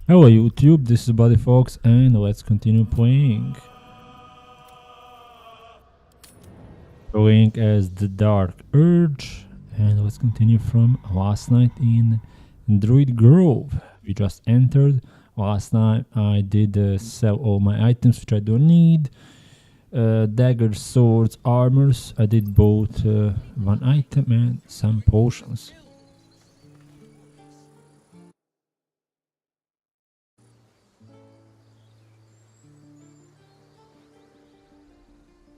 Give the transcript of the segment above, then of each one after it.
Hello YouTube, this is Buddy Fox and let's continue playing. Playing as the Dark Urge and let's continue from last night in Druid Grove. We just entered. Last night I did sell all my items which I don't need. Daggers, swords, armors. I did both one item and some potions.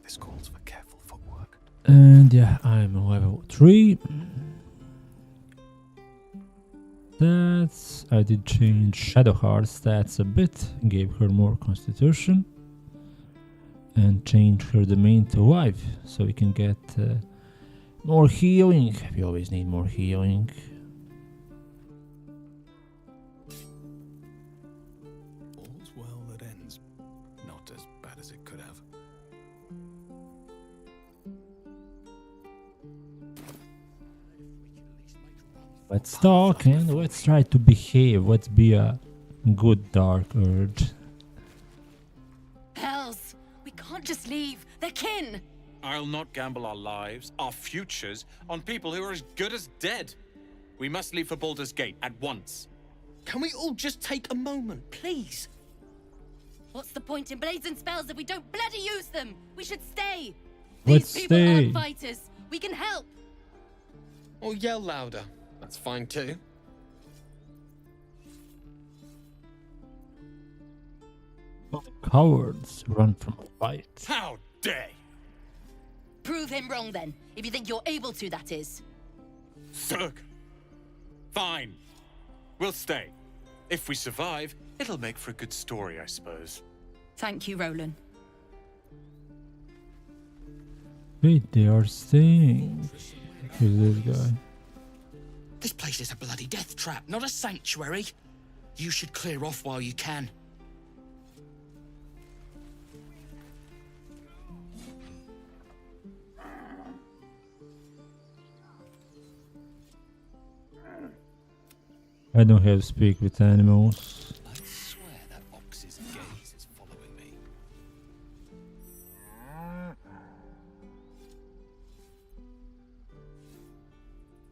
This calls for careful footwork. And yeah, I'm level 3. Stats. I did change Shadowheart's stats a bit, gave her more constitution, and changed her domain to life, so we can get more healing. We always need more healing. All's well that ends. Not as bad as it could have. Let's talk and let's try to behave. Let's be a good Dark Urge. Hells! We can't just leave. They're kin! I'll not gamble our lives, our futures, on people who are as good as dead. We must leave for Baldur's Gate at once. Can we all just take a moment, please? What's the point in blazing spells if we don't bloody use them? We should stay! Let's These people stay. aren't fighters. We can help! Or yell louder. That's fine too. Cowards run from a fight. How dare! Prove him wrong then, if you think you're able to, that is. Zerg! Fine. We'll stay. If we survive, it'll make for a good story, I suppose. Thank you, Roland. Wait, they are staying. Who's this guy? This place is a bloody death trap, not a sanctuary. You should clear off while you can. I don't have to speak with animals. I swear that ox's gaze is following me.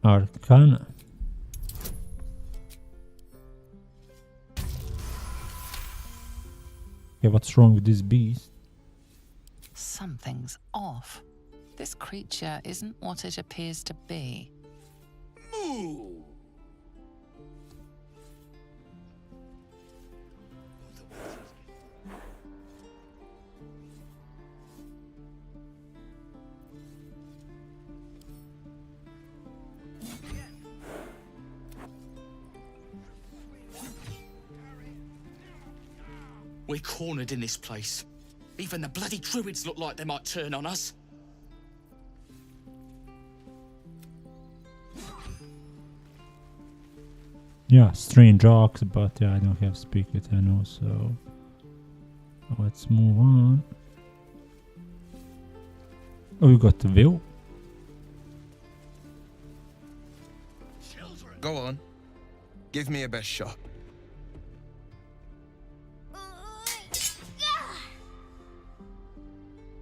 Arcana. Okay, what's wrong with this beast? Something's off. This creature isn't what it appears to be. Moo! We're cornered in this place. Even the bloody druids look like they might turn on us. Yeah, strange ox, but yeah, I don't have to speak with animals, so let's move on. Oh, we got the Will. Go on. Give me a best shot.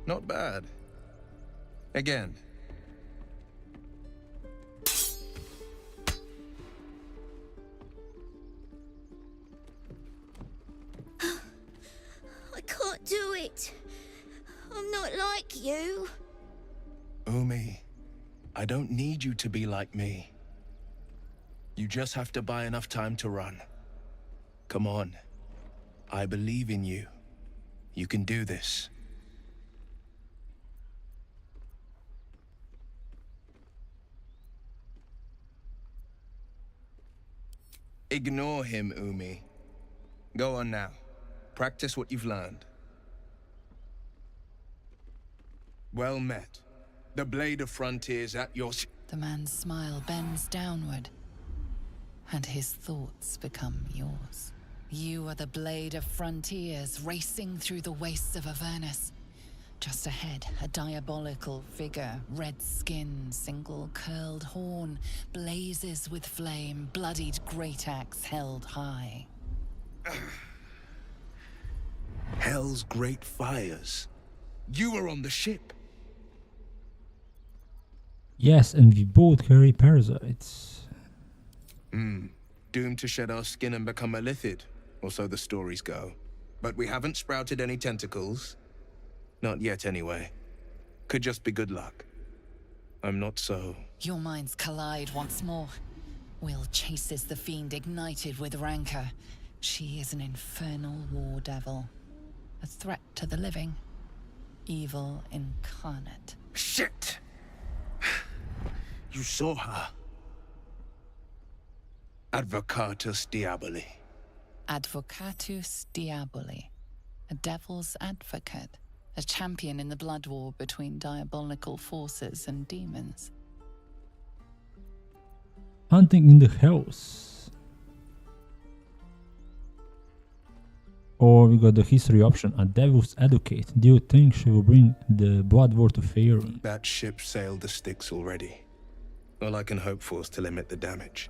Not bad. Again. I can't do it. I'm not like you. Umi, I don't need you to be like me. You just have to buy enough time to run. Come on. I believe in you. You can do this. Ignore him, Umi. Go on now. Practice what you've learned. Well met. The blade of frontiers at your... The man's smile bends downward, and his thoughts become yours. You are the blade of frontiers racing through the wastes of Avernus. Just ahead, a diabolical figure, red skin, single curled horn, blazes with flame, bloodied great axe held high. Hell's great fires. You were on the ship. Yes, and we both carry parasites. Doomed to shed our skin and become a lithid, or so the stories go. But we haven't sprouted any tentacles. Not yet, anyway. Could just be good luck. I'm not so... Your minds collide once more. Will chases the fiend ignited with rancor. She is an infernal war devil. A threat to the living. Evil incarnate. Shit! You saw her. Advocatus Diaboli. Advocatus Diaboli. A devil's advocate. A champion in the blood war between diabolical forces and demons. Hunting in the house. Or we got the history option, a devil's advocate. Do you think she will bring the blood war to Faerun? That ship sailed the Styx already. All I can hope for is to limit the damage.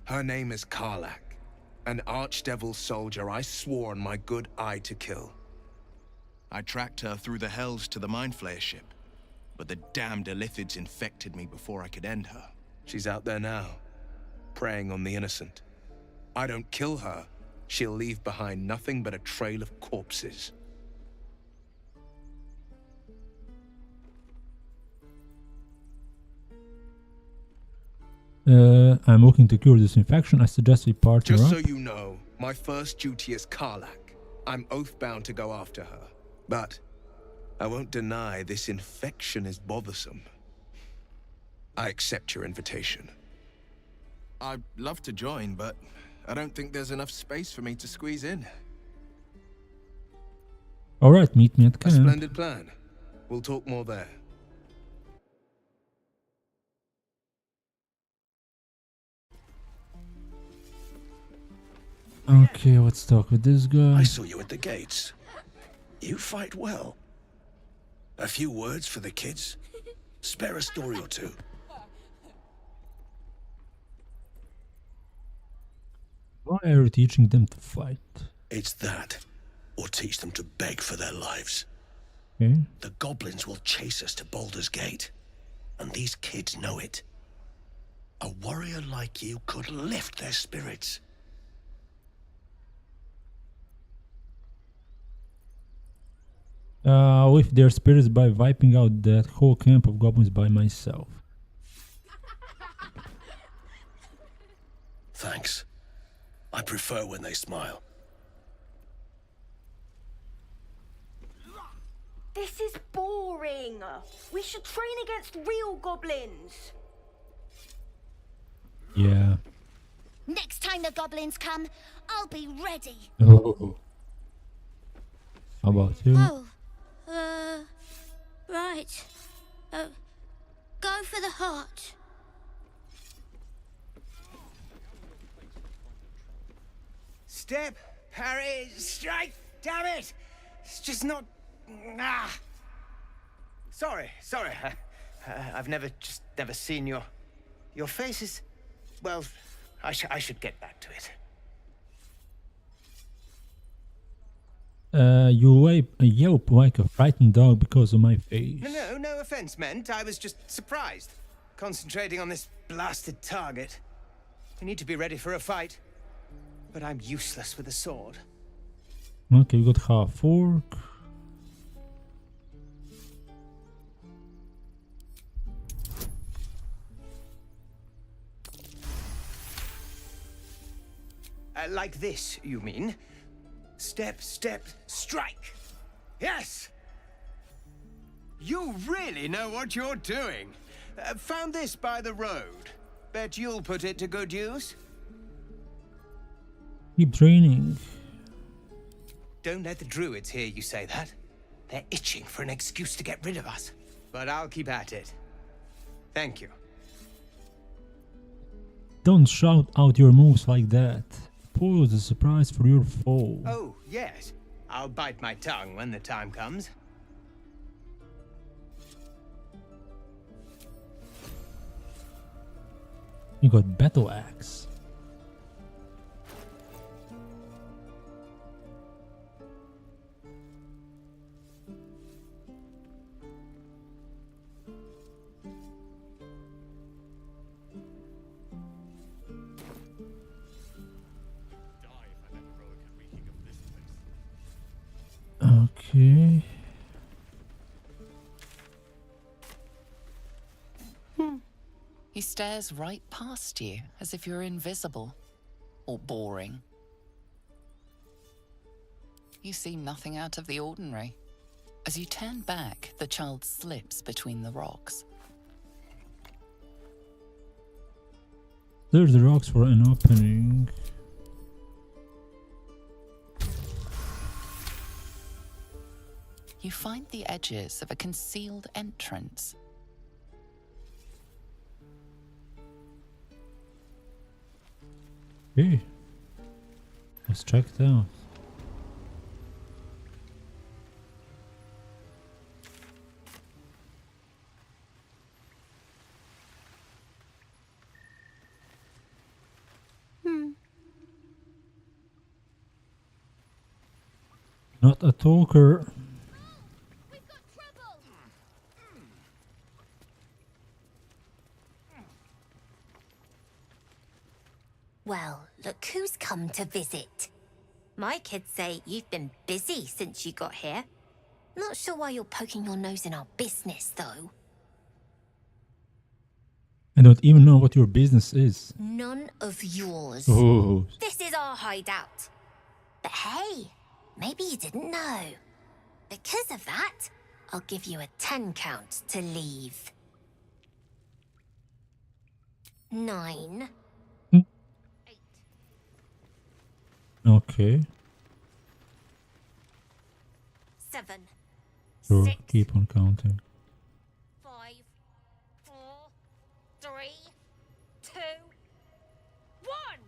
Her name is Karlach, an archdevil soldier I swore on my good eye to kill. I tracked her through the hells to the Mind Flayer ship, but the damned Illithids infected me before I could end her. She's out there now, preying on the innocent. I don't kill her, she'll leave behind nothing but a trail of corpses. I'm looking to cure this infection. I suggest we partner Just up. so you know, my first duty is Karlach. I'm oath-bound to go after her. But I won't deny this infection is bothersome. I accept your invitation. I'd love to join, but I don't think there's enough space for me to squeeze in. Alright, meet me at A camp. splendid plan. We'll talk more there. Okay, let's talk with this guy. I saw you at the gates. You fight well. A few words for the kids? Spare a story or two. Why are you teaching them to fight? It's that, or teach them to beg for their lives. Okay. The goblins will chase us to Baldur's Gate, and these kids know it. A warrior like you could lift their spirits. Lift their spirits by wiping out that whole camp of goblins by myself. Thanks. I prefer when they smile. This is boring. We should train against real goblins. Yeah. Next time the goblins come, I'll be ready. Oh. How about you? Oh, right. Go for the heart. Step, parry, strike, damn it! It's just not... Sorry. I've never seen your faces. Well, I should get back to it. You yelp like a frightened dog because of my face. No offense meant. I was just surprised. Concentrating on this blasted target. We need to be ready for a fight. But I'm useless with a sword. Okay, we got half fork. Like this, you mean? Step, strike. Yes! You really know what you're doing. Found this by the road. Bet you'll put it to good use. Keep training. Don't let the druids hear you say that. They're itching for an excuse to get rid of us. But I'll keep at it. Thank you. Don't shout out your moves like that. Spoil the surprise for your foe. Oh, yes. I'll bite my tongue when the time comes. You got battle axe. Okay. He stares right past you as if you're invisible or boring. You seem nothing out of the ordinary. As you turn back, the child slips between the rocks. There's the rocks for an opening. You find the edges of a concealed entrance. Okay. Let's check it out. Not a talker. We've got trouble! Well, look who's come to visit. My kids say you've been busy since you got here. Not sure why you're poking your nose in our business, though. I don't even know what your business is. None of yours. Oh. This is our hideout. But hey, maybe you didn't know. Because of that, I'll give you a 10 count to leave. 9. Okay. 7. Sure, 6. keep on counting. 5. 4. 3. 2. 1.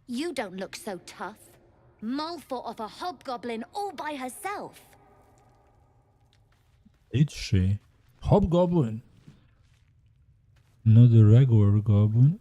You don't look so tough. Mull fought off a hobgoblin all by herself. Did she? Hobgoblin. Not a regular goblin.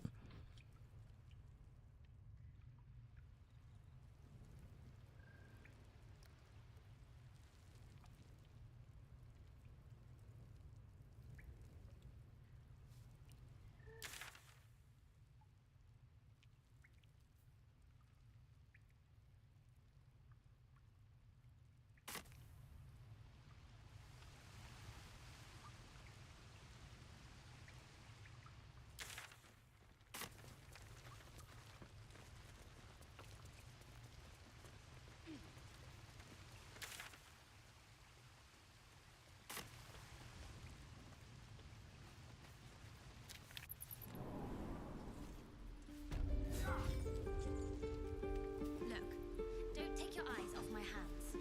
Look, don't take your eyes off my hands.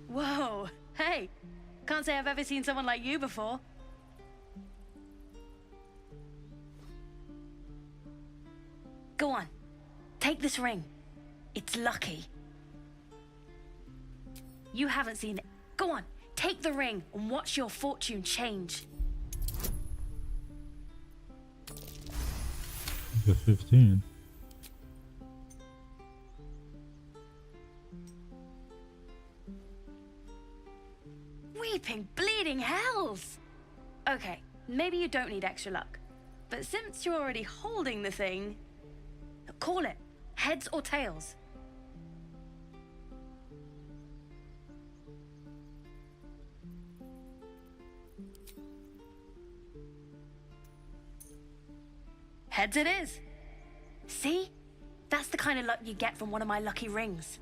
Whoa, hey, can't say I've ever seen someone like you before. Go on, take this ring. It's lucky. You haven't seen it. Go on, take the ring and watch your fortune change. The 15. Weeping, bleeding hells! Okay, maybe you don't need extra luck. But since you're already holding the thing, call it. Heads or tails. Heads it is. See? That's the kind of luck you get from one of my lucky rings.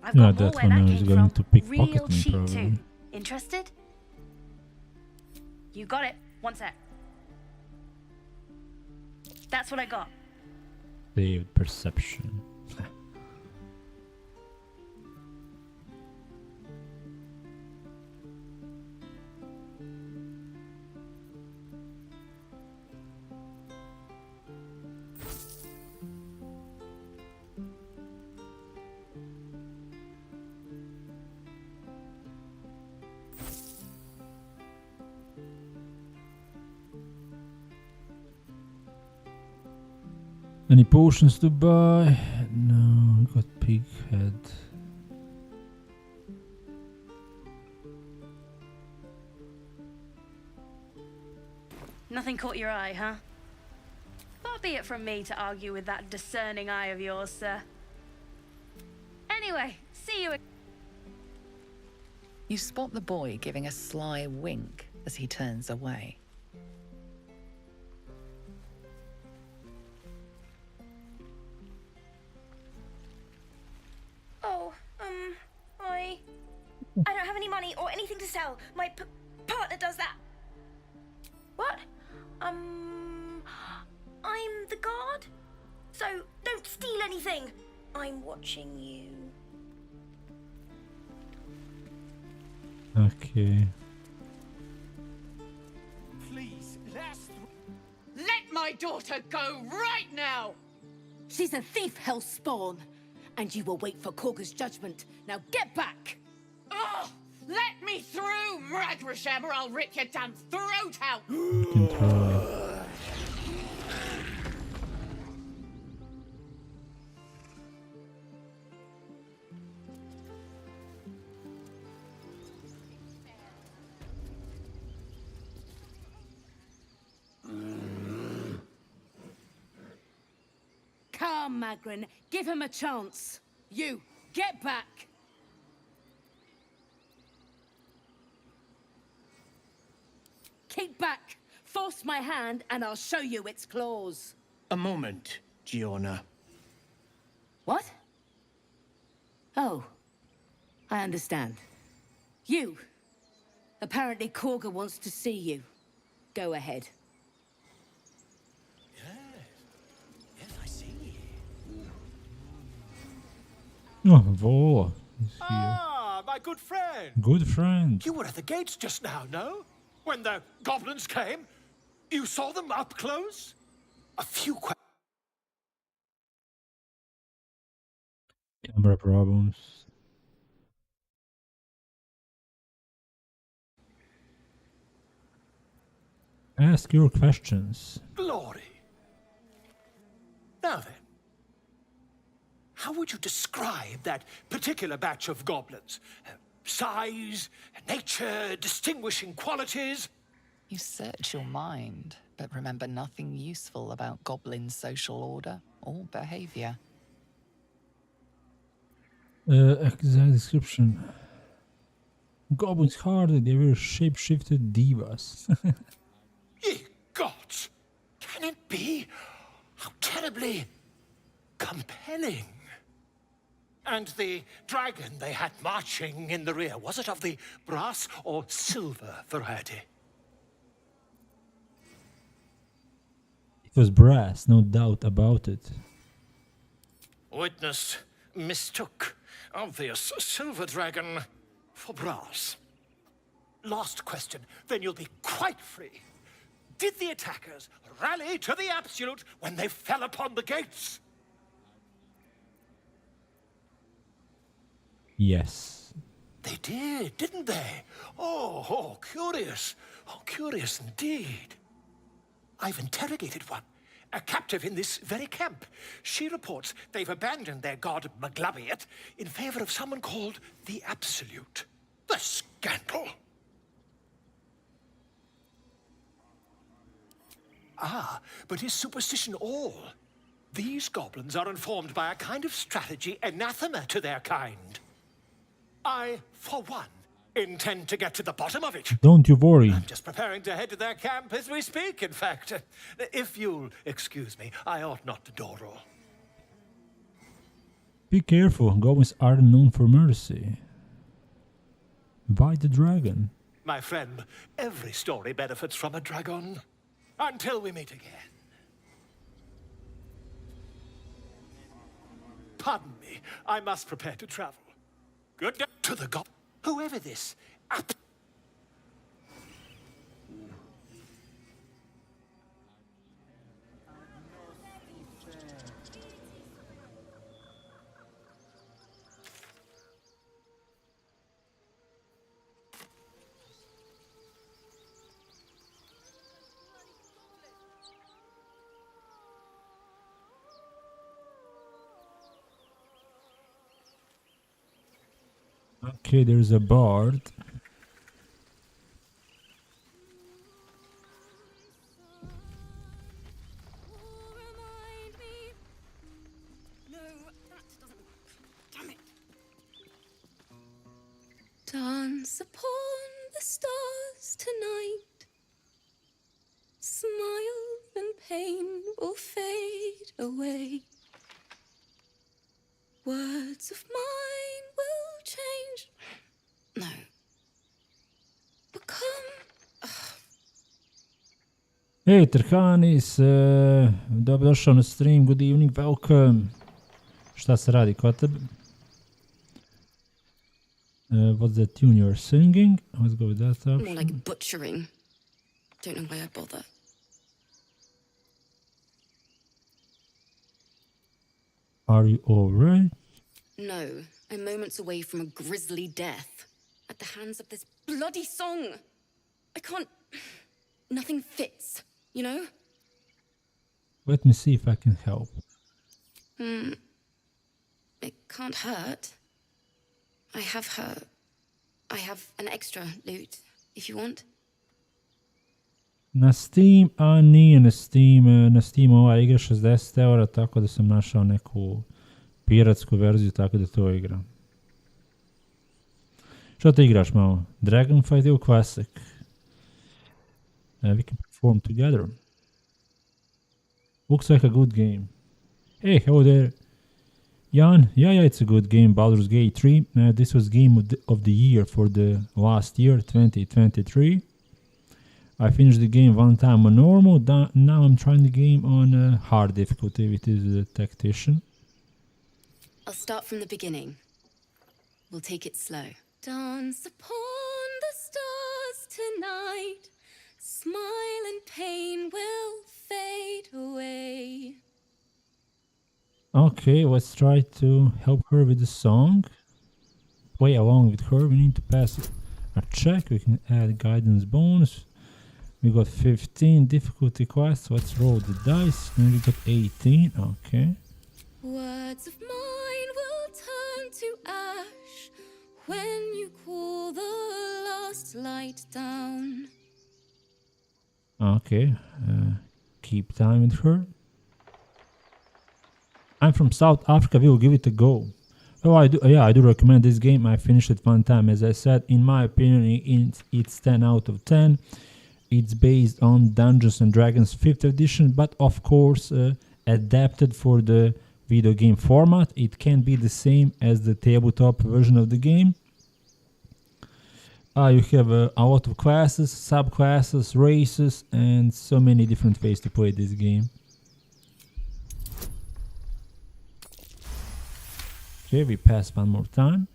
I've Yeah, got more that's where when I that was came going from. to pickpocket Real me, cheap probably. too. Interested? You got it. One sec. That's what I got. Saved perception. Any potions to buy? No, we got pig head. Nothing caught your eye, huh? Far be it from me to argue with that discerning eye of yours, sir. Anyway, see you. You spot the boy giving a sly wink as he turns away. Oh, I don't have any money or anything to sell. My partner does that. What? I'm the guard. So don't steal anything. I'm watching you. Okay. Please, let my daughter go right now! She's a thief, hellspawn, and you will wait for Korga's judgment. Now get back! Oh, let me through, Mragrashem, or I'll rip your damn throat out! Come, Magrin, give him a chance. You, get back! Keep back! Force my hand and I'll show you its claws. A moment, Giorna. What? Oh, I understand. You. Apparently Korga wants to see you. Go ahead. Oh, Vola is here. Ah, my good friend. Good friend. You were at the gates just now, no? When the goblins came? You saw them up close? A few Camera problems. Ask your questions. Glory. Now then, how would you describe that particular batch of goblins? Size, nature, distinguishing qualities? You search your mind, but remember nothing useful about goblin social order or behavior. Exact description. Goblins hardly, they were shape-shifted divas. Ye gods! Can it be? How terribly compelling. And the dragon they had marching in the rear, was it of the brass or silver variety? It was brass, no doubt about it. Witness mistook obvious silver dragon for brass. Last question, then you'll be quite free. Did the attackers rally to the absolute when they fell upon the gates? Yes. They did, didn't they? Oh, curious. Oh, curious indeed. I've interrogated one, a captive in this very camp. She reports they've abandoned their god Maglabiat in favor of someone called the Absolute. The scandal! Ah, but is superstition all? These goblins are informed by a kind of strategy anathema to their kind. I, for one, intend to get to the bottom of it. Don't you worry. I'm just preparing to head to their camp as we speak, in fact. If you'll excuse me, I ought not to dawdle. Be careful, goblins are known for mercy. By the dragon. My friend, every story benefits from a dragon. Until we meet again. Pardon me, I must prepare to travel. Good day to the gob. Whoever this Okay, there's a bard. Dance upon the stars tonight. Smile and pain will fade away. Words of mine will change. No. Become. Hey, Trhanis, dobrodošao na stream, good evening, welcome. Šta se radi kod tebe? What's the tune you're singing? Let's go with that option. More like butchering. Don't know why I bother. Are you alright? No, I'm moments away from a grisly death. At the hands of this bloody song. I can't. Nothing fits, you know? Let me see if I can help. It can't hurt. I have an extra loot, if you want. Na Steam, a nije na Steam. Na Steam ova igra 60 €, tako da sam našao neku piratsku verziju, tako da to igram. Što ti igraš malo? Dragonfight ili Classic? We can perform together. Looks like a good game. Hey, hello there. Jan, yeah, it's a good game. Baldur's Gate 3. This was game of the year for the last year, 2023. I finished the game one time on normal. Now I'm trying the game on hard difficulty, which is the Tactician. I'll start from the beginning. We'll take it slow. Dance upon the stars tonight. Smile and pain will fade away. Okay, let's try to help her with the song. Play along with her. We need to pass a check. We can add guidance bonus. We got 15 difficulty quests. Let's roll the dice. And we got 18. Okay. Words of mine will turn to ash when you cool the last light down. Okay. Keep time with her. I'm from South Africa. We will give it a go. Oh, I do recommend this game. I finished it one time. As I said, in my opinion, it's 10 out of 10. It's based on Dungeons and Dragons 5th edition, but of course adapted for the video game format. It can be the same as the tabletop version of the game. You have a lot of classes, subclasses, races, and so many different ways to play this game. Okay, we pass one more time.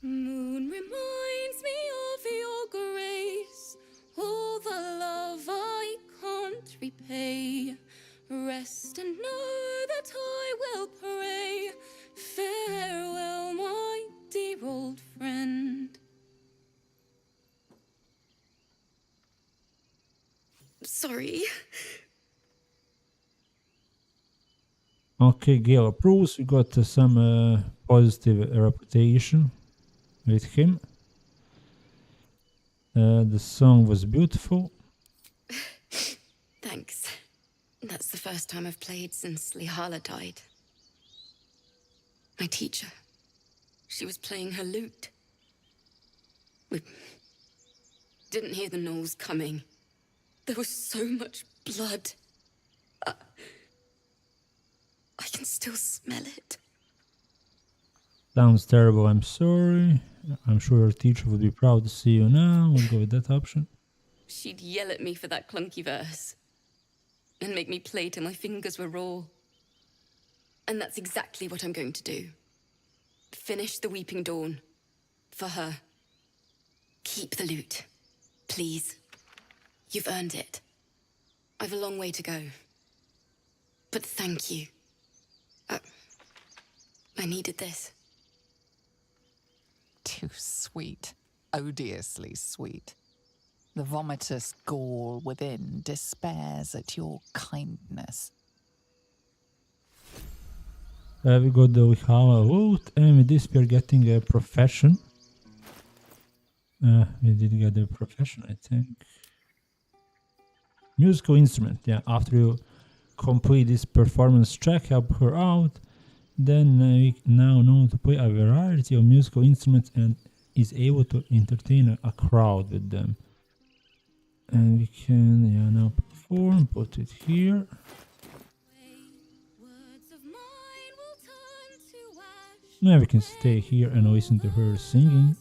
Moon reminds me of your grace, all the love I can't repay. Rest and know that I will pray. Farewell, my dear old friend. Sorry. Okay, Gale approves. We got some positive reputation with him. The song was beautiful. Thanks. That's the first time I've played since Lihala died. My teacher. She was playing her lute. We didn't hear the gnolls coming. There was so much blood. I can still smell it. Sounds terrible, I'm sorry. I'm sure your teacher would be proud to see you now. We'll go with that option. She'd yell at me for that clunky verse. And make me play till my fingers were raw. And that's exactly what I'm going to do. Finish the Weeping Dawn. For her. Keep the loot. Please. You've earned it. I've a long way to go. But thank you. I needed this. Too sweet. Odiously sweet. The vomitous gall within despairs at your kindness. We got the Lihala loot, and with this we are getting a profession. We did get a profession, I think. Musical instrument. Yeah, after you complete this performance track, help her out. Then we now know to play a variety of musical instruments and is able to entertain a crowd with them. And we can now perform, put it here. Now we can stay here and listen to her singing.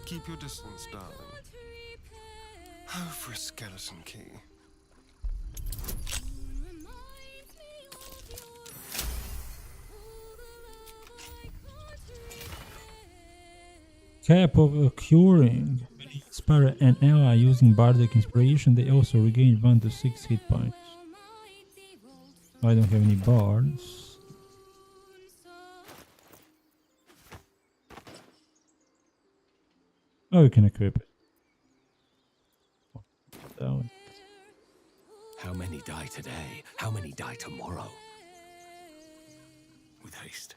Keep your distance, darling. Oh, for a skeleton key. Cap of curing. When you inspire an ally using bardic inspiration, they also regain 1 to 6 hit points. I don't have any bards. Oh, we can equip it. Down. How many die today? How many die tomorrow? With haste.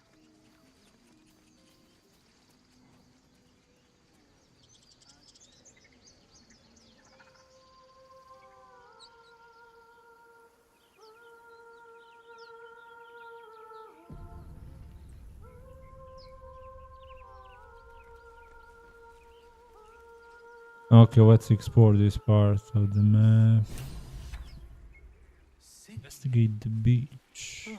Okay, let's explore this part of the map. Investigate the beach.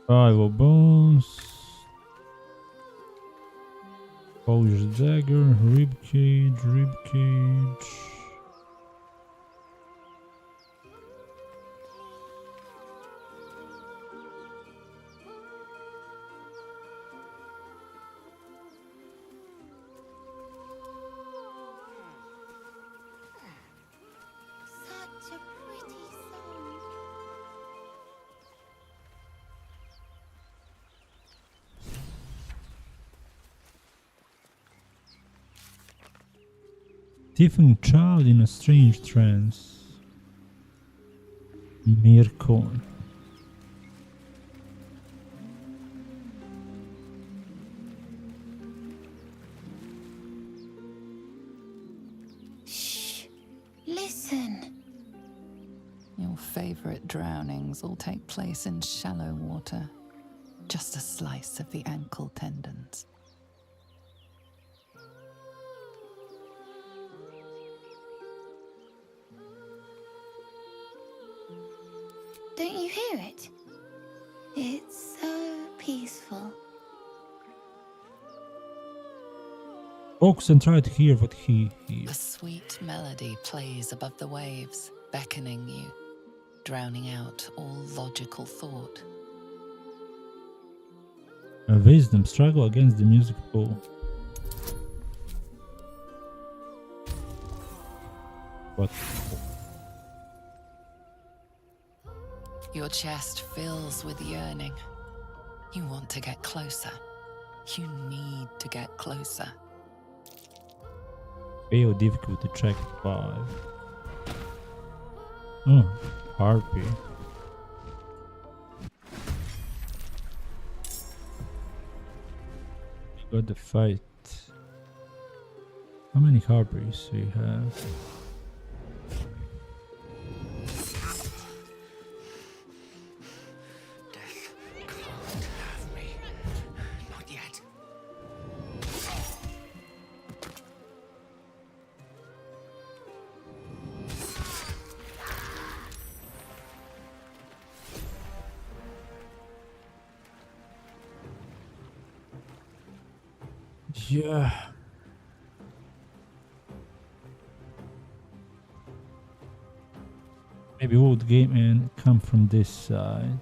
Rival bones, polished dagger, ribcage. Different child in a strange trance. Mirkon. Shh. Listen. Your favorite drownings all take place in shallow water. Just a slice of the ankle tendons. Don't you hear it? It's so peaceful. Focus and try to hear what he hears. A sweet melody plays above the waves, beckoning you, drowning out all logical thought. A wisdom struggle against the music pull. What? Your chest fills with yearning. You want to get closer. You need to get closer. Fail difficulty check 5. Oh, harpy. Got the fight. How many harpies we have? Yeah. Maybe wood game and come from this side.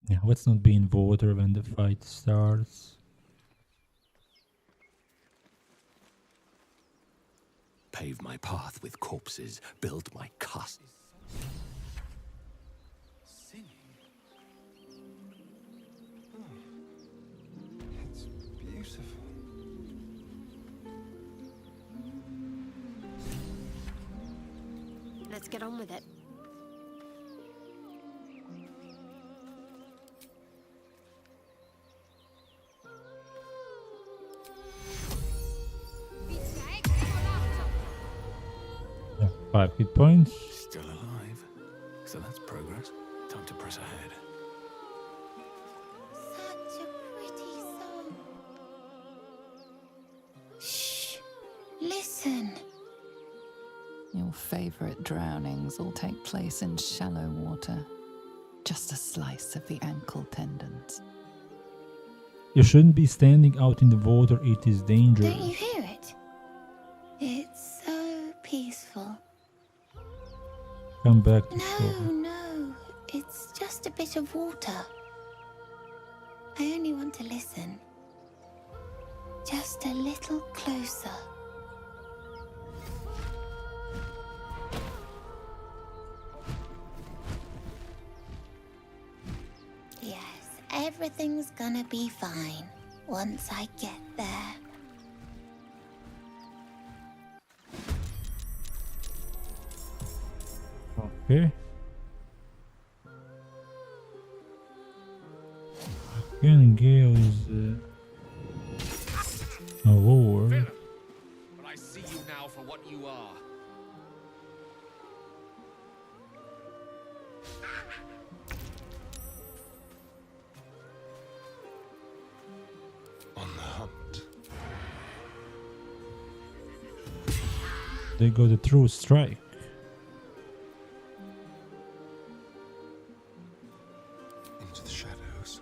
Yeah, let's not be in water when the fight starts. Pave my path with corpses, build my castle. Singing? Oh, it's beautiful. Let's get on with it. Yeah, 5 hit points. Still alive. So that's progress. Time to press ahead. Such a pretty song. Shh. Listen. Your favorite drownings all take place in shallow water. Just a slice of the ankle tendons. You shouldn't be standing out in the water, it is dangerous. Don't you hear it? It's so peaceful. Come back to No, shore. no. It's just a bit of water. I only want to listen. Just a little closer. Yes, everything's gonna be fine once I get there. Okay. Again, Gale is a lower. But I see you now for what you are. On the hunt. They got a true strike. Into the shadows.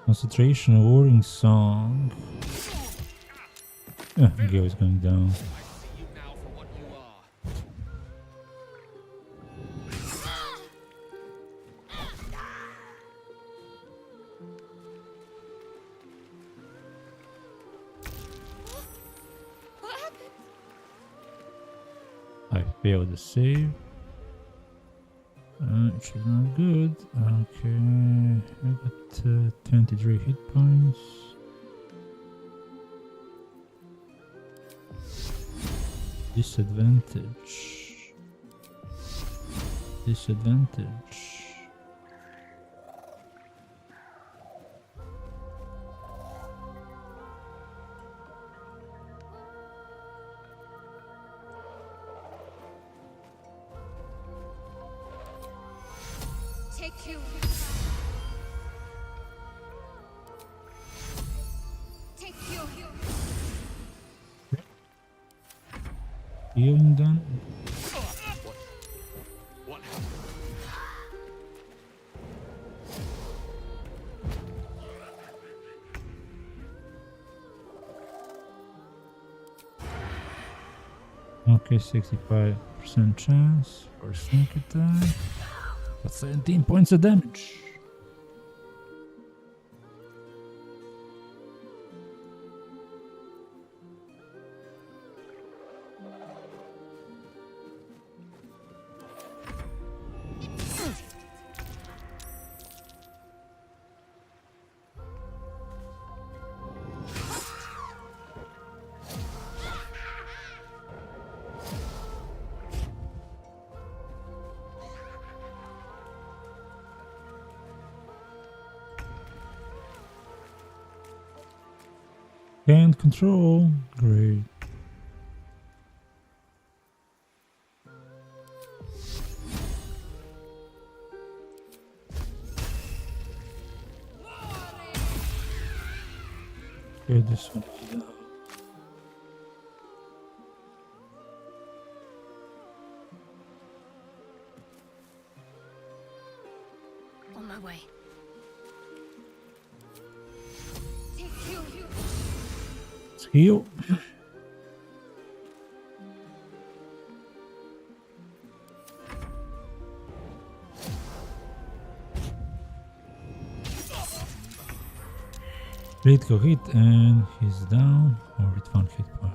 Concentration, warring song. Gale is going down. What happened? I failed the save. Which is not good. Okay, I got 23 hit points. Disadvantage. Disadvantage. Take you. Take you. Healing done. What? Okay, 65% chance for sneak attack. That's 17 points of damage. And control. Great. Okay, this one is down. On my way. Let's heal. Critical hit and he's down, or with 1 hit point.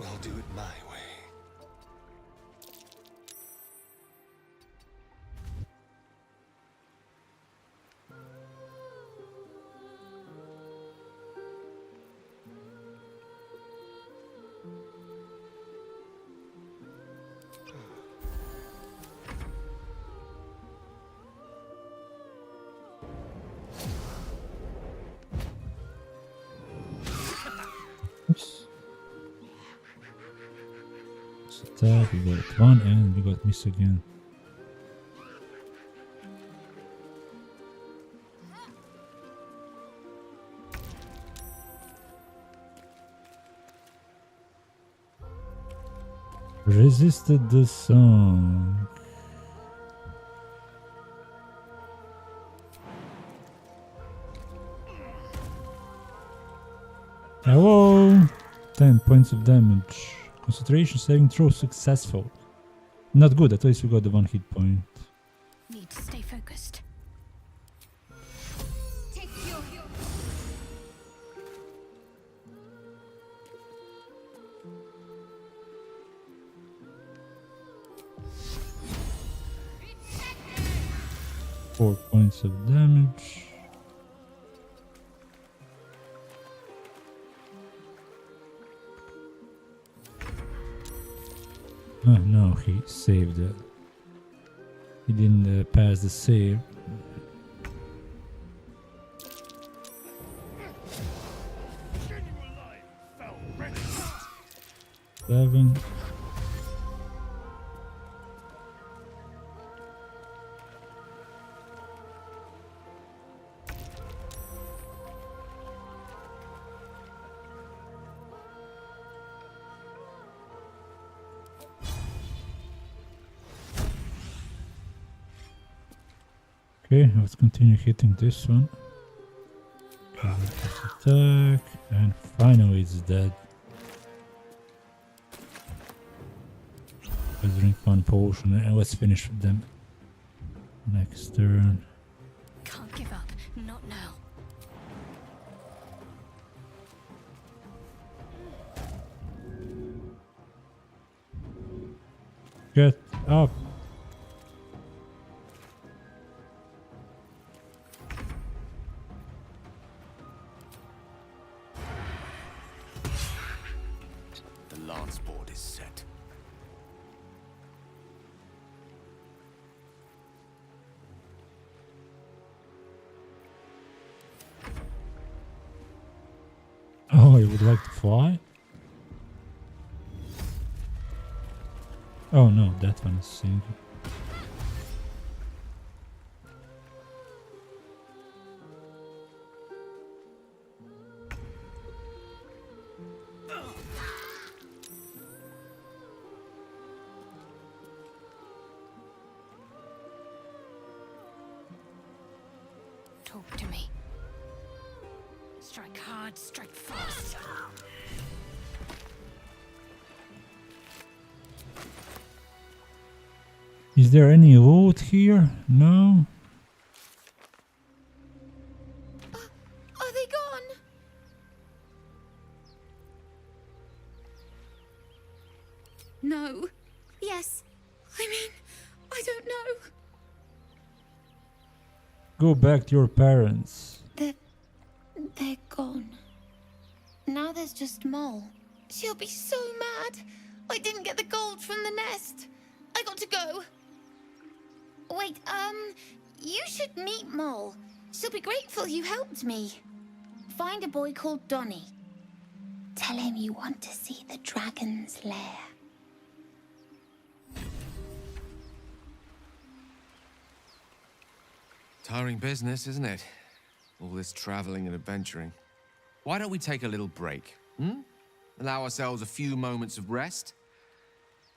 I'll do it my way. Oops. Let's attack, we got 1 and we got miss again. Resisted the song. Hello! 10 points of damage. Concentration saving throw successful. Not good, at least we got the 1 hit point. Need to stay focused. 4 points of damage. Oh no, he saved it. He didn't pass the save. Seven. Okay, let's continue hitting this one. Okay, let's attack, and finally it's dead. Let's drink 1 potion and let's finish with them. Next turn. Can't give up, not now. Get up! The lance board is set. Oh, you would like to fly? Oh no, that one is single. Talk to me. Strike hard, strike fast. Is there any loot here? No? Are they gone? No. Yes. I mean, I don't know. Go back to your parents. They're gone. Now there's just Mole. She'll be so mad. I didn't get the gold from the nest. I got to go. Wait, you should meet Mole. She'll be grateful you helped me. Find a boy called Donny. Tell him you want to see the dragon's lair. Tiring business, isn't it? All this traveling and adventuring. Why don't we take a little break, hmm? Allow ourselves a few moments of rest?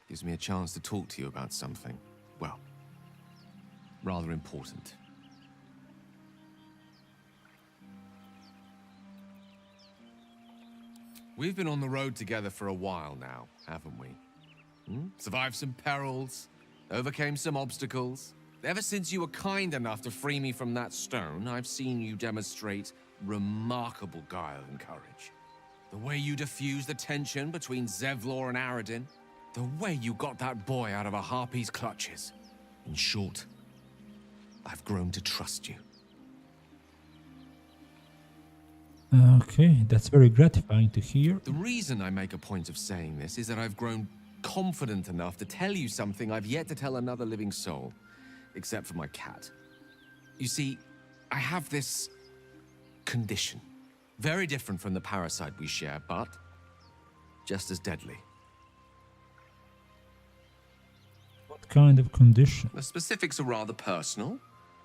Gives me a chance to talk to you about something, well, rather important. We've been on the road together for a while now, haven't we? Survived some perils, overcame some obstacles. Ever since you were kind enough to free me from that stone, I've seen you demonstrate remarkable guile and courage. The way you diffused the tension between Zevlor and Aradin, the way you got that boy out of a harpy's clutches. In short, I've grown to trust you. Okay, that's very gratifying to hear. The reason I make a point of saying this is that I've grown confident enough to tell you something I've yet to tell another living soul, except for my cat. You see, I have this condition. Very different from the parasite we share, but just as deadly. What kind of condition? The specifics are rather personal,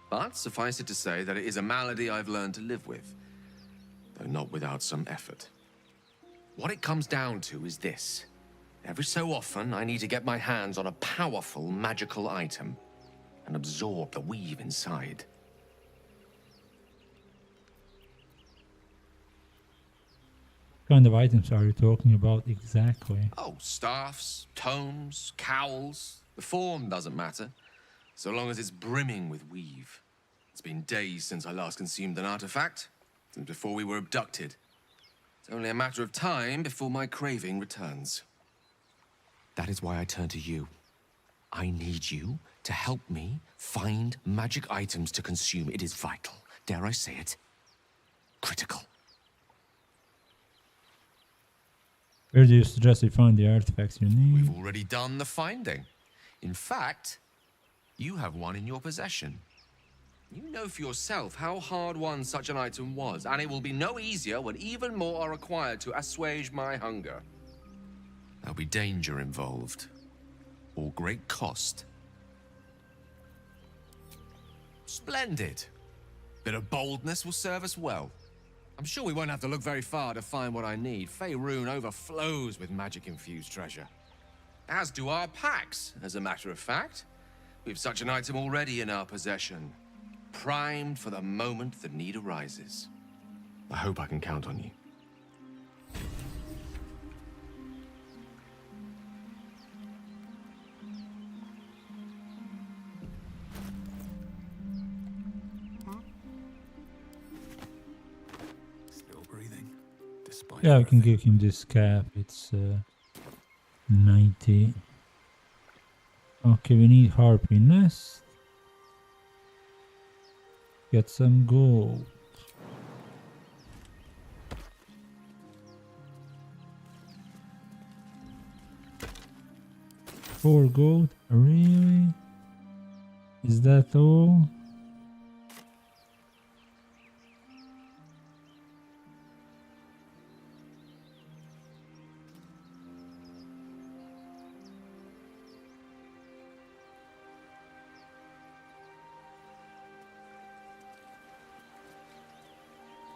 but suffice it to say that it is a malady I've learned to live with, though not without some effort. What it comes down to is this. Every so often, I need to get my hands on a powerful magical item and absorb the weave inside. What kind of items are you talking about exactly? Oh, staffs, tomes, cowls. The form doesn't matter, so long as it's brimming with weave. It's been days since I last consumed an artifact, since before we were abducted. It's only a matter of time before my craving returns. That is why I turn to you. I need you to help me find magic items to consume. It is vital. Dare I say it? Critical. Where do you suggest we find the artifacts you need? We've already done the finding. In fact, you have one in your possession. You know for yourself how hard won such an item was, and it will be no easier when even more are required to assuage my hunger. There'll be danger involved, or great cost. Splendid. Bit of boldness will serve us well. I'm sure we won't have to look very far to find what I need. Faerun overflows with magic-infused treasure. As do our packs, as a matter of fact. We've such an item already in our possession, primed for the moment the need arises. I hope I can count on you. Yeah, we can give him this cap. It's 90. Okay, we need harpy nest. Get some gold. Four gold? Really? Is that all?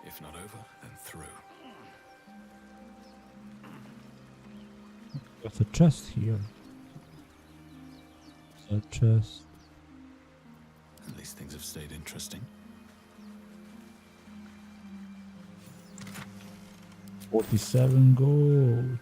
If not over, then through. Got a chest here. A chest. At least things have stayed interesting. 47 gold.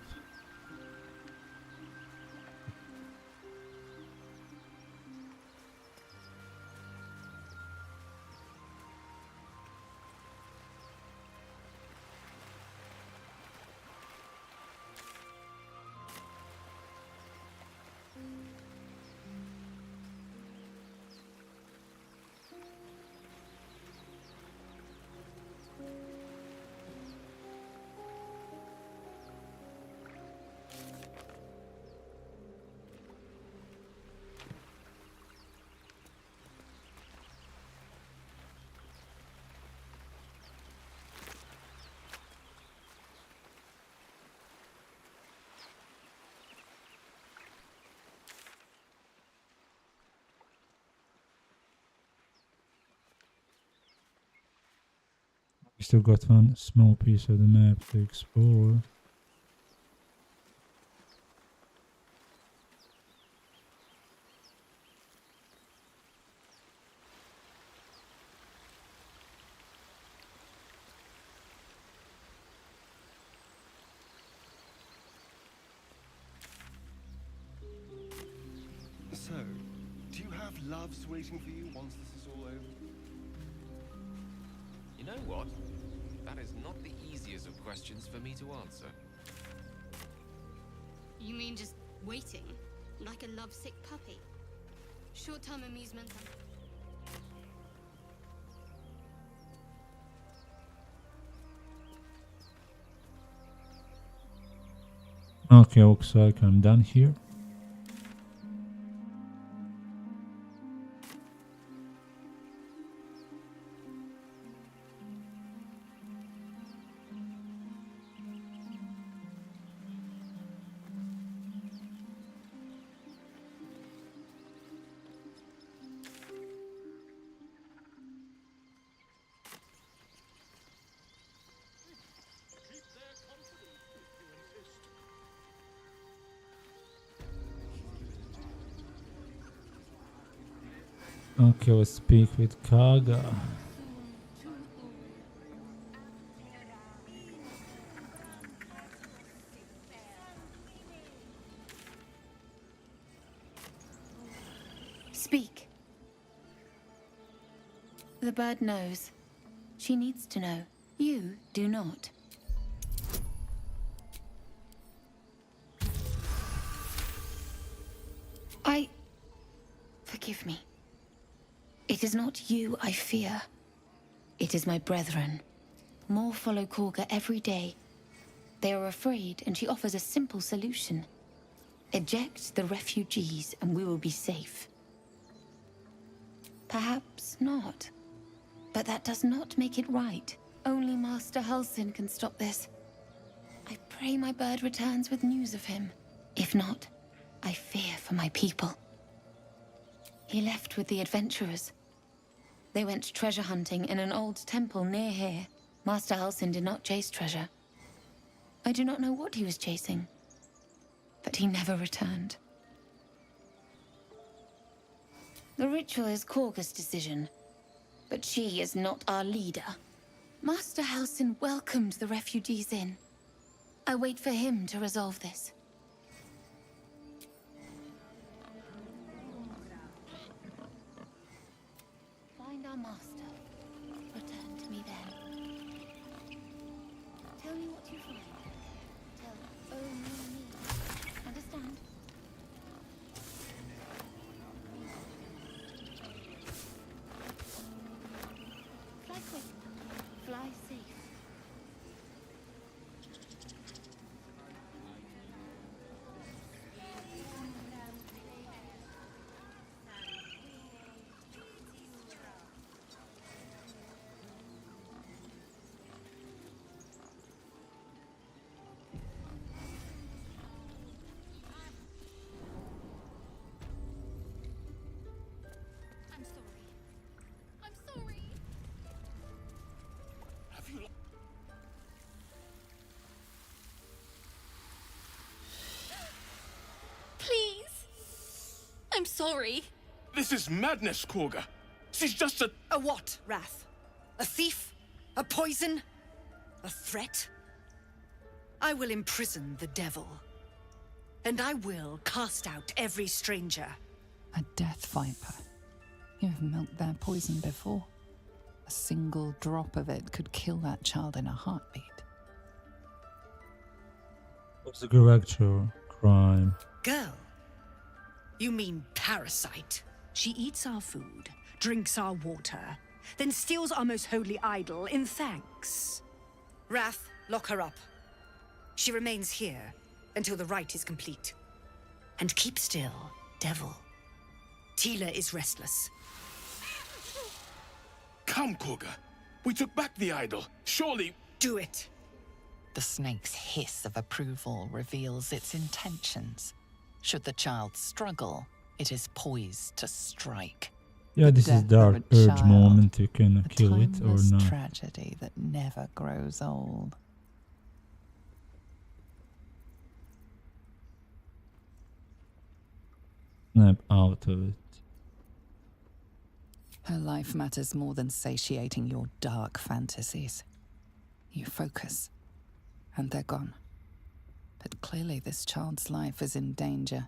Still got one small piece of the map to explore. So, do you have loves waiting for you once this is all over? You know what? That is not the easiest of questions for me to answer. You mean just waiting? Like a lovesick puppy? Short-term amusement. Okay, looks like I'm done here. Okay, let's speak with Kaga. Speak. The bird knows. She needs to know. You do not. Forgive me. It is not you I fear. It is my brethren. More follow Korga every day. They are afraid, and she offers a simple solution. Eject the refugees, and we will be safe. Perhaps not. But that does not make it right. Only Master Halsin can stop this. I pray my bird returns with news of him. If not, I fear for my people. He left with the adventurers. They went treasure hunting in an old temple near here. Master Halsin did not chase treasure. I do not know what he was chasing, but he never returned. The ritual is Korga's decision, but she is not our leader. Master Halsin welcomed the refugees in. I wait for him to resolve this. Find our master. Return to me then. Tell me what you find. Tell only me. Understand? Fly quick. Fly safe. I'm sorry. This is madness, Korga. She's just a... A what, Wrath? A thief? A poison? A threat? I will imprison the devil. And I will cast out every stranger. A death viper. You have milked their poison before. A single drop of it could kill that child in a heartbeat. What's the correct crime? Girl? You mean parasite? She eats our food, drinks our water, then steals our most holy idol in thanks. Wrath, lock her up. She remains here until the rite is complete. And keep still, devil. Tila is restless. Come, Korga. We took back the idol. Surely... Do it. The snake's hiss of approval reveals its intentions. Should the child struggle, it is poised to strike. Yeah, this is dark urge moment. You can kill it or timeless not. Tragedy that never grows old. Snap out of it. Her life matters more than satiating your dark fantasies. You focus, and they're gone. But clearly this child's life is in danger.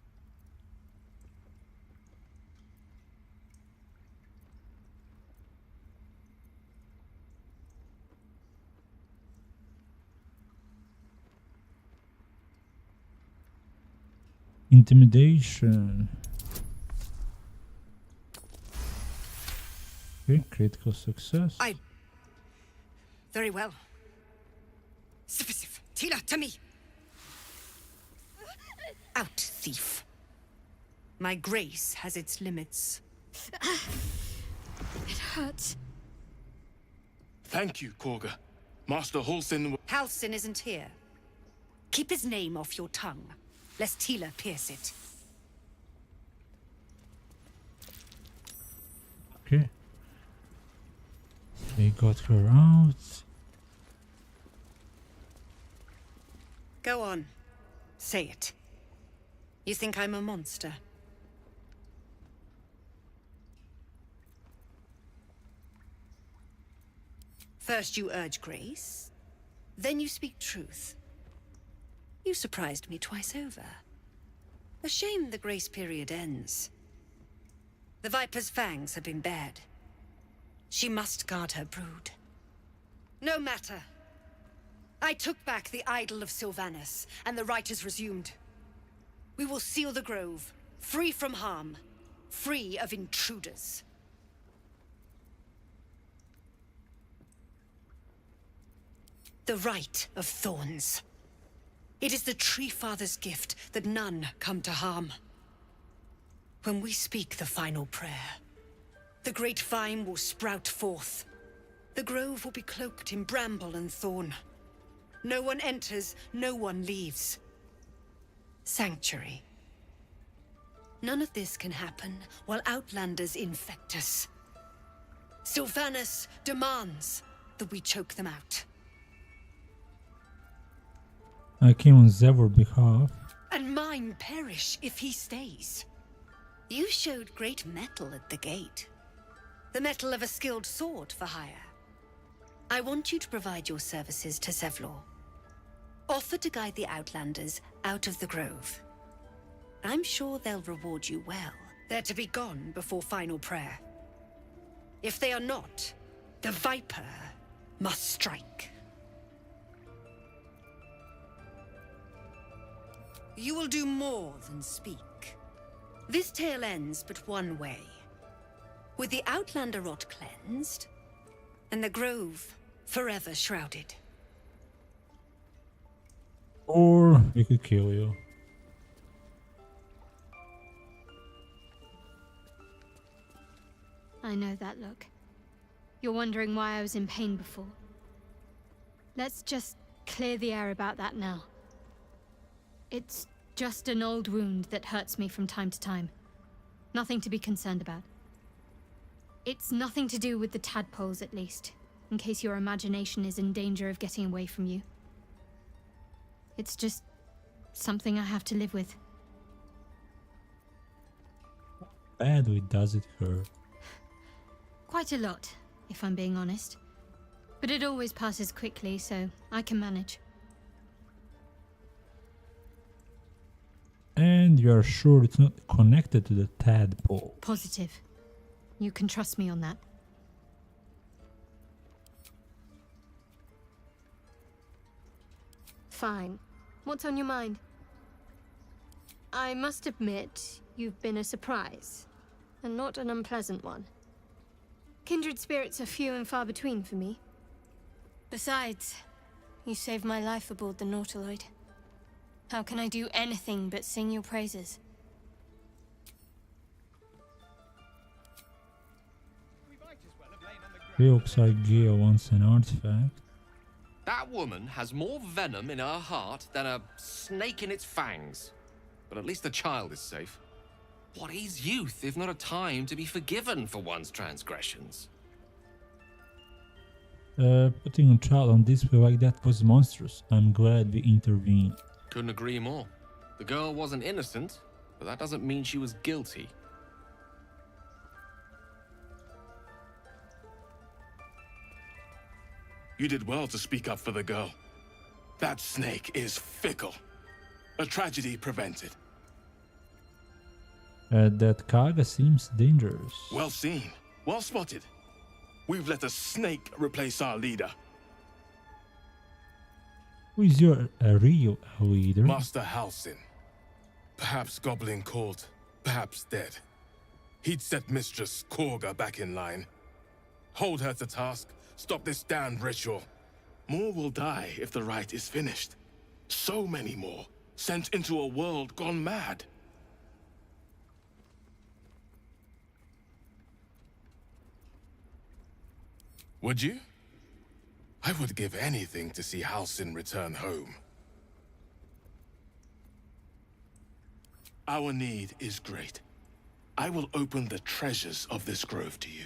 Intimidation. Okay, critical success. Very well. Sif, Tila, to me! Out, thief. My grace has its limits. It hurts. Thank you, Korga. Master Halsin... Halsin isn't here. Keep his name off your tongue, lest Tila pierce it. Okay. They got her out. Go on. Say it. You think I'm a monster? First you urge grace, then you speak truth. You surprised me twice over. A shame the grace period ends. The Viper's fangs have been bared. She must guard her brood. No matter. I took back the idol of Sylvanas, and the rite is resumed. We will seal the grove, free from harm, free of intruders. The rite of thorns. It is the Tree Father's gift that none come to harm. When we speak the final prayer, the great vine will sprout forth. The grove will be cloaked in bramble and thorn. No one enters, no one leaves. Sanctuary. None of this can happen while Outlanders infect us. Sylvanas demands that we choke them out. I came on Zevor's behalf. And mine perish if he stays. You showed great mettle at the gate. The mettle of a skilled sword for hire. I want you to provide your services to Zevlor. Offer to guide the Outlanders out of the grove. I'm sure they'll reward you well. They're to be gone before final prayer. If they are not, the Viper must strike. You will do more than speak. This tale ends but one way. With the Outlander rot cleansed, and the grove forever shrouded. Or we could kill you. I know that look. You're wondering why I was in pain before. Let's just clear the air about that now. It's just an old wound that hurts me from time to time. Nothing to be concerned about. It's nothing to do with the tadpoles, at least, in case your imagination is in danger of getting away from you. It's just something I have to live with. Badly does it hurt? Quite a lot, if I'm being honest. But it always passes quickly, so I can manage. And you are sure it's not connected to the tadpole? Positive. You can trust me on that. Fine. What's on your mind? I must admit, you've been a surprise, and not an unpleasant one. Kindred spirits are few and far between for me. Besides, you saved my life aboard the Nautiloid. How can I do anything but sing your praises? Preoxide gear wants an artifact. That woman has more venom in her heart than a snake in its fangs. But at least the child is safe. What is youth if not a time to be forgiven for one's transgressions? Putting a child on display like that was monstrous. I'm glad we intervened. Couldn't agree more. The girl wasn't innocent, but that doesn't mean she was guilty. You did well to speak up for the girl. That snake is fickle. A tragedy prevented. That Kaga seems dangerous. Well seen. Well spotted. We've let a snake replace our leader. Who is your real leader? Master Halsin. Perhaps goblin caught, perhaps dead. He'd set Mistress Korga back in line. Hold her to task, stop this damned ritual. More will die if the rite is finished. So many more, sent into a world gone mad. Would you? I would give anything to see Halsin return home. Our need is great. I will open the treasures of this grove to you,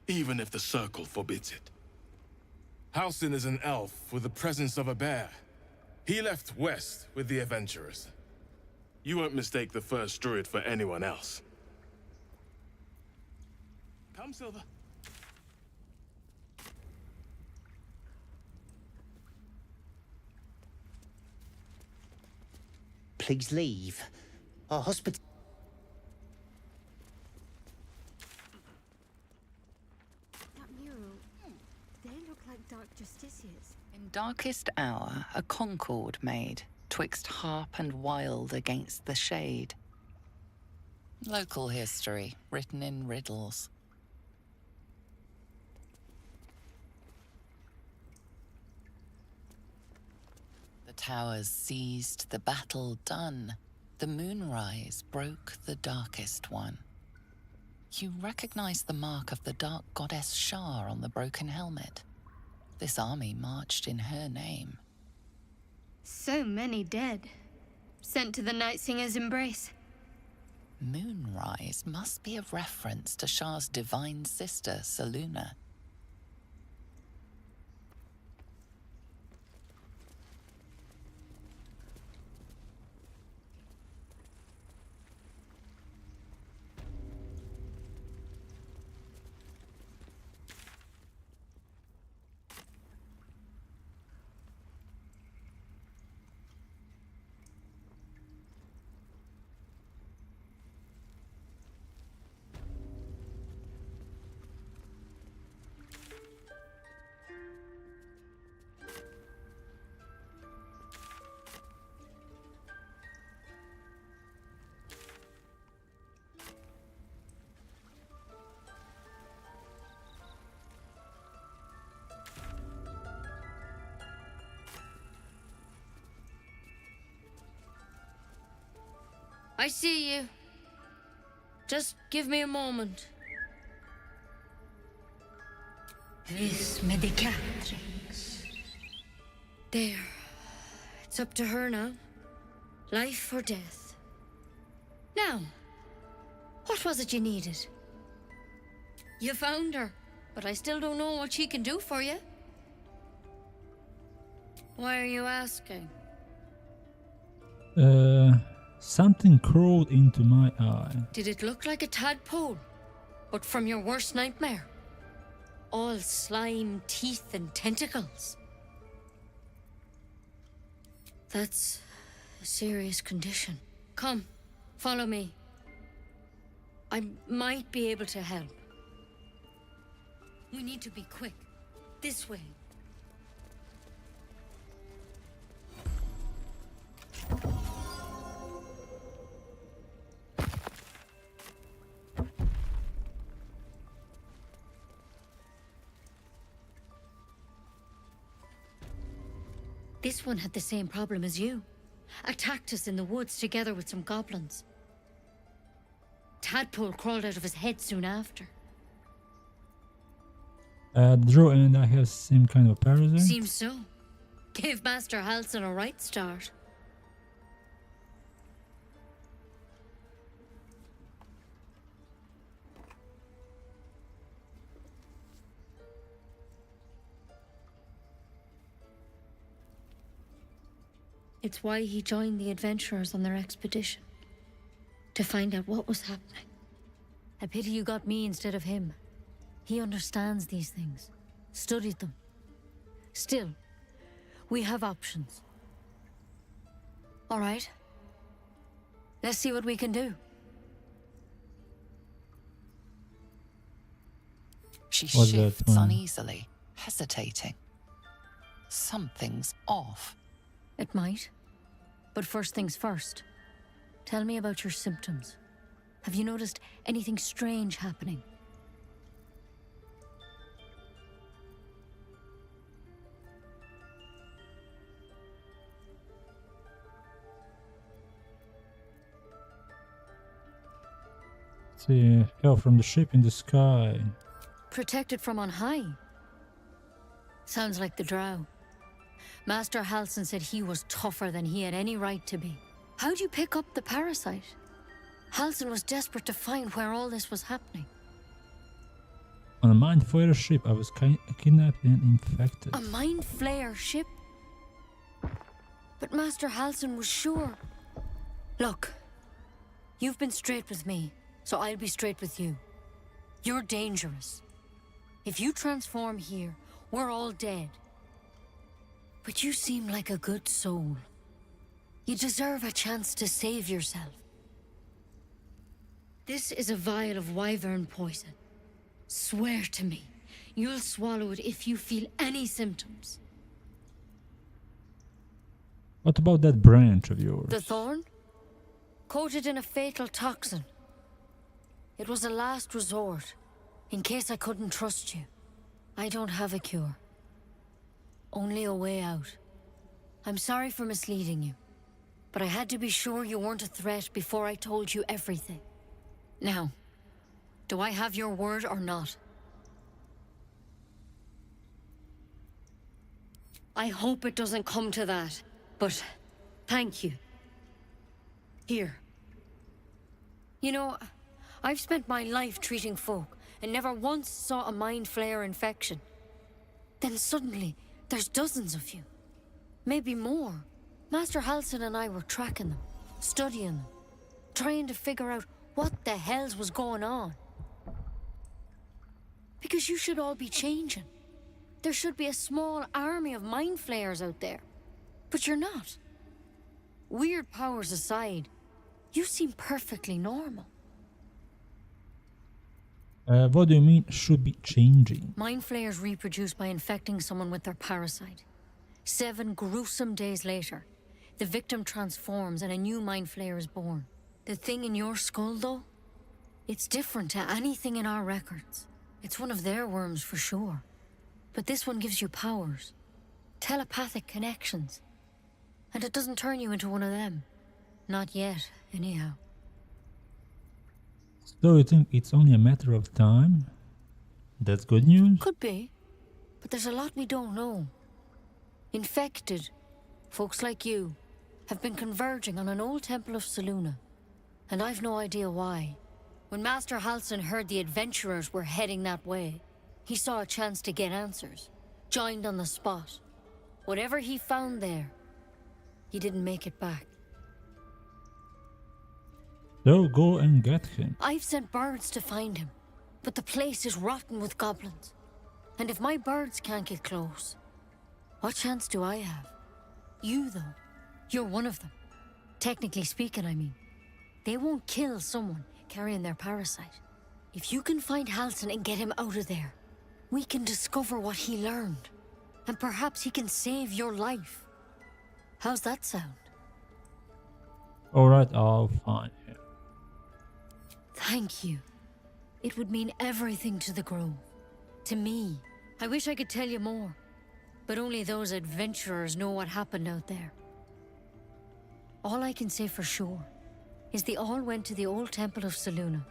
even if the Circle forbids it. Halsin is an elf with the presence of a bear. He left west with the adventurers. You won't mistake the first druid for anyone else. Come, Silver. Please leave. Our hospital... That mural, they look like dark justiciars. In darkest hour, a concord made, twixt harp and wild against the shade. Local history, written in riddles. The towers seized, the battle done. The moonrise broke the darkest one. You recognize the mark of the dark goddess Shar on the broken helmet. This army marched in her name. So many dead. Sent to the Night Singer's embrace. Moonrise must be a reference to Shar's divine sister, Selûne. I see you. Just give me a moment. This medicatrix. There. It's up to her now. Life or death. Now, what was it you needed? You found her, but I still don't know what she can do for you. Why are you asking? Something crawled into my eye. Did it look like a tadpole? But from your worst nightmare? All slime, teeth, and tentacles. That's a serious condition. Come, follow me. I might be able to help. We need to be quick. This way. This one had the same problem as you. Attacked us in the woods together with some goblins. Tadpole crawled out of his head soon after. Drew and I have same kind of parasite. Seems so. Gave Master Halsin a right start. It's why he joined the adventurers on their expedition. To find out what was happening. A pity you got me instead of him. He understands these things. Studied them. Still, we have options. All right. Let's see what we can do. She What's that shifts one? uneasily, hesitating. Something's off. It might. But first things first. Tell me about your symptoms. Have you noticed anything strange happening? See, hell from the ship in the sky. Protected from on high. Sounds like the drow. Master Halsin said he was tougher than he had any right to be. How'd you pick up the parasite? Halsin was desperate to find where all this was happening. On a mind flayer ship, I was kidnapped and infected. A mind flayer ship? But Master Halsin was sure. Look, you've been straight with me, so I'll be straight with you. You're dangerous. If you transform here, we're all dead. But you seem like a good soul. You deserve a chance to save yourself. This is a vial of wyvern poison. Swear to me, you'll swallow it if you feel any symptoms. What about that branch of yours? The thorn? Coated in a fatal toxin. It was a last resort, in case I couldn't trust you. I don't have a cure. Only a way out. I'm sorry for misleading you, but I had to be sure you weren't a threat before I told you everything. Now, do I have your word or not? I hope it doesn't come to that, but thank you. Here. You know, I've spent my life treating folk and never once saw a mind flayer infection. Then suddenly, there's dozens of you. Maybe more. Master Halsin and I were tracking them, studying them, trying to figure out what the hells was going on. Because you should all be changing. There should be a small army of mind flayers out there. But you're not. Weird powers aside, you seem perfectly normal. What do you mean should be changing? Mind flayers reproduce by infecting someone with their parasite. 7 gruesome days later, the victim transforms and a new mind flayer is born. The thing in your skull, though, it's different to anything in our records. It's one of their worms for sure. But this one gives you powers. Telepathic connections. And it doesn't turn you into one of them. Not yet, anyhow. So you think it's only a matter of time? That's good news? Could be. But there's a lot we don't know. Infected, folks like you, have been converging on an old temple of Selûne. And I've no idea why. When Master Halsin heard the adventurers were heading that way, he saw a chance to get answers. Joined on the spot. Whatever he found there, he didn't make it back. So go and get him. I've sent birds to find him, but the place is rotten with goblins. And if my birds can't get close, what chance do I have? You, though, you're one of them. Technically speaking, I mean. They won't kill someone carrying their parasite. If you can find Halsin and get him out of there, we can discover what he learned. And perhaps he can save your life. How's that sound? Alright, I'll find him. Thank you. It would mean everything to the Grove. To me. I wish I could tell you more. But only those adventurers know what happened out there. All I can say for sure is they all went to the old temple of Selûne.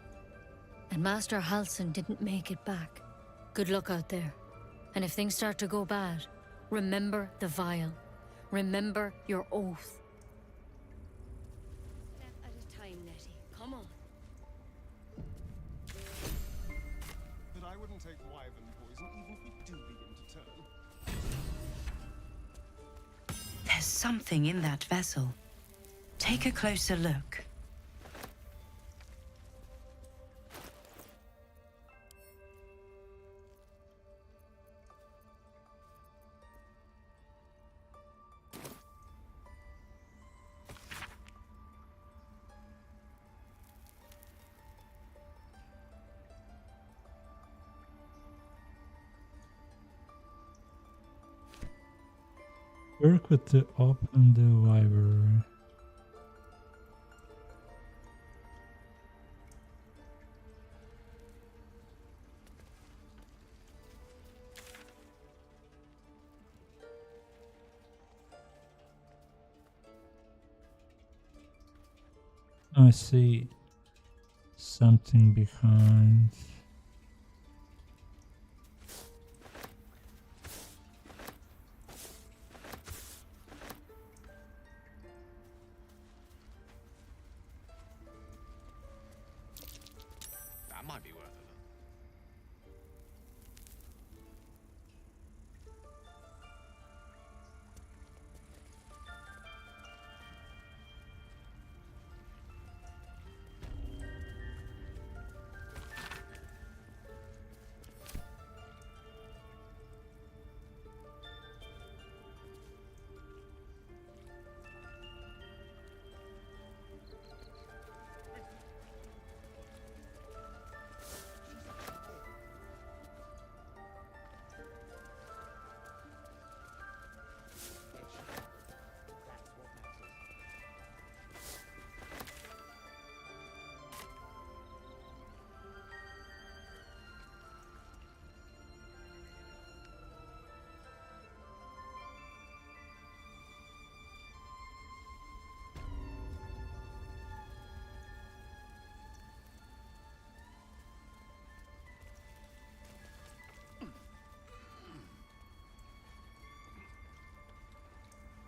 And Master Halsin didn't make it back. Good luck out there. And if things start to go bad, remember the vial. Remember your oath. Step at a time, Nettie. Come on. But I wouldn't take wyvern poison even if we do begin to turn. There's There's something in that vessel. Take a closer look. Work with the open the library. I see something behind. That might be worth it.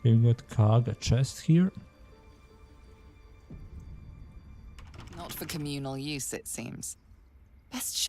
We've got Karga chest here. Not for communal use, it seems. Best.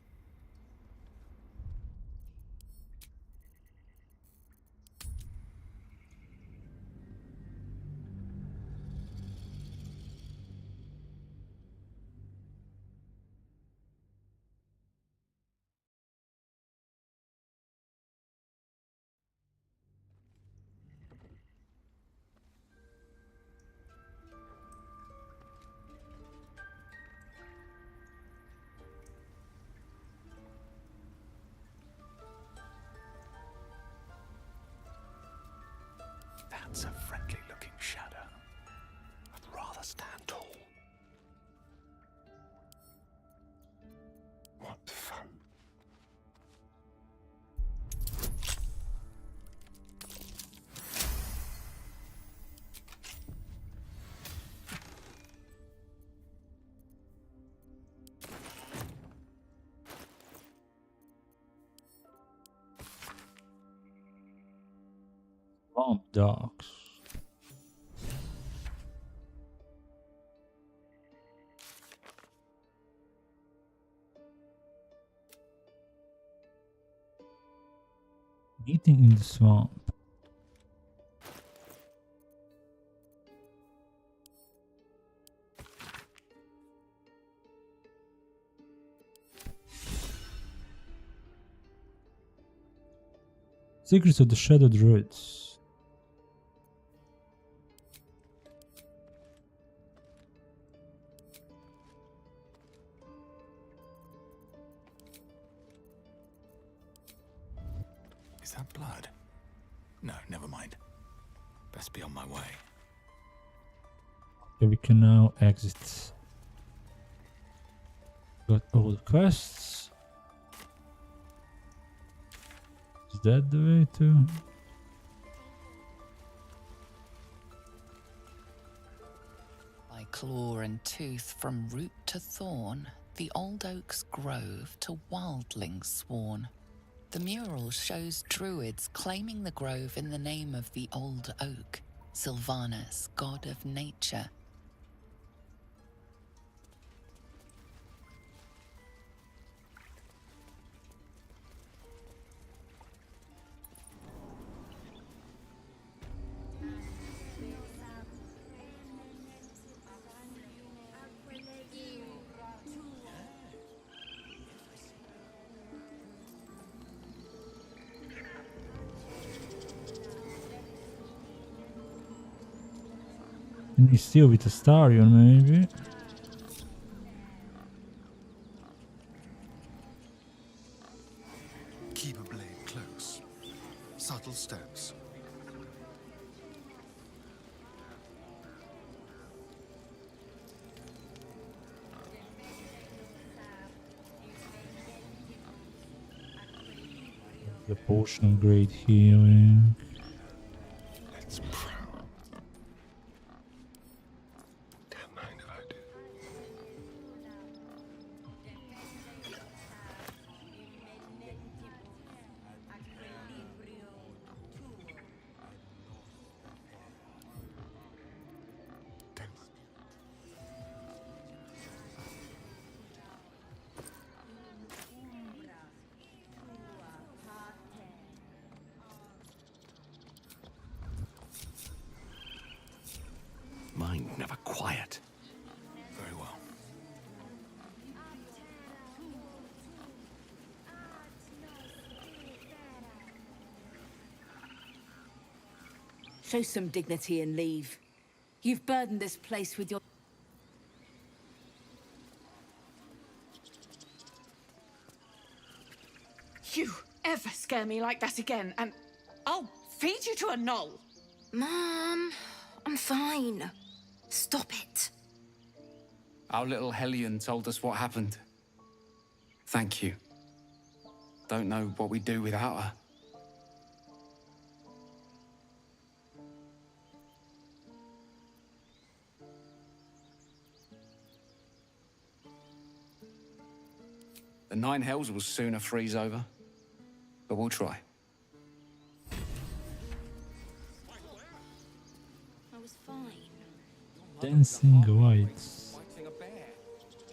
That's a friendly looking shadow. I'd rather stand tall. What fun. Swamp dogs. Meeting in the swamp. Secrets of the Shadow Druids. Is that blood? No, never mind. Best be on my way. Okay, we can now exit. Got all the quests. Is that the way to? By claw and tooth from root to thorn, the old oak's grove to wildlings sworn. The mural shows druids claiming the grove in the name of the old oak, Sylvanus, god of nature. And he's still with a Starion, maybe. Keep a blade close. Subtle steps. The potion of great healing. Let's pray. Don't mind if I do. Mind never quiet. Very well. Show some dignity and leave. You've burdened this place with your... You ever scare me like that again, and I'll feed you to a knoll. Mom, I'm fine. Stop it. Our little Hellion told us what happened. Thank you. Don't know what we'd do without her. The Nine Hells will sooner freeze over, but we'll try. I was fine. Dancing lights.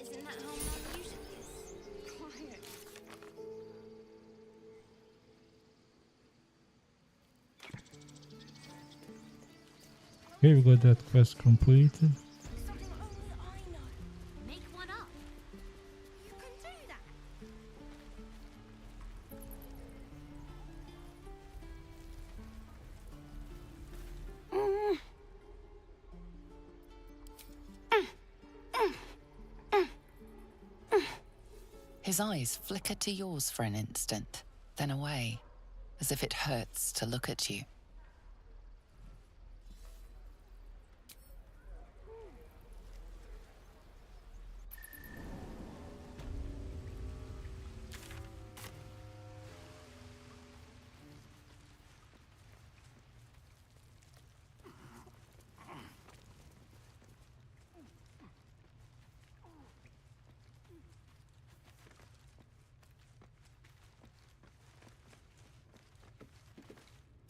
Isn't that how Mom usually is? Quiet. Okay, we got that quest completed. Make one up. You can do that. His eyes flicker to yours for an instant, then away, as if it hurts to look at you.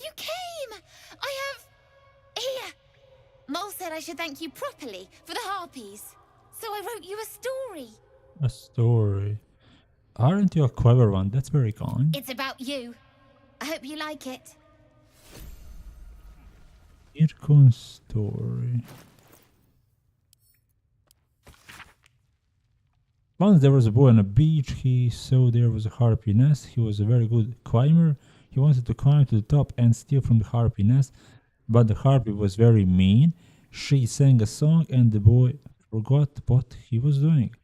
You came! I have... Here! Mole said I should thank you properly for the harpies. So I wrote you a story. A story. Aren't you a clever one? That's very kind. It's about you. I hope you like it. Irkon's story. Once there was a boy on a beach. He saw there was a harpy nest. He was a very good climber. He wanted to climb to the top and steal from the harpy nest, but the harpy was very mean. She sang a song and the boy forgot what he was doing.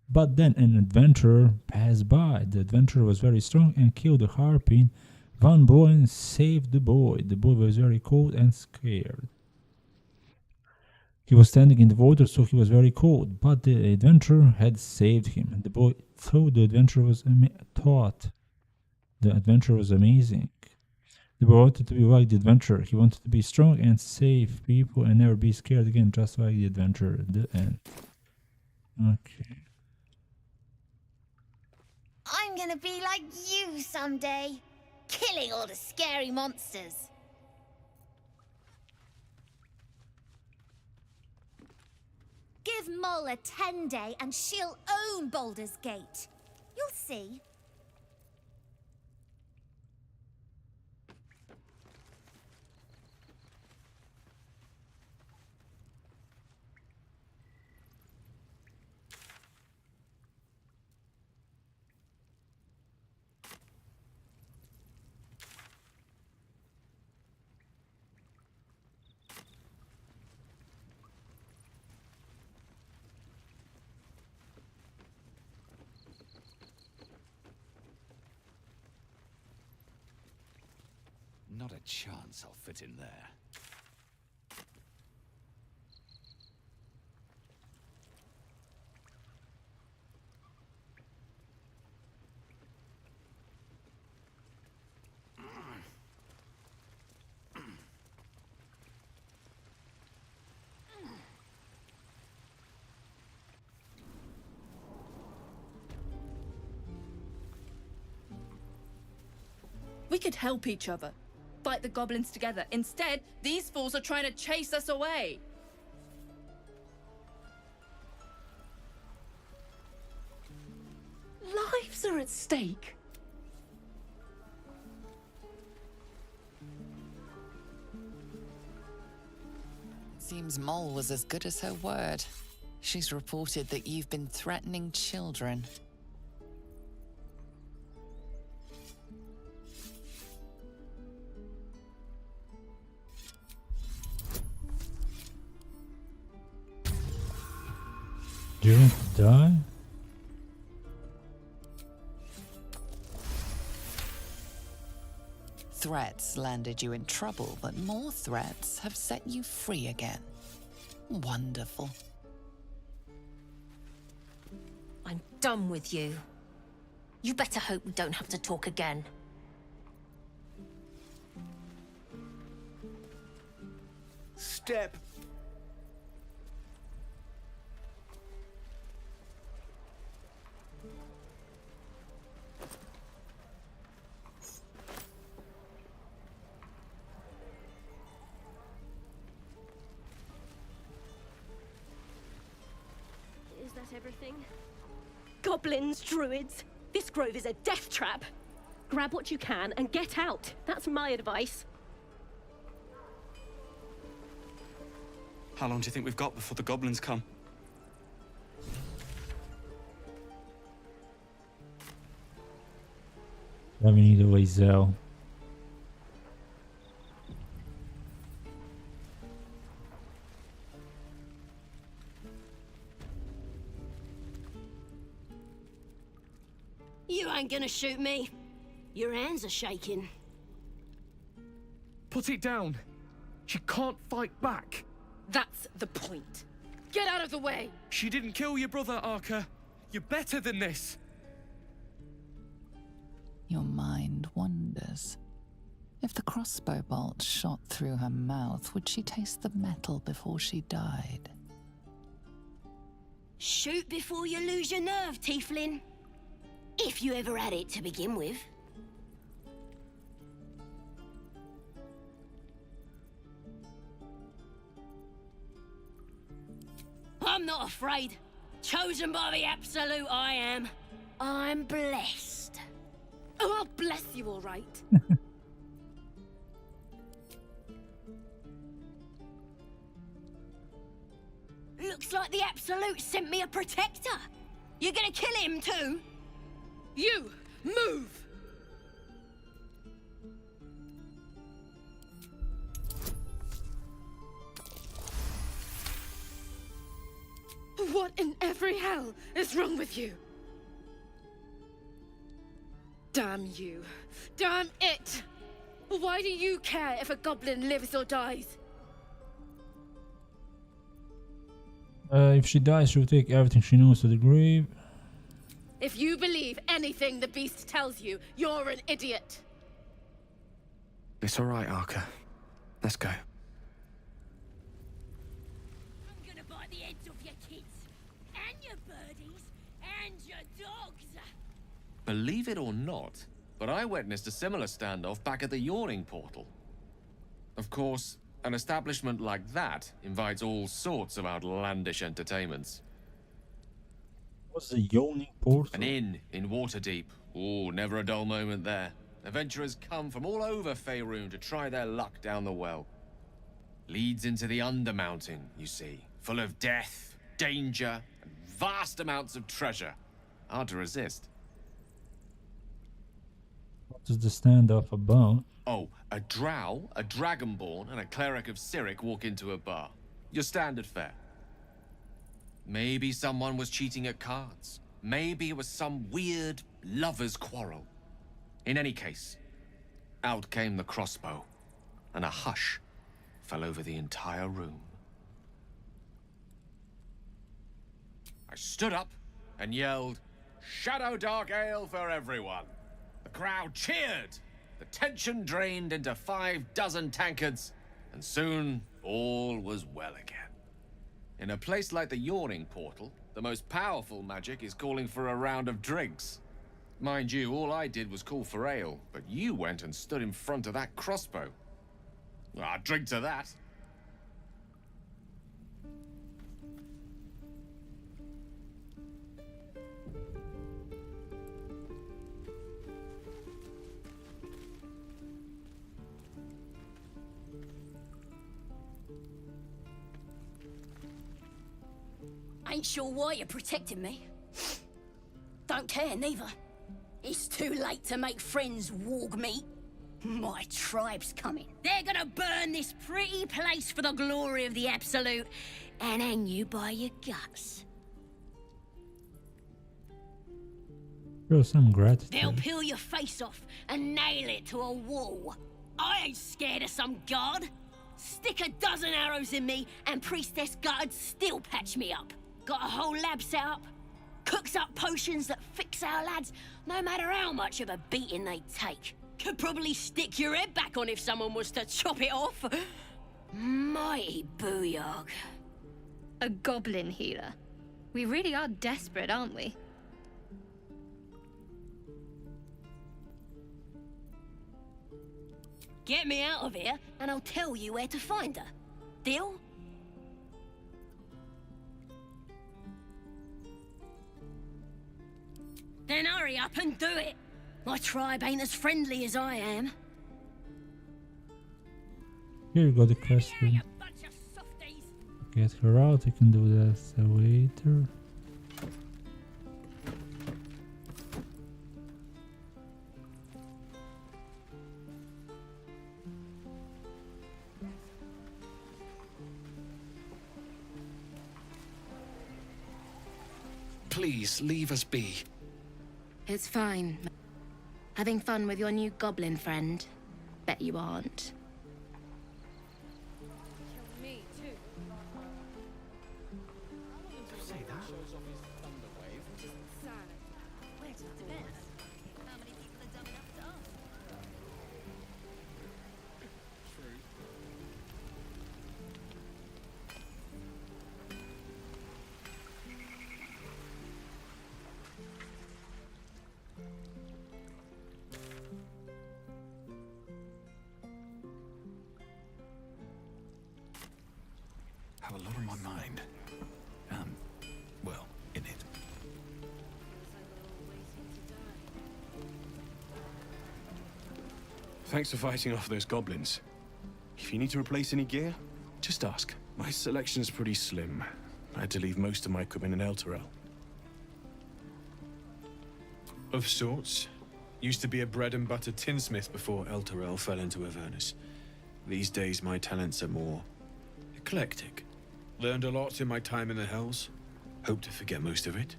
But then an adventurer passed by. The adventurer was very strong and killed the harpy. One boy saved the boy. The boy was very cold and scared. He was standing in the water, so he was very cold, but the adventurer had saved him. The boy thought the adventurer was amazing. The boy wanted to be like the adventurer. He wanted to be strong and save people and never be scared again, just like the adventurer. The end. Okay. I'm gonna be like you someday. Killing all the scary monsters. Give Mole a 10-day and she'll own Baldur's Gate. You'll see. Not a chance I'll fit in there. We could help each other. Fight the goblins together. Instead, these fools are trying to chase us away. Lives are at stake. Seems Mole was as good as her word. She's reported that you've been threatening children. Do you want to die? Threats landed you in trouble, but more threats have set you free again. Wonderful. I'm done with you. You better hope we don't have to talk again. Step. Is that everything? Goblins, druids. This grove is a death trap. Grab what you can and get out. That's my advice. How long do you think we've got before the goblins come? Let me need a way, Zel. You ain't gonna shoot me. Your hands are shaking. Put it down. She can't fight back. That's the point. Get out of the way! She didn't kill your brother, Arca. You're better than this. Your mind wanders. If the crossbow bolt shot through her mouth, would she taste the metal before she died? Shoot before you lose your nerve, Tiefling. If you ever had it to begin with. I'm not afraid. Chosen by the Absolute, I am. I'm blessed. Oh, I'll bless you, all right. Looks like the Absolute sent me a protector. You're gonna kill him too? You, move! What in every hell is wrong with you? Damn you. Damn it! Why do you care if a goblin lives or dies? If she dies, she'll take everything she knows to the grave. If you believe anything the beast tells you, you're an idiot. It's all right, Arca. Let's go. I'm gonna bite the heads off your kids, and your birdies, and your dogs. Believe it or not, but I witnessed a similar standoff back at the Yawning Portal. Of course, an establishment like that invites all sorts of outlandish entertainments. What's the Yawning Portal? An inn in Waterdeep. Oh, never a dull moment there. Adventurers come from all over Faerun to try their luck down the well. Leads into the Undermountain, you see, full of death, danger, and vast amounts of treasure. Hard to resist. What is the standoff about? Oh, a drow, a dragonborn, and a cleric of Cyric walk into a bar. Your standard fare. Maybe someone was cheating at cards. Maybe it was some weird lover's quarrel. In any case, out came the crossbow, and a hush fell over the entire room. I stood up and yelled, "Shadow Dark Ale for everyone!" The crowd cheered. The tension drained into 6 tankards, and soon all was well again. In a place like the Yawning Portal, the most powerful magic is calling for a round of drinks. Mind you, all I did was call for ale, but you went and stood in front of that crossbow. I'll drink to that. Ain't sure why you're protecting me. Don't care, neither. It's too late to make friends, warg meat. My tribe's coming. They're gonna burn this pretty place for the glory of the Absolute and hang you by your guts. Show some gratitude. They'll peel your face off and nail it to a wall. I ain't scared of some god. Stick a dozen arrows in me and Priestess Gut'd still patch me up. Got a whole lab set up. Cooks up potions that fix our lads, no matter how much of a beating they take. Could probably stick your head back on if someone was to chop it off. Mighty booyog. A goblin healer. We really are desperate, aren't we? Get me out of here, and I'll tell you where to find her. Deal? Then hurry up and do it. My tribe ain't as friendly as I am. Here you go, the question. Get her out, I can do that later. Please, leave us be. It's fine. Having fun with your new goblin friend? Bet you aren't. Me too. Say that. How many people are dumb enough to ask? Have a lot on my mind. Well, in it. Thanks for fighting off those goblins. If you need to replace any gear, just ask. My selection's pretty slim. I had to leave most of my equipment in Elturel. Of sorts. Used to be a bread and butter tinsmith before Elturel fell into Avernus. These days my talents are more eclectic. Learned a lot in my time in the Hells. Hope to forget most of it.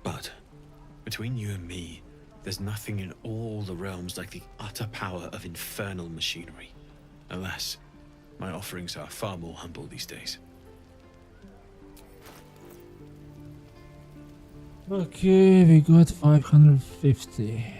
But between you and me, there's nothing in all the realms like the utter power of infernal machinery. Alas, my offerings are far more humble these days. Okay, we got 550.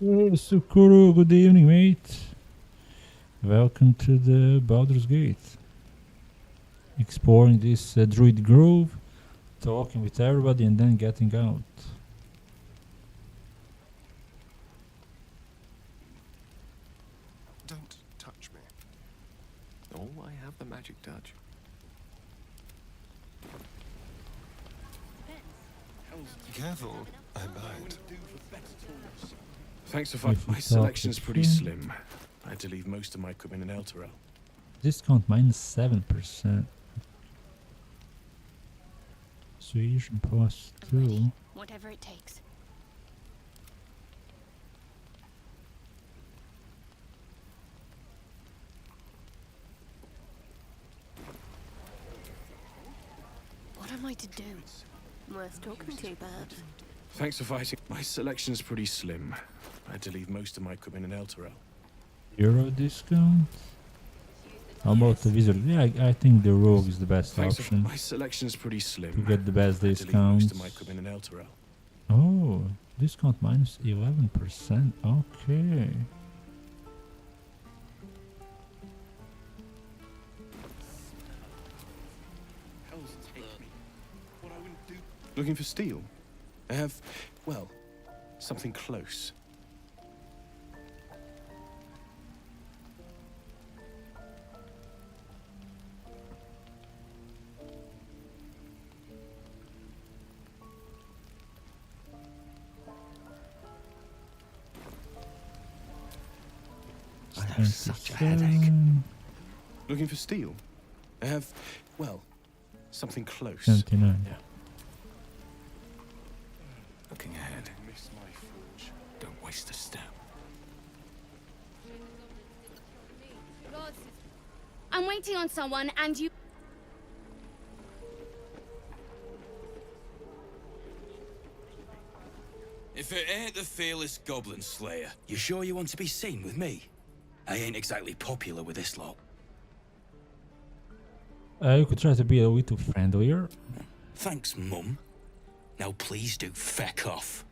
Sukuru, good evening, mate. Welcome to the Baldur's Gate. exploring this Druid Grove, talking with everybody, and then getting out. Don't touch me. Oh, I have the magic touch. Careful, I might. Thanks for fighting. My selection's pretty slim. I had to leave most of my equipment in Elturel. Discount minus 7%. Persuasion plus 2. Whatever it takes. What am I to do? Worth talking to, perhaps. Thanks for fighting. My selection's pretty slim. I had to leave most of my equipment in Elturel. Euro discount? How about the wizard? Yeah, I think the rogue is the best option. My selection's pretty slim. To get the best I had to leave most discounts. of my equipment in Elturel. Oh, discount minus 11%. Okay. Looking for steel? I have, well, something close. I have such a headache. Looking for steel? I have, well, something close. 79, yeah. Looking ahead. Don't waste a step. I'm waiting on someone, and you... If it ain't the fearless Goblin Slayer, you sure you want to be seen with me? I ain't exactly popular with this lot. You could try to be a little friendlier. Thanks, Mum. Now please do feck off.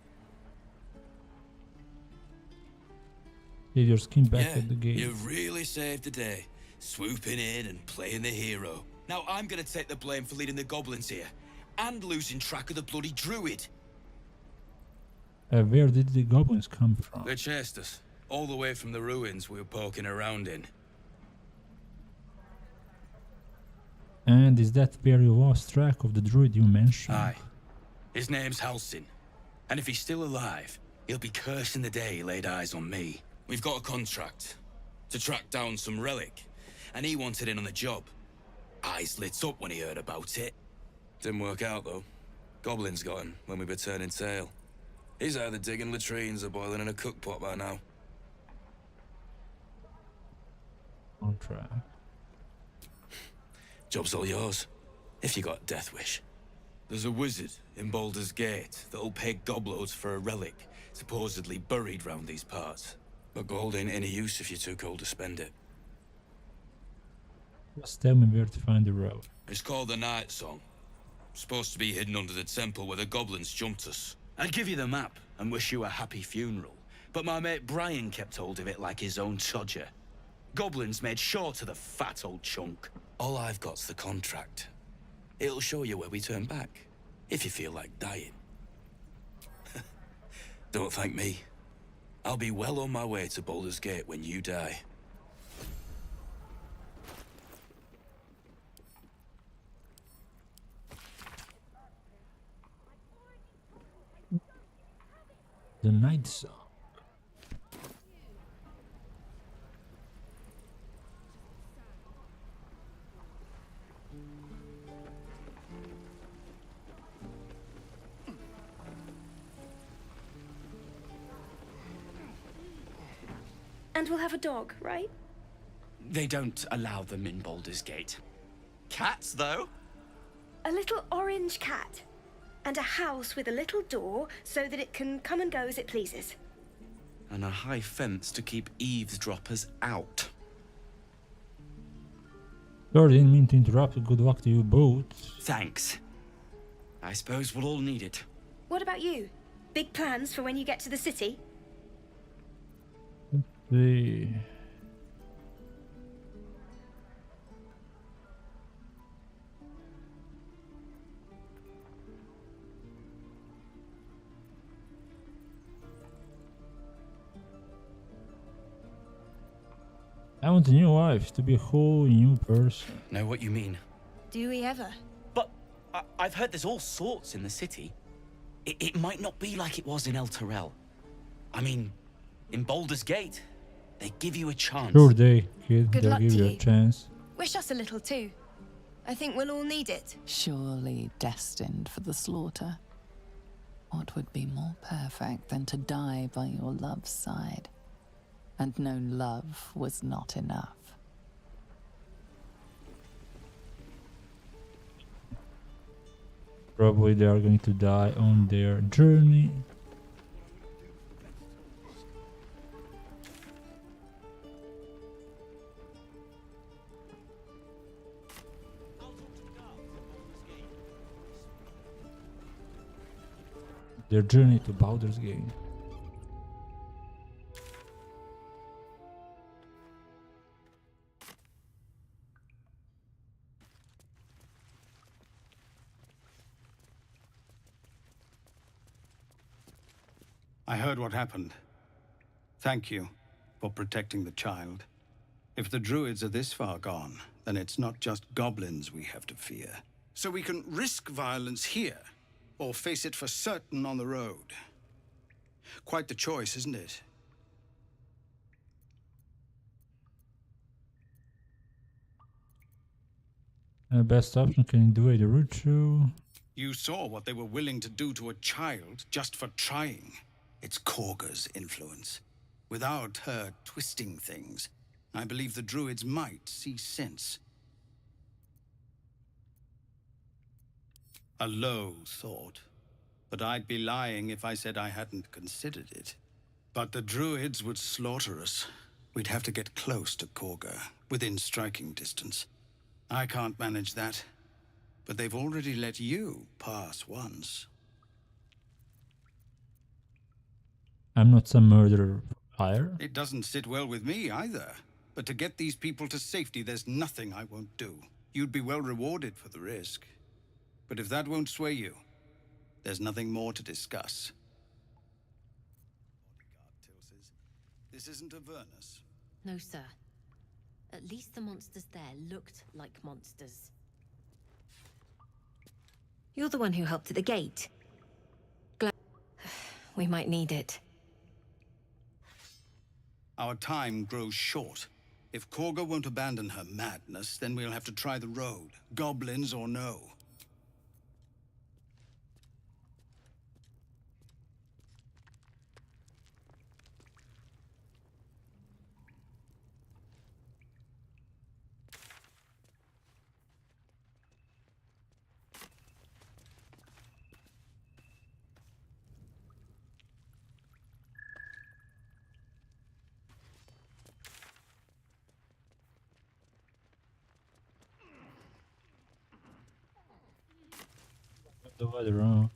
Leave your skin back Yeah, at the gate. you really saved the day, swooping in and playing the hero. Now I'm gonna take the blame for leading the goblins here, and losing track of the bloody druid. Where did the goblins come from? They chased us, all the way from the ruins we were poking around in. And is that where you lost track of the druid you mentioned? Aye. His name's Halsin, and if he's still alive, he'll be cursing the day he laid eyes on me. We've got a contract to track down some relic, and he wanted in on the job. Eyes lit up when he heard about it. Didn't work out, though. Goblins got him when we were turning tail. He's either digging latrines or boiling in a cookpot by now. Contract. Job's all yours, if you got a death wish. There's a wizard in Baldur's Gate that'll pay gobloads for a relic supposedly buried round these parts. But gold ain't any use if you're too cold to spend it. Just tell me where to find the road. It's called the Night Song. Supposed to be hidden under the temple where the goblins jumped us. I'd give you the map and wish you a happy funeral, but my mate Brian kept hold of it like his own todger. Goblins made sure to the fat old chunk. All I've got's the contract. It'll show you where we turn back, if you feel like dying. Don't thank me. I'll be well on my way to Baldur's Gate when you die. The Night Song. And we'll have a dog, right? They don't allow them in Baldur's Gate. Cats, though? A little orange cat. And a house with a little door so that it can come and go as it pleases. And a high fence to keep eavesdroppers out. Sorry, didn't mean to interrupt. Good luck to you both. Thanks. I suppose we'll all need it. What about you? Big plans for when you get to the city? I want a new wife to be a whole new person. Know what you mean? Do we ever? But I've heard there's all sorts in the city. It might not be like it was in El Terrell. I mean, in Baldur's Gate, they give you a chance. Sure day, kid. Good They'll luck give to you a you. chance. Wish us a little too. I think we'll all need it. Surely destined for the slaughter. What would be more perfect than to die by your love's side? And know love was not enough. Probably they are going to die on their journey. Their journey to Baldur's Gate. I heard what happened. Thank you for protecting the child. If the druids are this far gone, then it's not just goblins we have to fear. So we can risk violence here, or face it for certain on the road. Quite the choice, isn't it? Best option, can you do it? The root show. You saw what they were willing to do to a child just for trying. It's Korga's influence. Without her twisting things, I believe the druids might see sense. A low thought, but I'd be lying if I said I hadn't considered it. But the druids would slaughter us. We'd have to get close to Korga, within striking distance. I can't manage that, but they've already let you pass once. I'm not some murderer for hire. It doesn't sit well with me either. But to get these people to safety, there's nothing I won't do. You'd be well rewarded for the risk. But if that won't sway you, there's nothing more to discuss. This isn't Avernus. No, sir. At least the monsters there looked like monsters. You're the one who helped at the gate. Glad we might need it. Our time grows short. If Korga won't abandon her madness, then we'll have to try the road, goblins or no. The weather wrong.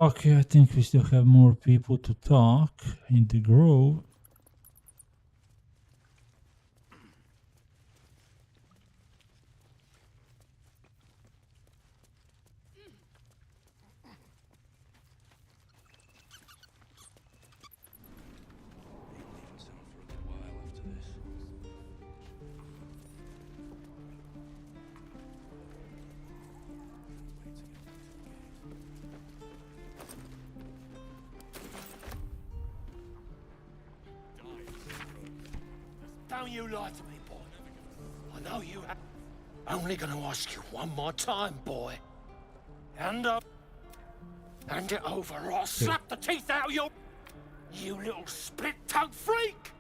Okay, I think we still have more people to talk in the grove. Don't you lie to me, boy. I know you have. Only gonna ask you one more time, boy. Hand up. Hand it over or I'll slap the teeth out of you little split-tongued freak!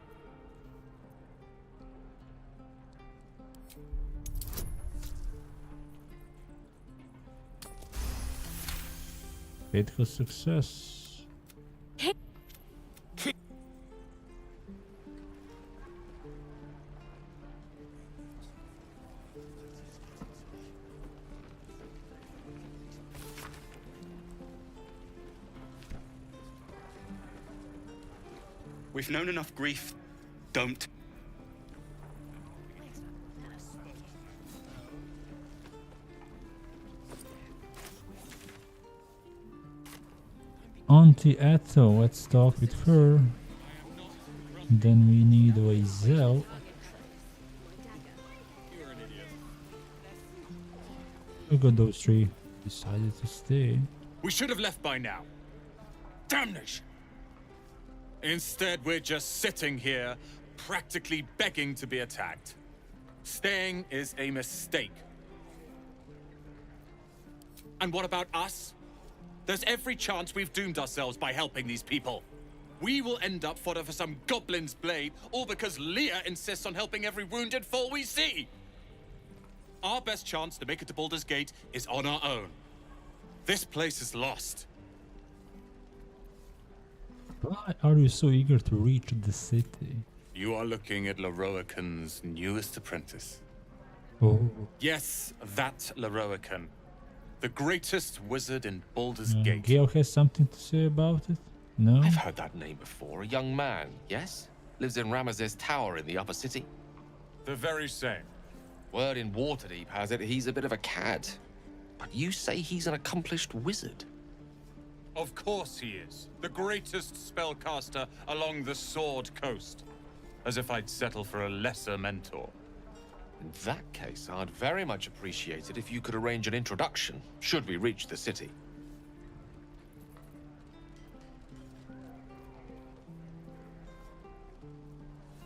Critical success. We've known enough grief. Don't. Auntie Ethel, let's talk with her. Then we need a Zell. Look at those three. Decided to stay. We should have left by now. Damnation! Instead, we're just sitting here, practically begging to be attacked. Staying is a mistake. And what about us? There's every chance we've doomed ourselves by helping these people. We will end up fodder for some goblin's blade, all because Leah insists on helping every wounded foe we see. Our best chance to make it to Baldur's Gate is on our own. This place is lost. Why are you so eager to reach the city? You are looking at Leroican's newest apprentice. Oh. Yes, that Leroican. The greatest wizard in Baldur's Gate. Gale has something to say about it? No? I've heard that name before. A young man, yes? Lives in Ramaz's tower in the upper city. The very same. Word in Waterdeep has it he's a bit of a cad. But you say he's an accomplished wizard. Of course he is. The greatest spellcaster along the Sword Coast. As if I'd settle for a lesser mentor. In that case, I'd very much appreciate it if you could arrange an introduction, should we reach the city.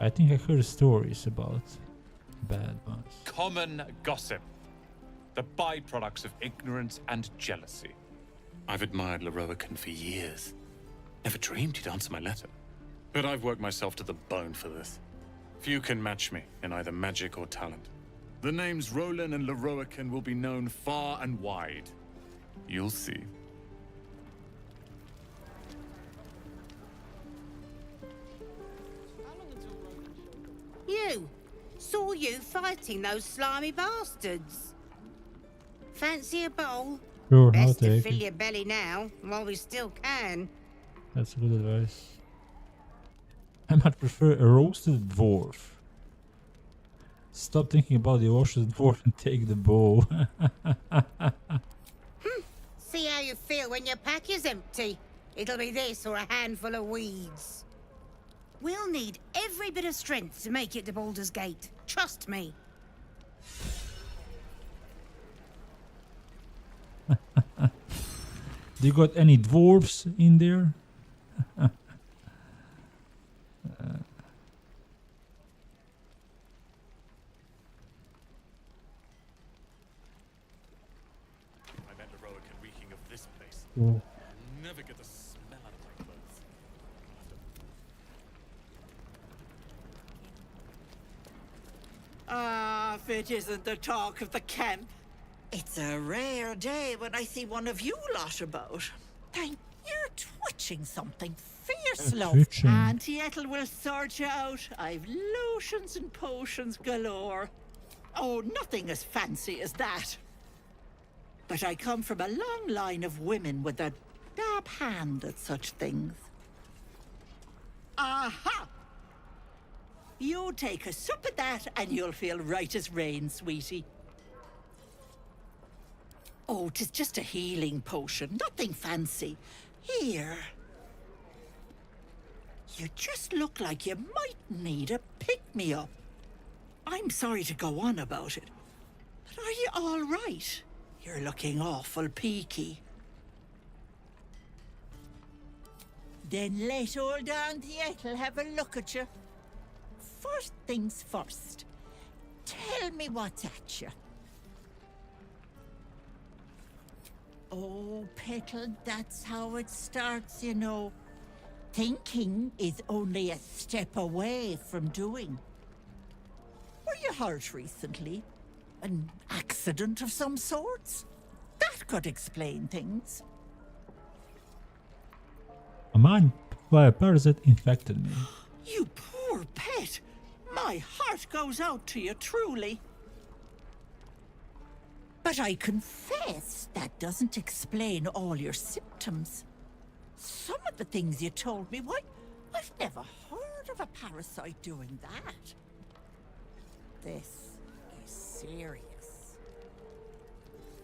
I think I heard stories about bad ones. Common gossip. The byproducts of ignorance and jealousy. I've admired Leroican for years. Never dreamed he'd answer my letter. But I've worked myself to the bone for this. Few can match me in either magic or talent. The names Roland and Leroican will be known far and wide. You'll see. You! Saw you fighting those slimy bastards. Fancy a bowl? Sure, I'll Best to take fill it. your belly now, while we still can. That's good advice. I might prefer a roasted dwarf. Stop thinking about the roasted dwarf and take the bow. See how you feel when your pack is empty. It'll be this or a handful of weeds. We'll need every bit of strength to make it to Baldur's Gate. Trust me. Do you got any dwarves in there? I met Leroican reeking of this place. Oh. I'll never get the smell out of my clothes. Ah, if it isn't the talk of the camp. It's a rare day when I see one of you lot about. Thank you're twitching something fierce, love. twitching. Auntie Ethel will sort you out. I've lotions and potions galore. Oh, nothing as fancy as that. But I come from a long line of women with a dab hand at such things. Aha! You take a sup at that and you'll feel right as rain, sweetie. Oh, 'tis just a healing potion, nothing fancy. Here. You just look like you might need a pick-me-up. I'm sorry to go on about it, but are you all right? You're looking awful peaky. Then let old Auntie Ethel have a look at you. First things first. Tell me what's at you. Oh, Petal, that's how it starts, you know. Thinking is only a step away from doing. Were you hurt recently? An accident of some sorts? That could explain things. A mind parasite infected me. You poor pet! My heart goes out to you, truly. But I confess that doesn't explain all your symptoms. Some of the things you told me, why, I've never heard of a parasite doing that. This is serious.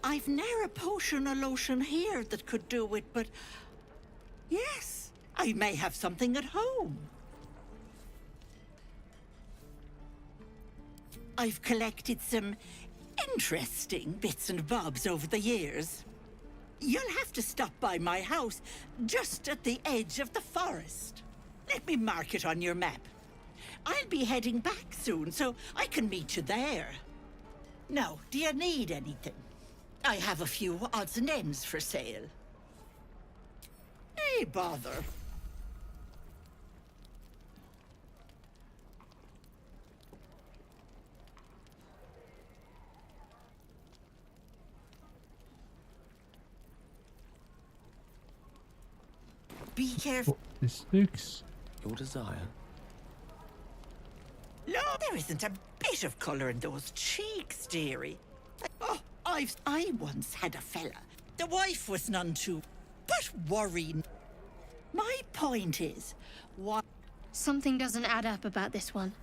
I've ne'er a potion or lotion here that could do it, but yes, I may have something at home. I've collected some interesting bits and bobs over the years. You'll have to stop by my house, just at the edge of the forest. Let me mark it on your map. I'll be heading back soon, so I can meet you there. Now, do you need anything? I have a few odds and ends for sale. Hey, bother. Be careful. 46. Your desire. No, there isn't a bit of colour in those cheeks, dearie. Oh, I once had a fella. The wife was none too, but worrying. My point is, why... Something doesn't add up about this one.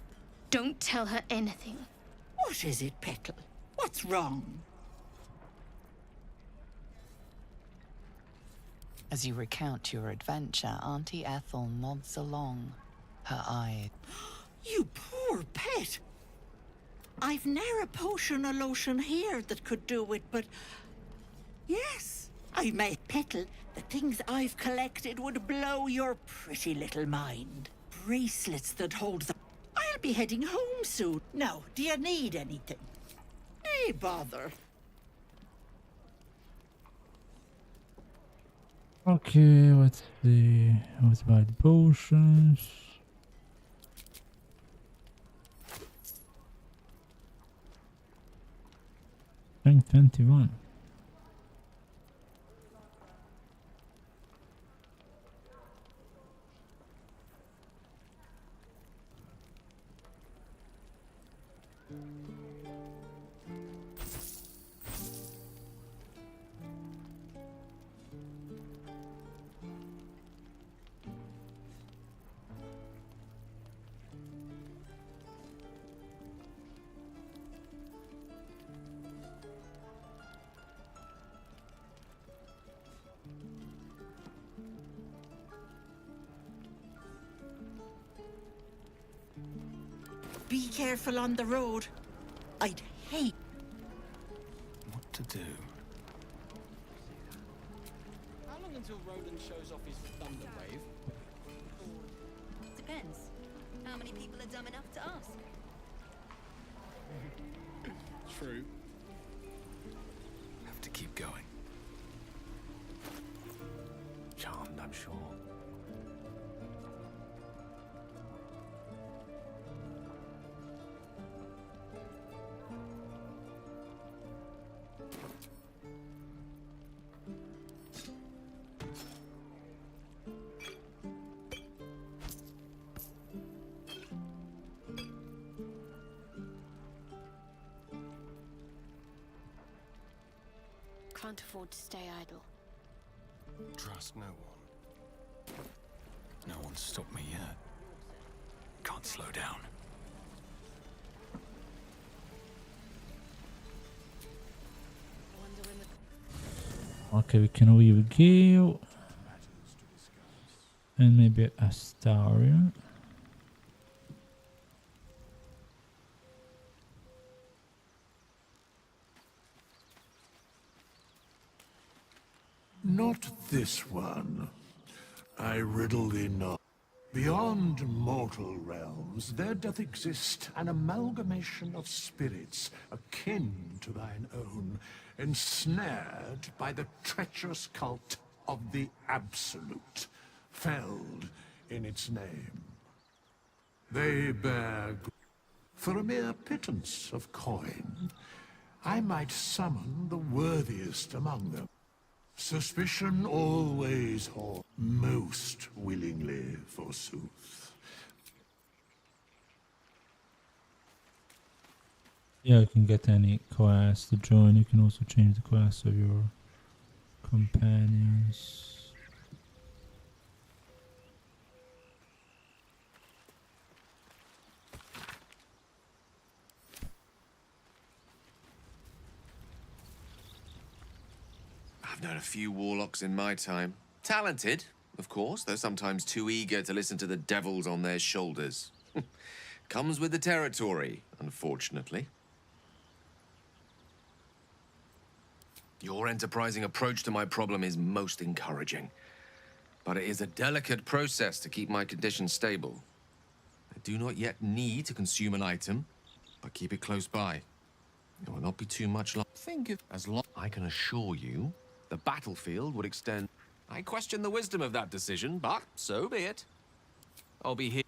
Don't tell her anything. What is it, Petal? What's wrong? As you recount your adventure, Auntie Ethel nods along, her eye. You poor pet! I've ne'er a potion or lotion here that could do it, but... Yes, I may. Petal, the things I've collected would blow your pretty little mind. Bracelets that hold the... I'll be heading home soon. Now, do you need anything? Hey, bother. Okay, let's see. Let's buy the potions. Rank 21. Be careful on the road. I'd hate... What to do? How long until Roland shows off his thunder wave? Depends. How many people are dumb enough to ask? True. Have to keep going. Charmed, I'm sure. Can't afford to stay idle. Trust no one. No one's stopped me yet. Can't slow down. Okay, we can leave Gale. And maybe Astaria. Not this one. I riddle thee not. Beyond mortal realms, there doth exist an amalgamation of spirits akin to thine own, ensnared by the treacherous cult of the Absolute, felled in its name. They bear... For a mere pittance of coin, I might summon the worthiest among them. Suspicion always haunts. Most willingly, forsooth. Yeah, you can get any class to join. You can also change the class of your companions. I've known a few warlocks in my time. Talented, of course, though sometimes too eager to listen to the devils on their shoulders. Comes with the territory, unfortunately. Your enterprising approach to my problem is most encouraging. But it is a delicate process to keep my condition stable. I do not yet need to consume an item, but keep it close by. It will not be too much longer. Think of as long I can assure you, the battlefield would extend. I question the wisdom of that decision, but so be it. I'll be here.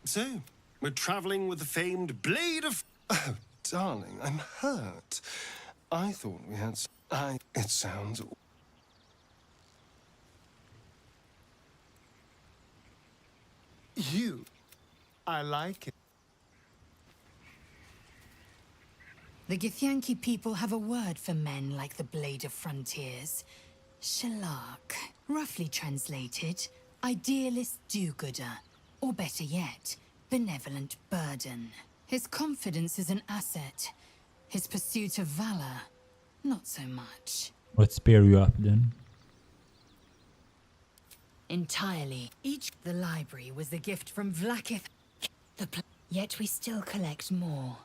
So, we're traveling with the famed Blade of... Oh, darling, I'm hurt. I thought we had... It sounds... I like it. The Githyanki people have a word for men like the Blade of Frontiers. Shalak. Roughly translated, idealist do-gooder. Or better yet, benevolent burden. His confidence is an asset. His pursuit of valor, not so much. Let's pair you up then. Entirely. The library was the gift from Vlakith. Yet we still collect more.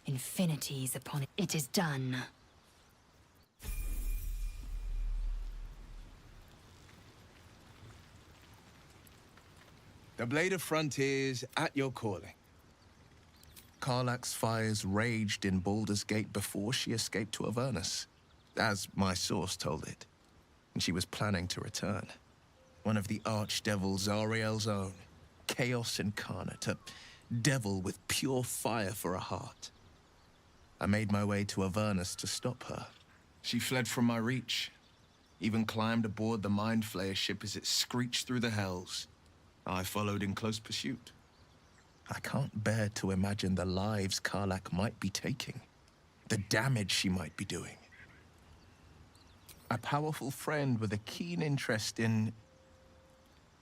Infinities upon it. It is done. The Blade of Frontiers at your calling. Karlach's fires raged in Baldur's Gate before she escaped to Avernus, as my source told it. And she was planning to return. One of the archdevil Zariel's own, chaos incarnate, a devil with pure fire for a heart. I made my way to Avernus to stop her. She fled from my reach, even climbed aboard the Mind Flayer ship as it screeched through the hells. I followed in close pursuit. I can't bear to imagine the lives Karlach might be taking, the damage she might be doing. A powerful friend with a keen interest in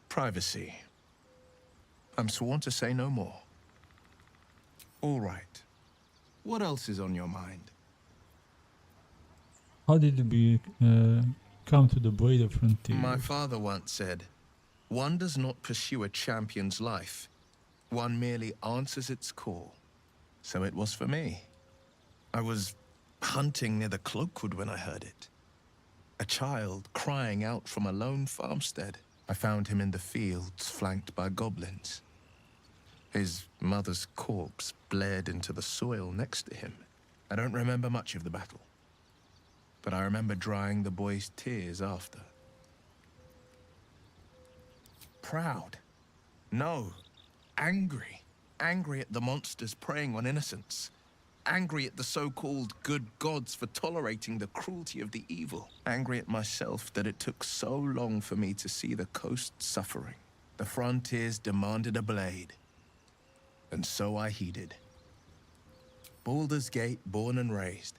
privacy. I'm sworn to say no more. All right. What else is on your mind? How did you come to the Blade of Frontiers? My father once said, one does not pursue a champion's life. One merely answers its call. So it was for me. I was hunting near the Cloakwood when I heard it. A child crying out from a lone farmstead. I found him in the fields, flanked by goblins. His mother's corpse bled into the soil next to him. I don't remember much of the battle, but I remember drying the boy's tears after. Proud? No. Angry. Angry at the monsters preying on innocents. Angry at the so-called good gods for tolerating the cruelty of the evil. Angry at myself that it took so long for me to see the coast suffering. The frontiers demanded a blade. And so I heeded. Baldur's Gate, born and raised.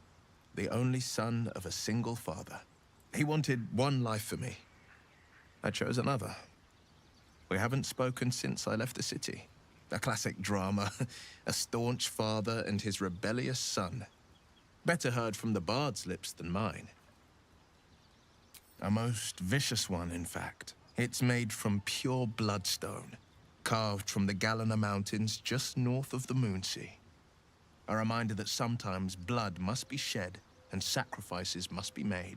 The only son of a single father. He wanted one life for me. I chose another. We haven't spoken since I left the city. A classic drama. A staunch father and his rebellious son. Better heard from the bard's lips than mine. A most vicious one, in fact. It's made from pure bloodstone, carved from the Galena Mountains just north of the Moonsea. A reminder that sometimes blood must be shed and sacrifices must be made.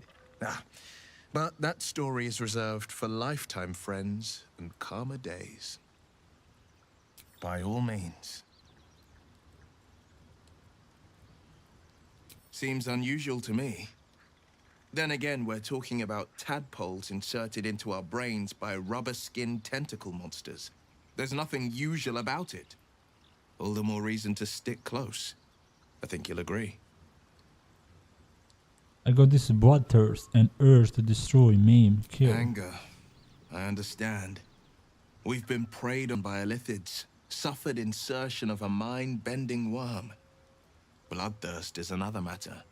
But that story is reserved for lifetime friends and calmer days. By all means. Seems unusual to me. Then again, we're talking about tadpoles inserted into our brains by rubber-skinned tentacle monsters. There's nothing usual about it. All the more reason to stick close. I think you'll agree. I got this bloodthirst and urge to destroy, maim, kill. Anger. I understand. We've been preyed on by elithids, suffered insertion of a mind-bending worm. Bloodthirst is another matter.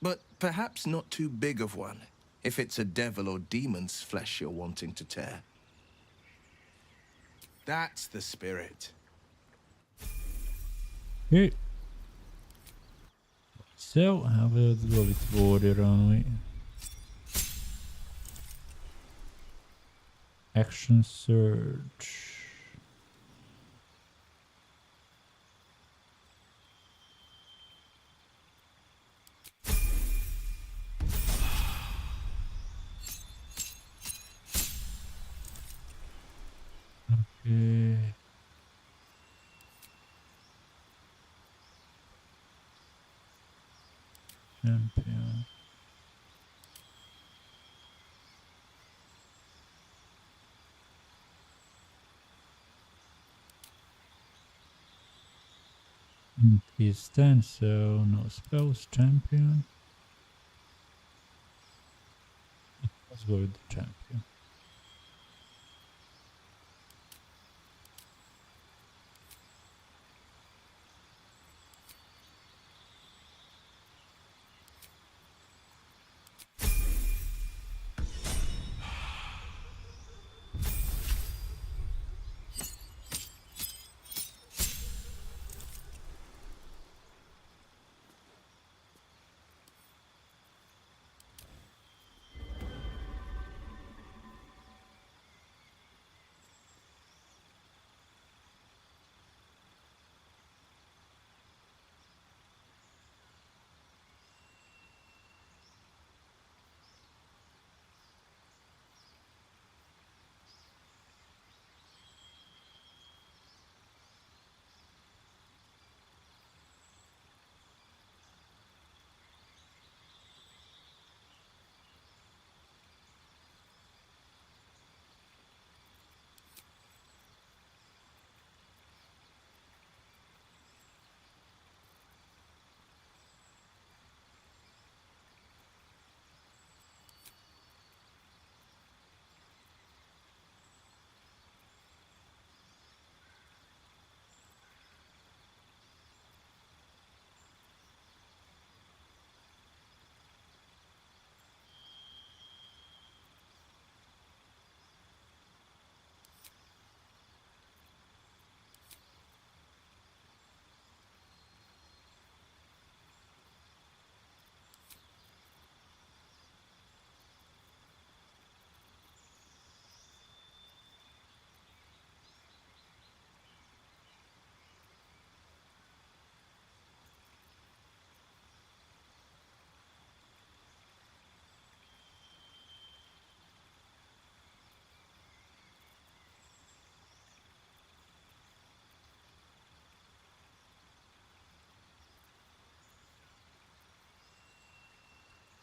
But perhaps not too big of one, if it's a devil or demon's flesh you're wanting to tear. That's the spirit. Okay. So, här vill jag gå lite body runway. Action search. Okay. Champion. He's 10, so no spells. Champion. Let's go with the champion.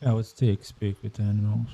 I would still speak with animals.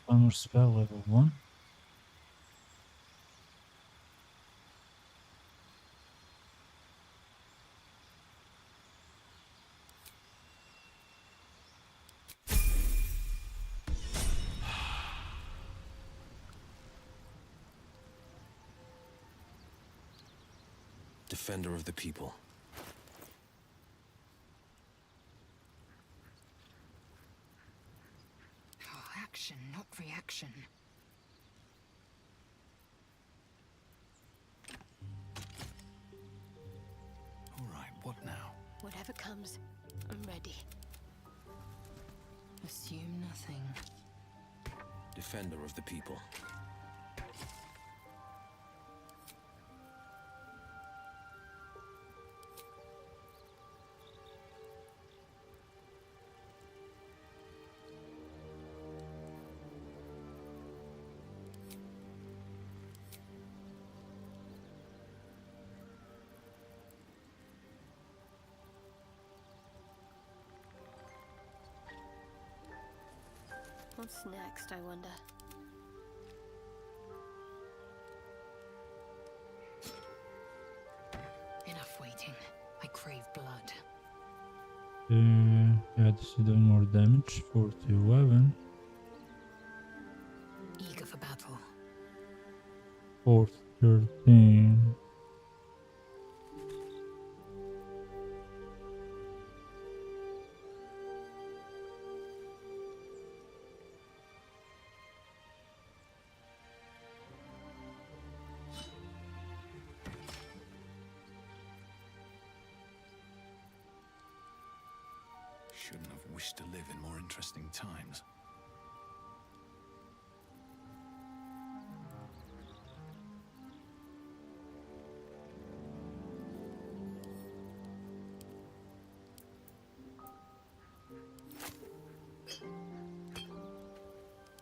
One more spell, level 1. Defender of the people. action, not reaction. All right, what now? Whatever comes, I'm ready. Assume nothing. Defender of the people. What's next, I wonder? Enough waiting. I crave blood. Yeah, this is doing more damage. 4-11. Eager for battle. 4-13. Shouldn't have wished to live in more interesting times.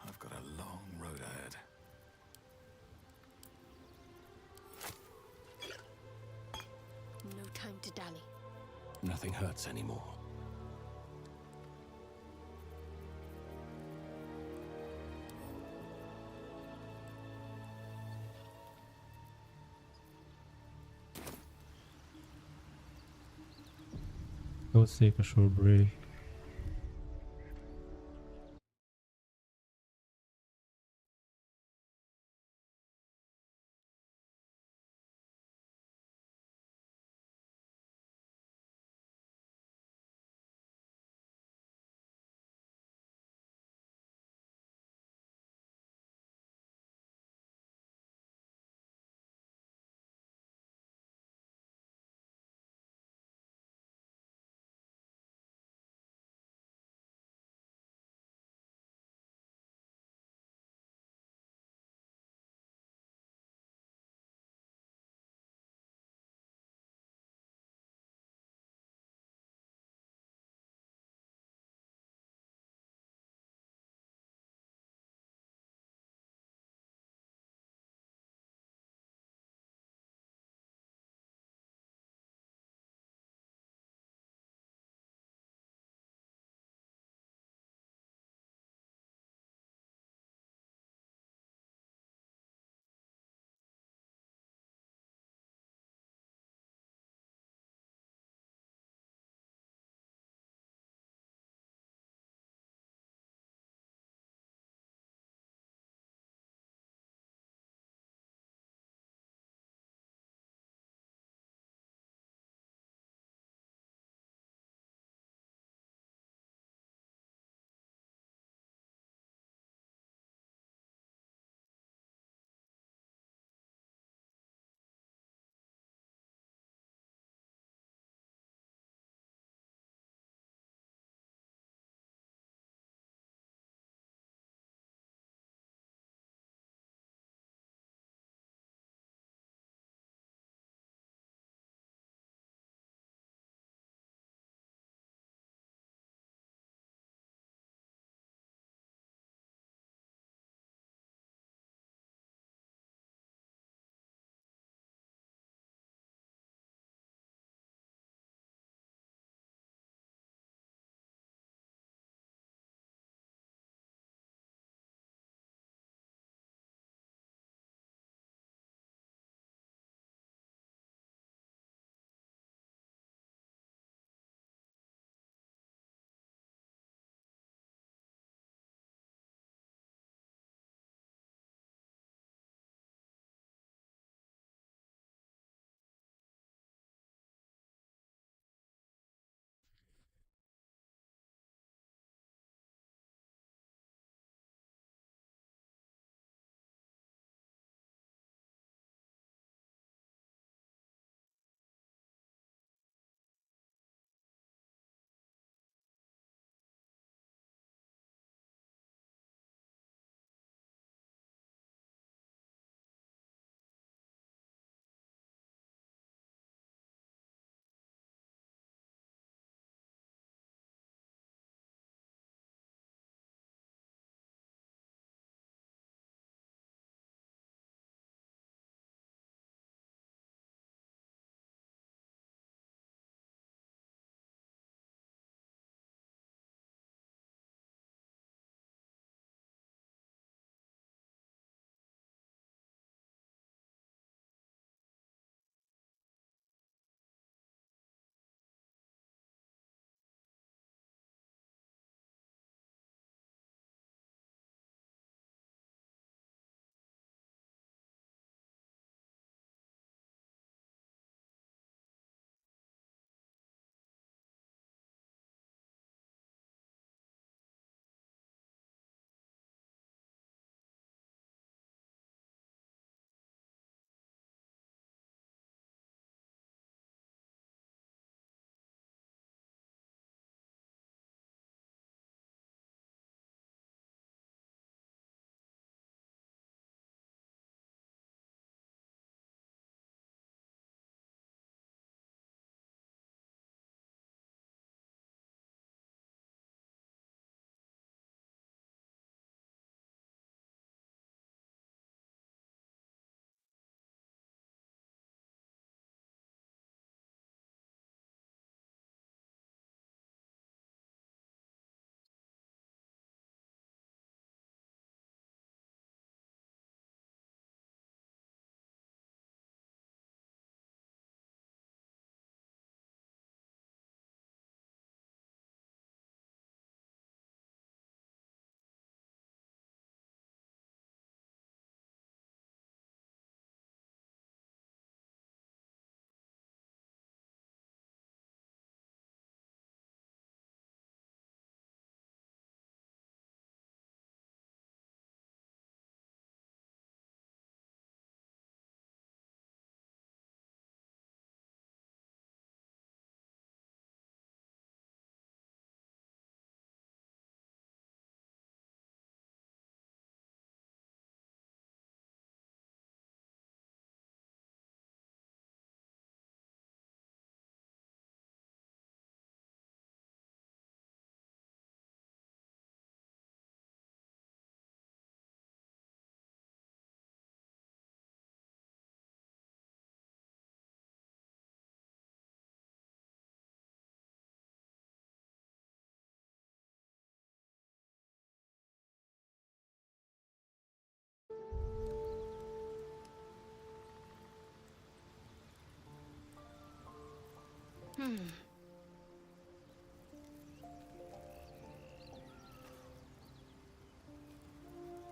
I've got a long road ahead. No time to dally. Nothing hurts anymore. Let's take a short break.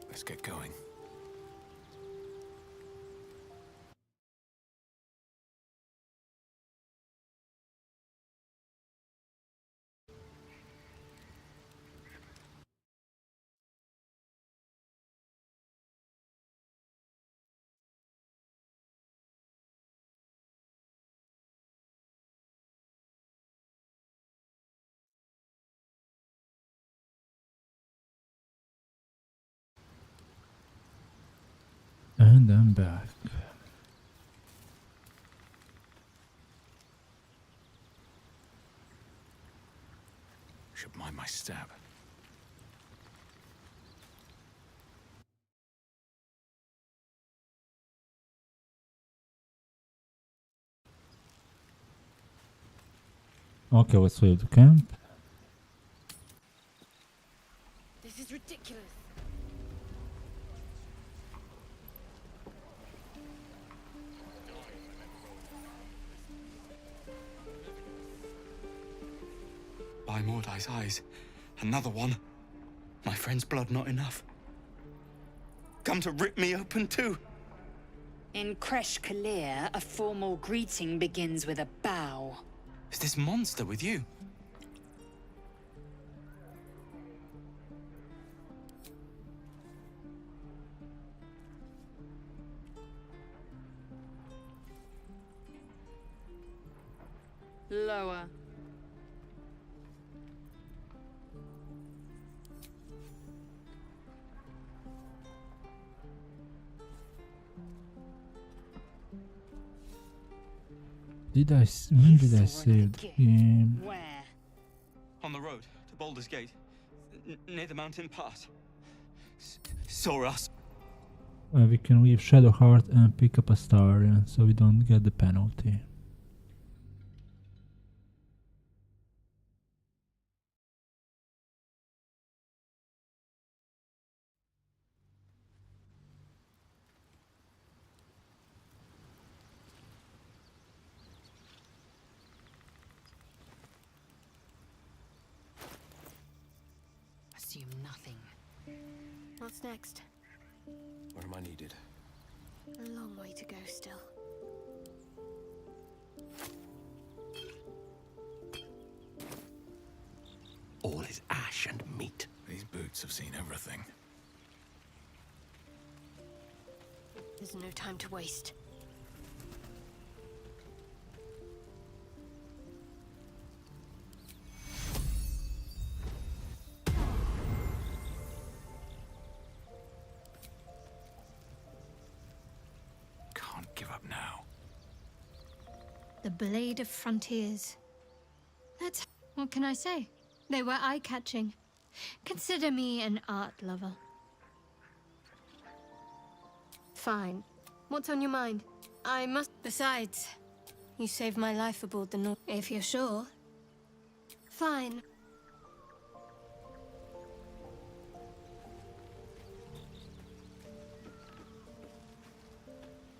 Let's get going. And I'm back. Should mind my step. Okay, let's leave the camp. This is ridiculous. By Mordai's eyes, another one. My friend's blood not enough. Come to rip me open too. In Kresh Kalir, a formal greeting begins with a bow. Is this monster with you? Lower. When did I save the game? Where? On the road to Baldur's Gate, near the mountain pass. Saw us. We can leave Shadowheart and pick up Astarion, so we don't get the penalty. Assume nothing. What's next? Where am I needed? A long way to go still. All is ash and meat. These boots have seen everything. There's no time to waste. Can't give up now. The Blade of Frontiers. That's... what can I say? They were eye-catching. Consider me an art lover. Fine. What's on your mind? I must... Besides, you saved my life aboard the North. If you're sure. Fine.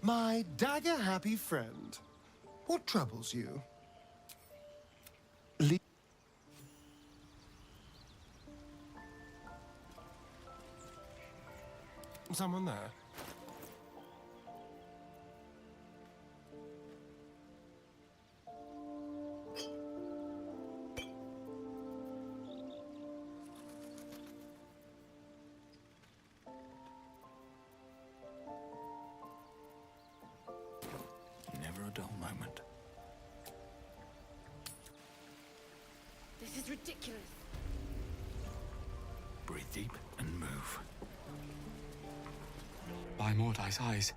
My dagger-happy friend, what troubles you? Someone there? Never a dull moment. This is ridiculous. Breathe deep and move. By Mordai's eyes,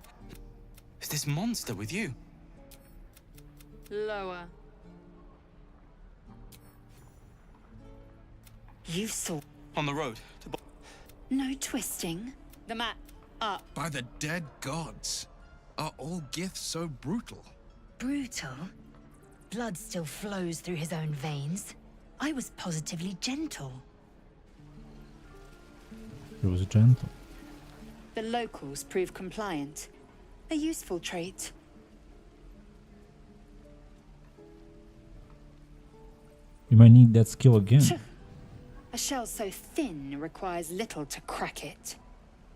is this monster with you? Lower. You saw. On the road to No twisting. The mat up. By the dead gods. Are all Giths so brutal? Brutal? Blood still flows through his own veins. I was positively gentle. It was gentle. The locals prove compliant. A useful trait. You might need that skill again. A shell so thin requires little to crack it.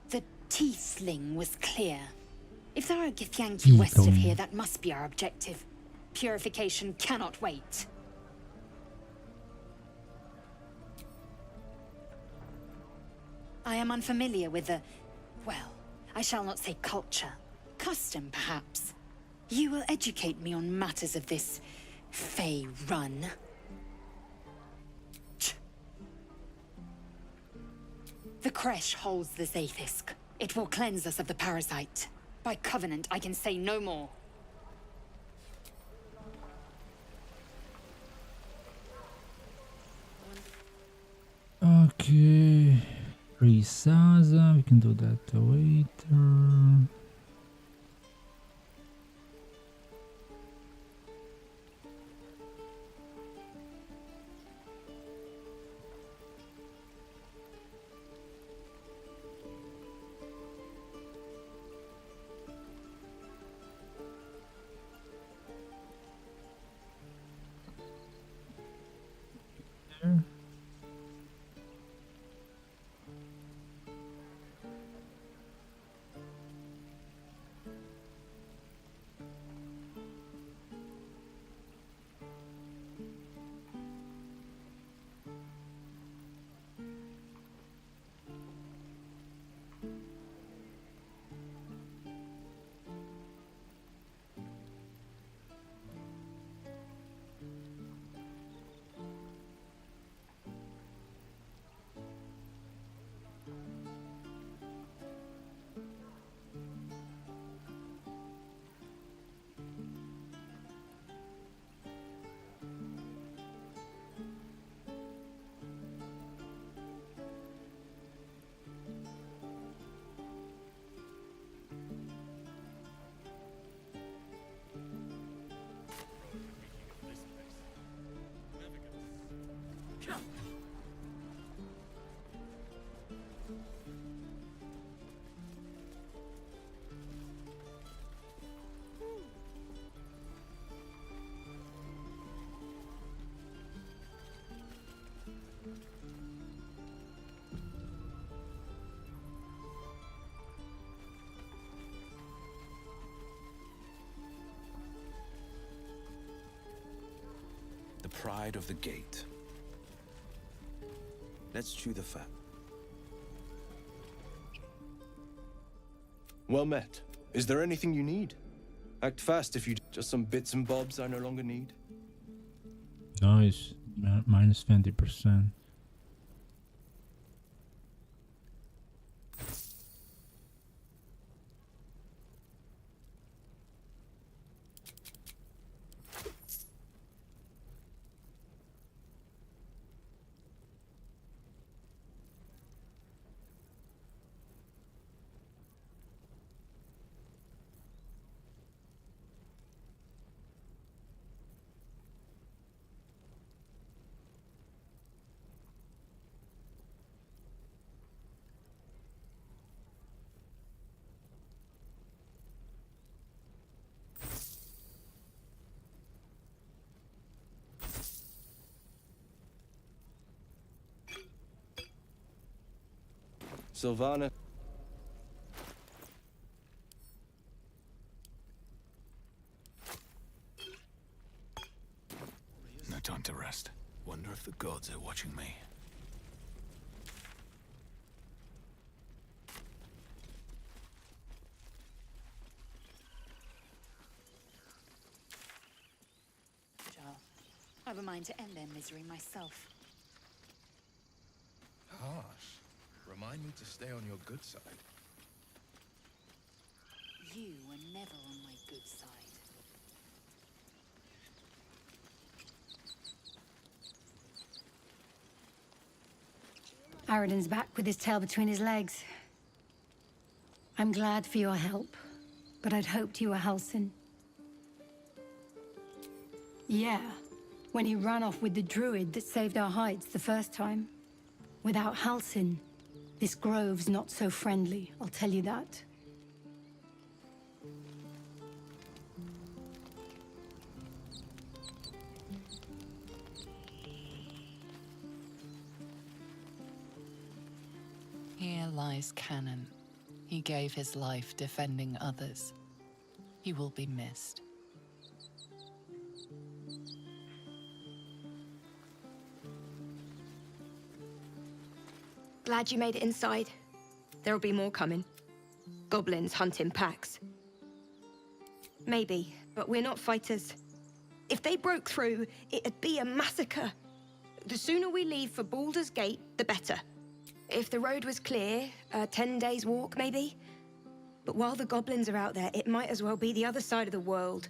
The tiefling was clear. If there are Githyanki west of here, that must be our objective. Purification cannot wait. I am unfamiliar with the, well, I shall not say culture. Custom, perhaps. You will educate me on matters of this Fey run. The Kresh holds the Zaithisk. It will cleanse us of the parasite. By covenant, I can say no more. Okay. Risaza, we can do that later. The pride of the gate. Let's chew the fat. Well met. Is there anything you need? Act fast if you just some bits and bobs I no longer need. Nice. Minus 20%. Sylvana. No time to rest. Wonder if the gods are watching me. I've a mind to end their misery myself. Harsh. Remind me to stay on your good side. You were never on my good side. Aradin's back with his tail between his legs. I'm glad for your help, but I'd hoped you were Halsin. Yeah, when he ran off with the druid that saved our hides the first time. Without Halsin, this grove's not so friendly, I'll tell you that. lies Cannon. He gave his life defending others. He will be missed. Glad you made it inside. There'll be more coming. Goblins hunt in packs. Maybe, but we're not fighters. If they broke through, it'd be a massacre. The sooner we leave for Baldur's Gate, the better. If the road was clear, 10 days walk maybe. But while the goblins are out there, it might as well be the other side of the world.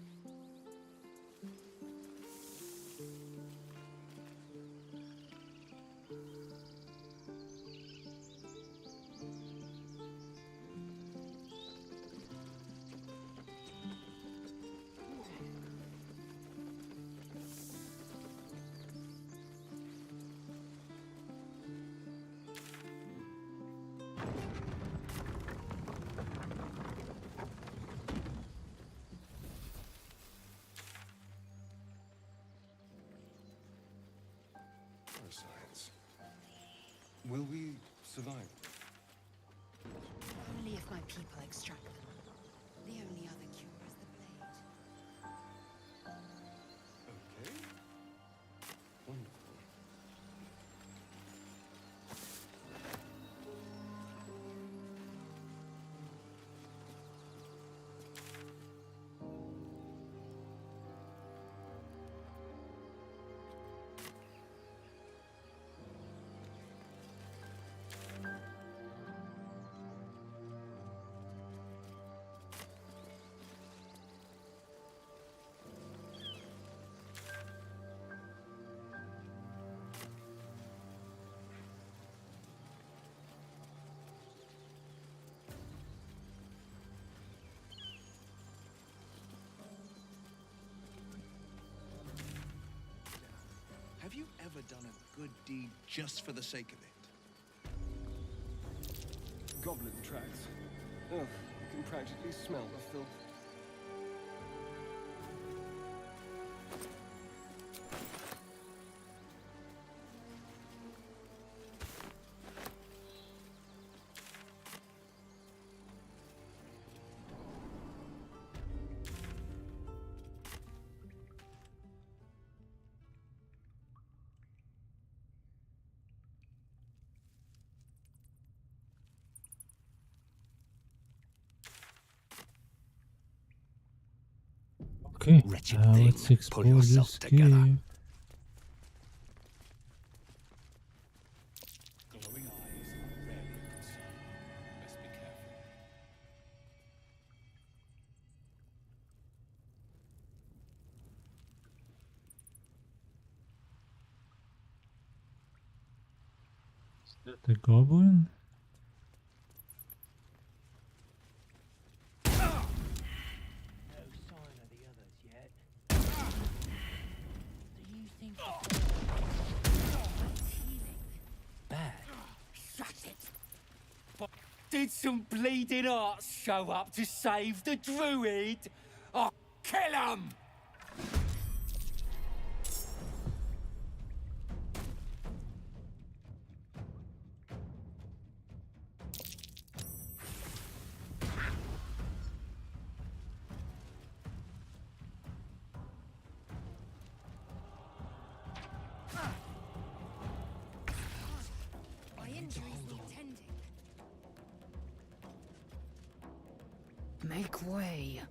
Science. Will we survive? Only if my people extract them. The only other cure is the blade. Okay. Wonderful. Have you ever done a good deed just for the sake of it? Goblin tracks. Ugh, you can practically smell the filth. Okay, let's explore this game. Glowing eyes are rarely a concern. Best be careful. Is that the goblin? Did some bleeding arts show up to save the druid? I'll kill 'em! My injuries need tending. Make way.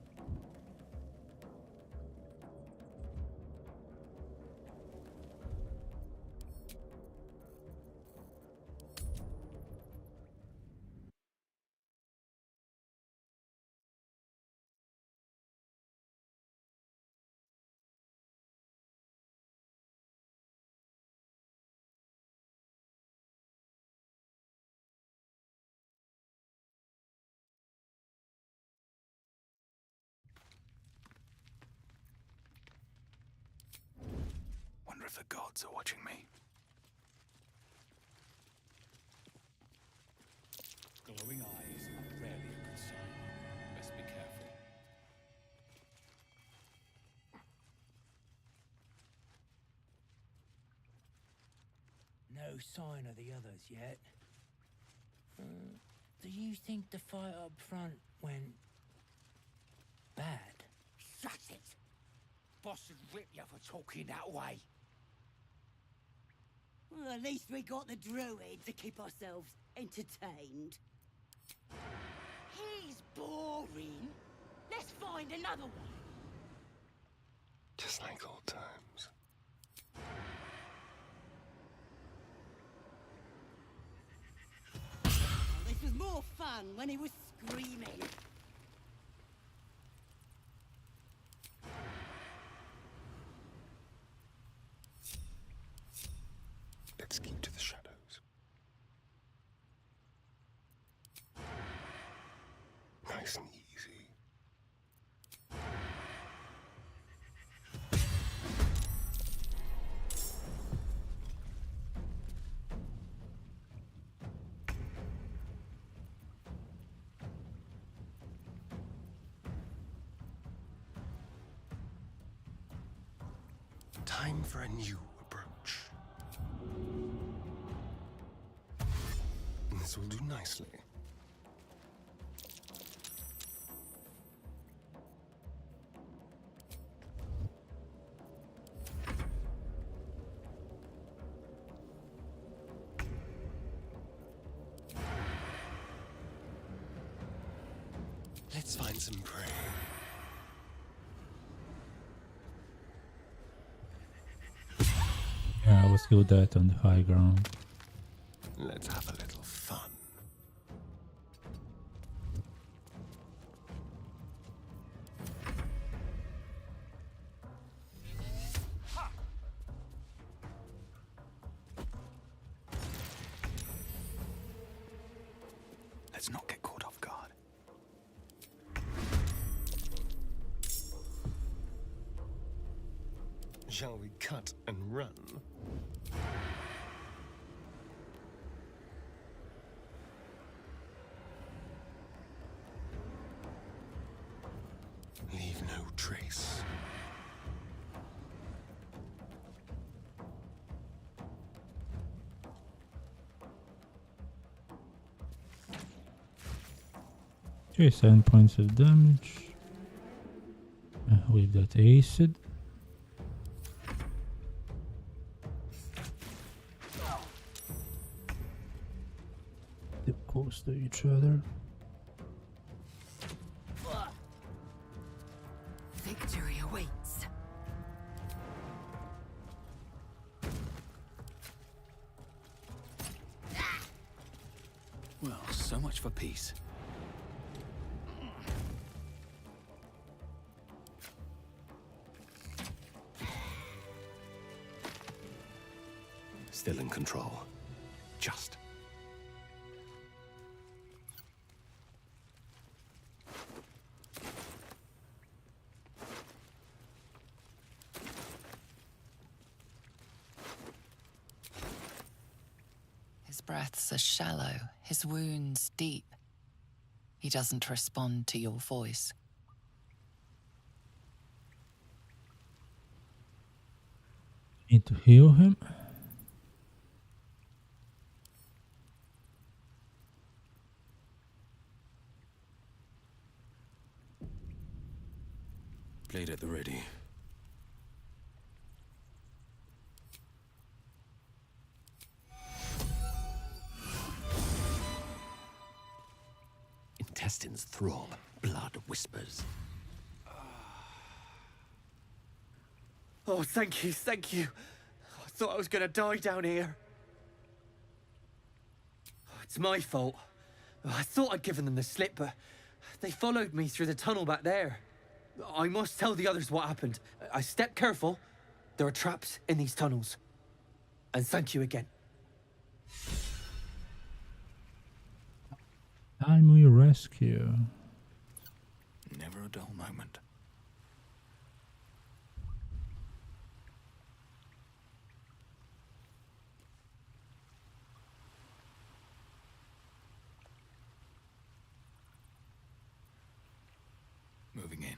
Wonder if the gods are watching me. Glowing eyes are rarely a concern. Best be careful. No sign of the others yet. Do you think the fight up front went bad? Shut it! Boss would rip you for talking that way. Well, at least we got the druid to keep ourselves entertained. He's boring. Let's find another one. Just like old times. This was more fun when he was screaming. Let's keep to the shadows. Nice and easy. Time for a new approach. This will do nicely. Let's find some prey. Yeah, let's do that on the high ground. Let's have a little fun. Let's not get caught off guard. Shall we cut and run? Leave no trace. Okay, 7 points of damage. With that acid. They're close to each other. Victory awaits. Well, so much for peace. Still in control. Just. His breaths are shallow, his wounds deep. He doesn't respond to your voice. Need to heal him. Blade at the ready. Intestines throb, blood whispers. Oh, thank you, thank you. I thought I was gonna die down here. It's my fault. I thought I'd given them the slip, but they followed me through the tunnel back there. I must tell the others what happened. I stepped careful. There are traps in these tunnels. And thank you again. Time we rescue. Never a dull moment. Moving in.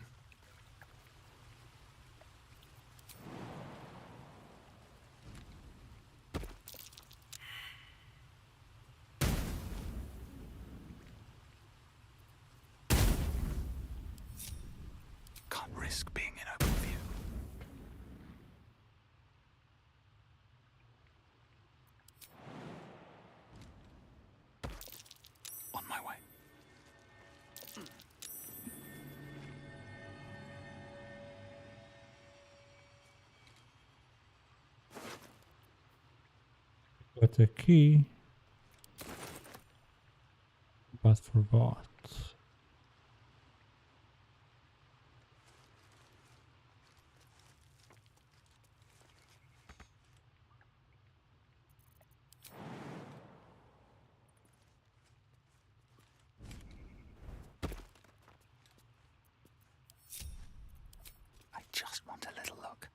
Got a key. But for what? I just want a little look.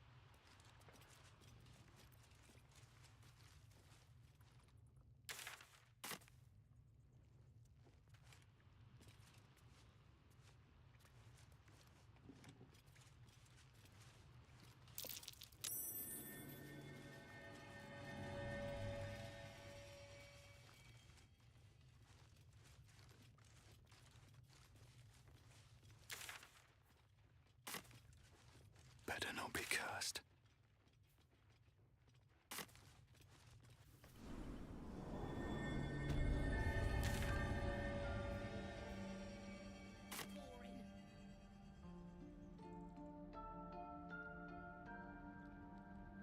Better not be cursed.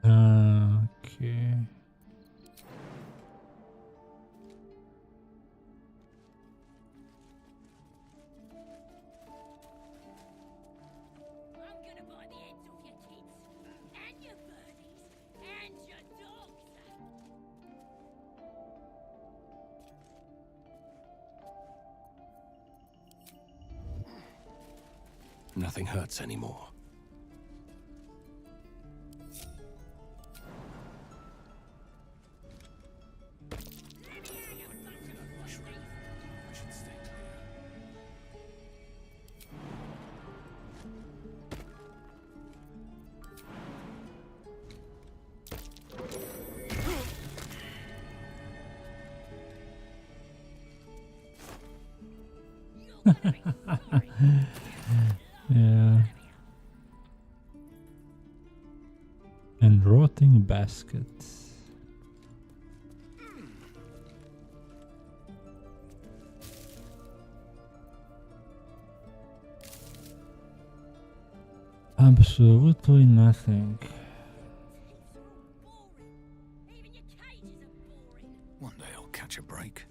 Okay. Nothing hurts anymore. Yeah. And rotting baskets. Absolutely nothing. One day I'll catch a break.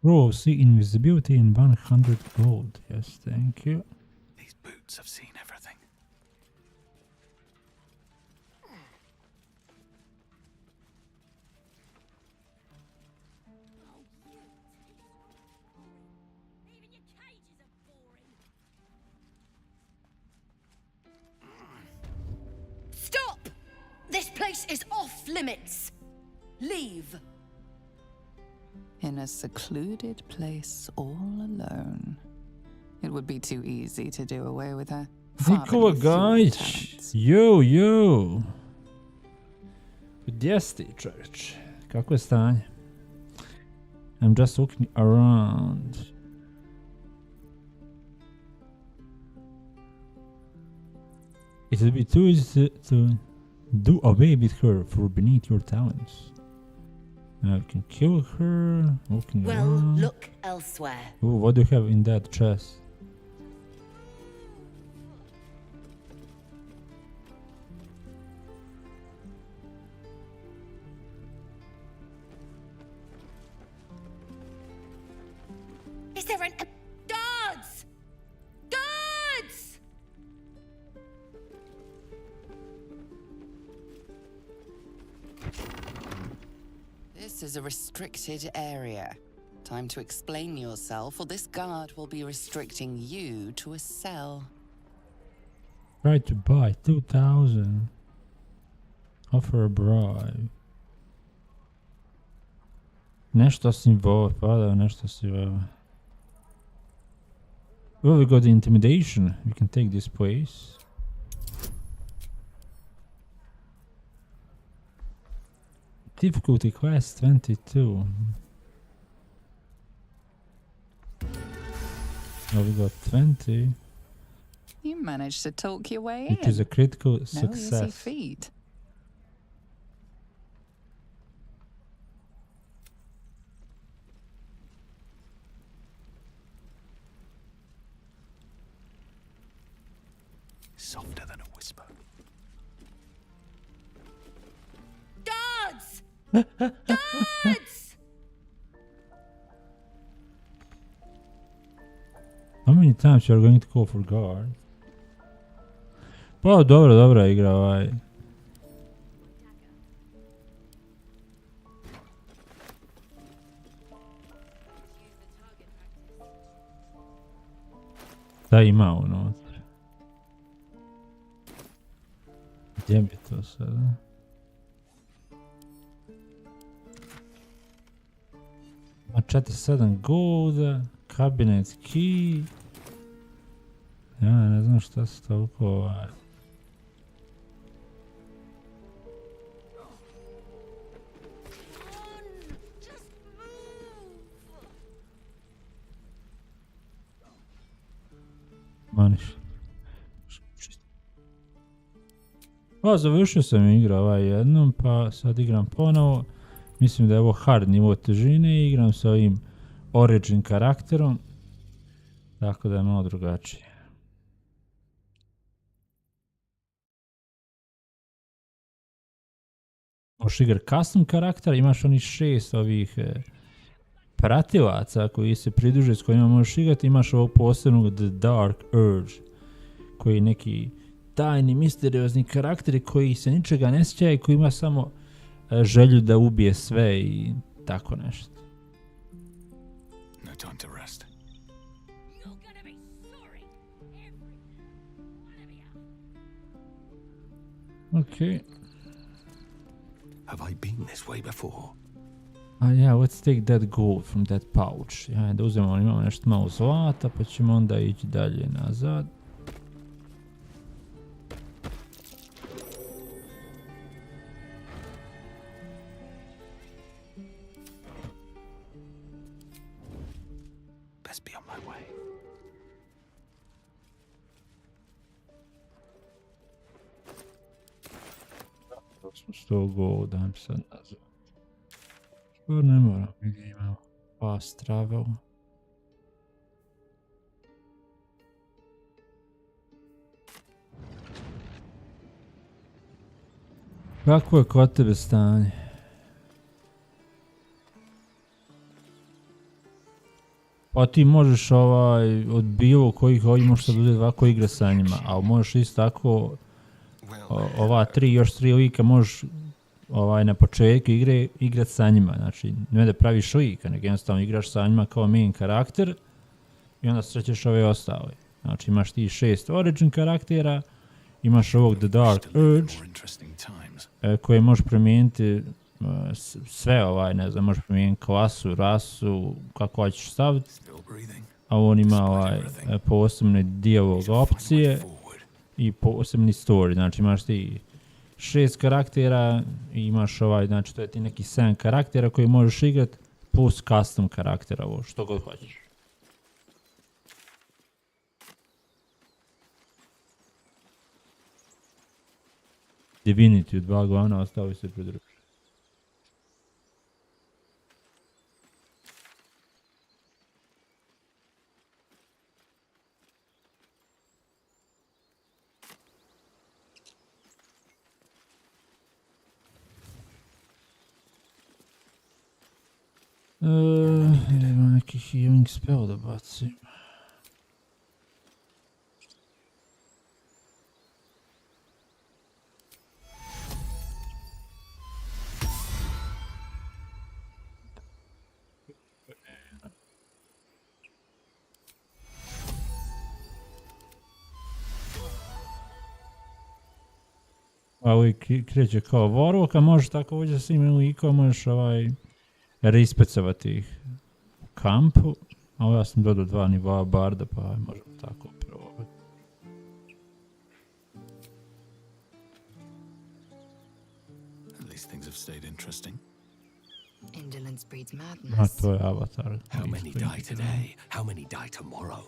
Bro, see invisibility in 100 gold. Yes, thank you. These boots have seen everything. Stop! This place is off limits. Leave. In a secluded place all alone. It would be too easy to do away with her. Eccola guys! Yo! USD Church. Kako stai? I'm just walking around. It would be too easy to do away with her for beneath your talents. I can kill her. Walking around. Look elsewhere. Ooh, what do you have in that chest? Is there an... Guards! Guards! This is a restricted area. Time to explain yourself, or this guard will be restricting you to a cell. Try to buy 2,000. Offer a bribe. Nešto si vo, pa da, nešto si vo. Oh, we got the intimidation. We can take this place. Difficulty quest 22. Oh, we got 20. You managed to talk your way It in. is a critical No easy success. feat. Softer than a whisper. Guards! Guards! How many times you are going to go for guard? Pa, dobra igra ovaj. Da ima unutra. Gdje bi to sada? Ima 47 gold, cabinet key. Ja ne znam šta se toliko ovaj. Maniš. Pa završio sam igra ovaj jednom, pa sad igram ponovo. Mislim da je ovo hard nivo težine i igram sa ovim origin karakterom. Tako da je malo drugačije. Možeš igrati custom karakter, imaš onih 6 ovih pratilaca koji se pridruže s kojima možeš igrati, imaš ovog posebnog The Dark Urge koji je neki tajni, misteriozni karakteri koji se ničega ne sjeća i koji ima samo želju da ubije sve i tako nešto. No time to rest. Okay. Have I been this way before? Yeah, let's take that gold from that pouch. Ja, da uzmemo, imamo nešto malo zlata, pa ćemo onda ići dalje nazad. Best be on my way. To smo 100 gold, dajem sad nazad. Skoro ne moram, gdje imamo fast travel. Kako je kod tebe stanje? Pa ti možeš od bilo kojih ovih možeš sad uzeti ovako igre sa njima, a možeš isto tako ova 3, još 3 lika možeš na početku igre igrat sa njima, znači ne da praviš lika, nego jednostavno igraš sa njima kao main karakter i onda srećeš ove ostale. Znači imaš ti 6 origin karaktera, imaš ovog The Dark Urge koje možeš promijeniti sve ne znam, možeš promijeniti klasu, rasu, kako hoćeš staviti, a on ima posebne dijalog opcije i posebni story, znači imaš ti 6 karaktera i imaš znači to je ti neki 7 karaktera koji možeš igrat plus custom karaktera, ovo što god hoćeš. Divinity od 2 glavna ostao se pridružiti. Ima neki healing spell da bacim. A uvijek kreće kao vorok, a možeš također s im likom možeš rispecovati ih u kampu. A ovo ja sam dodao 2 nivoa barda, pa možemo tako probati. At least things have stayed interesting. Indolence breeds A madness. to je avatar. How many die today? How many die tomorrow?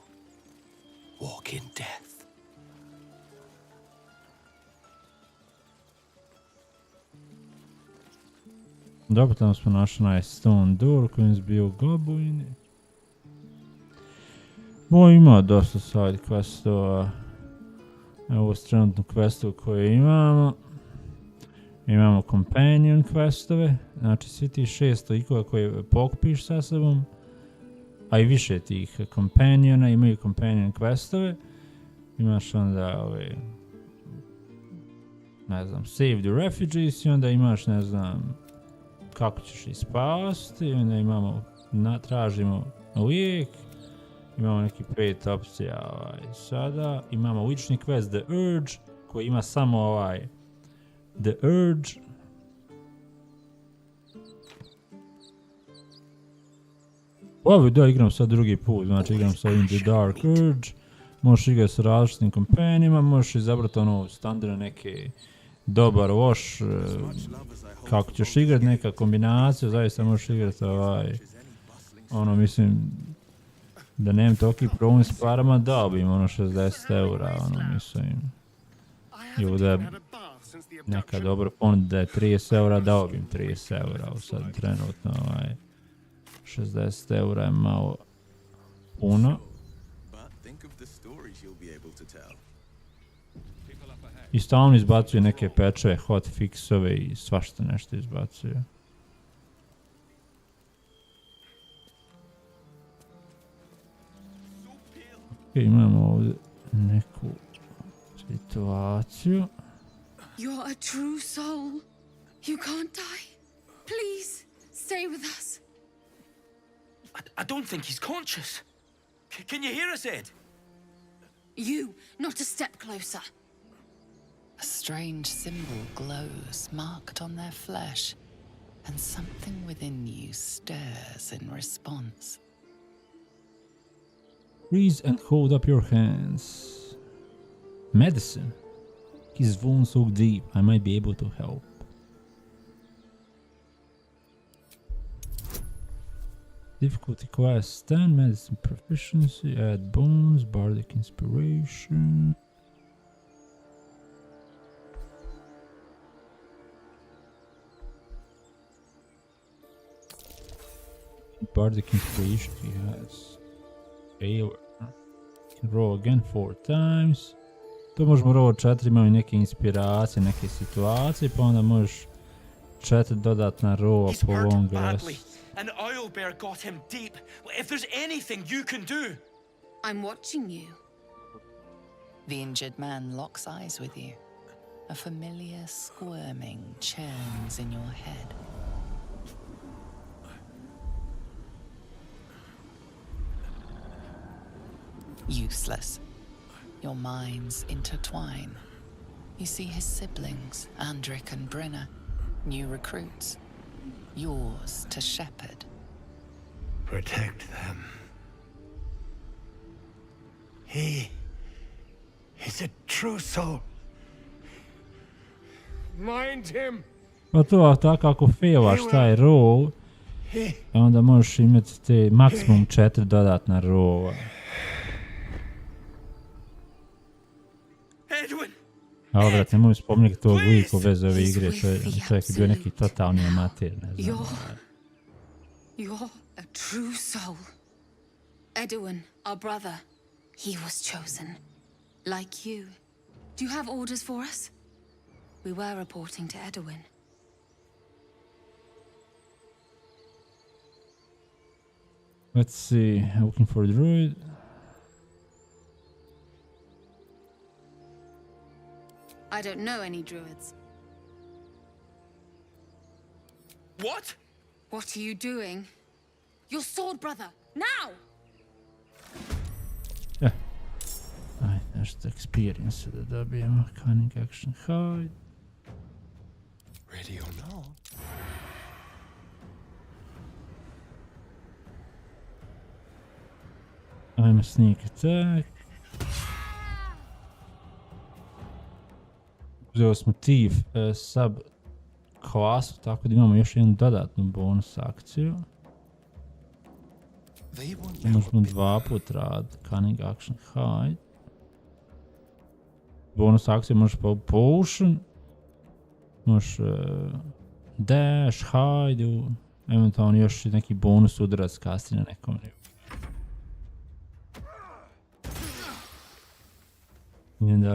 Walk in death. Dobro, tamo smo našli onaj Stone Door kojim je bio Goblin. Ima dosta side questova. Evo ovo trenutno questu koje imamo. Imamo companion questove, znači svi ti 6 likova koje pokupiš sa sobom, a i više tih companiona imaju companion questove. Imaš onda ove, ne znam, save the refugees i onda imaš, ne znam, kako ćeš ih spasti, onda imamo, tražimo lijek, imamo neki 5 opcija sada, imamo lični quest The Urge koji ima samo The Urge. Ovo da igram sad drugi put, znači igram sa ovim The Dark Urge. Možeš igrati sa različitim kompanijima, možeš izabrati ono standardne neke dobar, loš, kako ćeš igrati, neka kombinacija, zaista možeš igrati ono mislim, da nemam toliki problem s parama, dao bi im ono 60 eura, ono mislim. Ili da je neka dobra ponuda da je 30 eura, dao bi im 30 eura, sad trenutno 60 eura je malo puno. I stalno izbacuje neke pečeve, hotfixove i svašta nešto izbacuje. Imamo ovdje neku situaciju. You're a true soul. You can't die. Please, stay with us. I don't think he's conscious. Can you hear us, Ed? You, not a step closer. A strange symbol glows, marked on their flesh, and something within you stirs in response. Freeze and hold up your hands. Medicine. His wounds so deep, I might be able to help. Difficulty class 10, medicine proficiency, add bones, bardic inspiration. Bardic inspiration he has. Failure. Can roll again 4 times. To možemo roll 4, imamo neke inspiracije, neke situacije, pa onda možeš 4 dodatna rolla po long rest. And Owlbear got him deep. If there's anything you can do. I'm watching you. The injured man locks eyes with you. A familiar squirming churns in your head. Useless. Your minds intertwine. You see his siblings, Andric and Brenna, new recruits. Yours to shepherd. Protect them. He's a true soul. Mind him. Pa to tako ako failaš taj roll, onda možeš imati te maksimum 4 dodatna rolla. A obrat, nemoj spominjati tog lika u vezi ove igre, čovjek je bio neki totalni amater, ne znam. You're a true soul. Edwin, our brother, he was chosen. Like you. Do you have orders for us? We were reporting to Edwin. Let's see, looking for a druid. I don't know any druids. What? What are you doing? Your sword, brother! Now! Aj, nešto experience da dobijemo. Cunning action hide. Ready or not. Ajmo sneak attack. Uzeli smo Thief sub klasu, tako da imamo još jednu dodatnu bonus akciju. Možemo 2 put raditi Cunning Action Hide. Bonus akcije možeš Potion, možeš Dash, Hide, eventualno još neki bonus udarac kasnije na nekom nivou.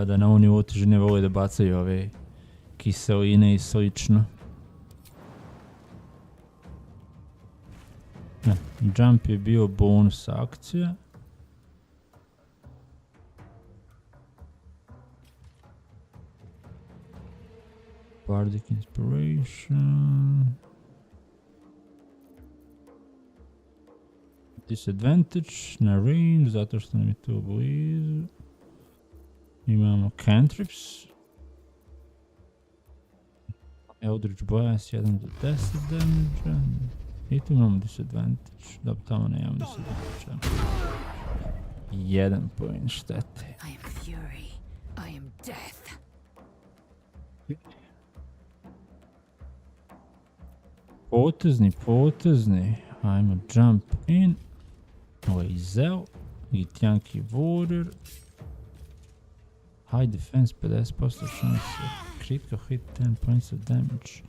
Da na ovom nivou težine vole da bacaju ove kiseline i slično. Jump je bio bonus akcija. Bardic Inspiration. Disadvantage na range, zato što nam je to blizu. Imamo cantrips. Eldritch Blast 1 do 10 damage. I tu imamo disadvantage. Dobro, tamo ne imamo disadvantage. 1 point štete. I am fury. I am death. Potezni. Ajmo jump in. Ovo je Zel. Gitjanki Warrior. High defense, 50% chance. Critical hit, 10 points of damage.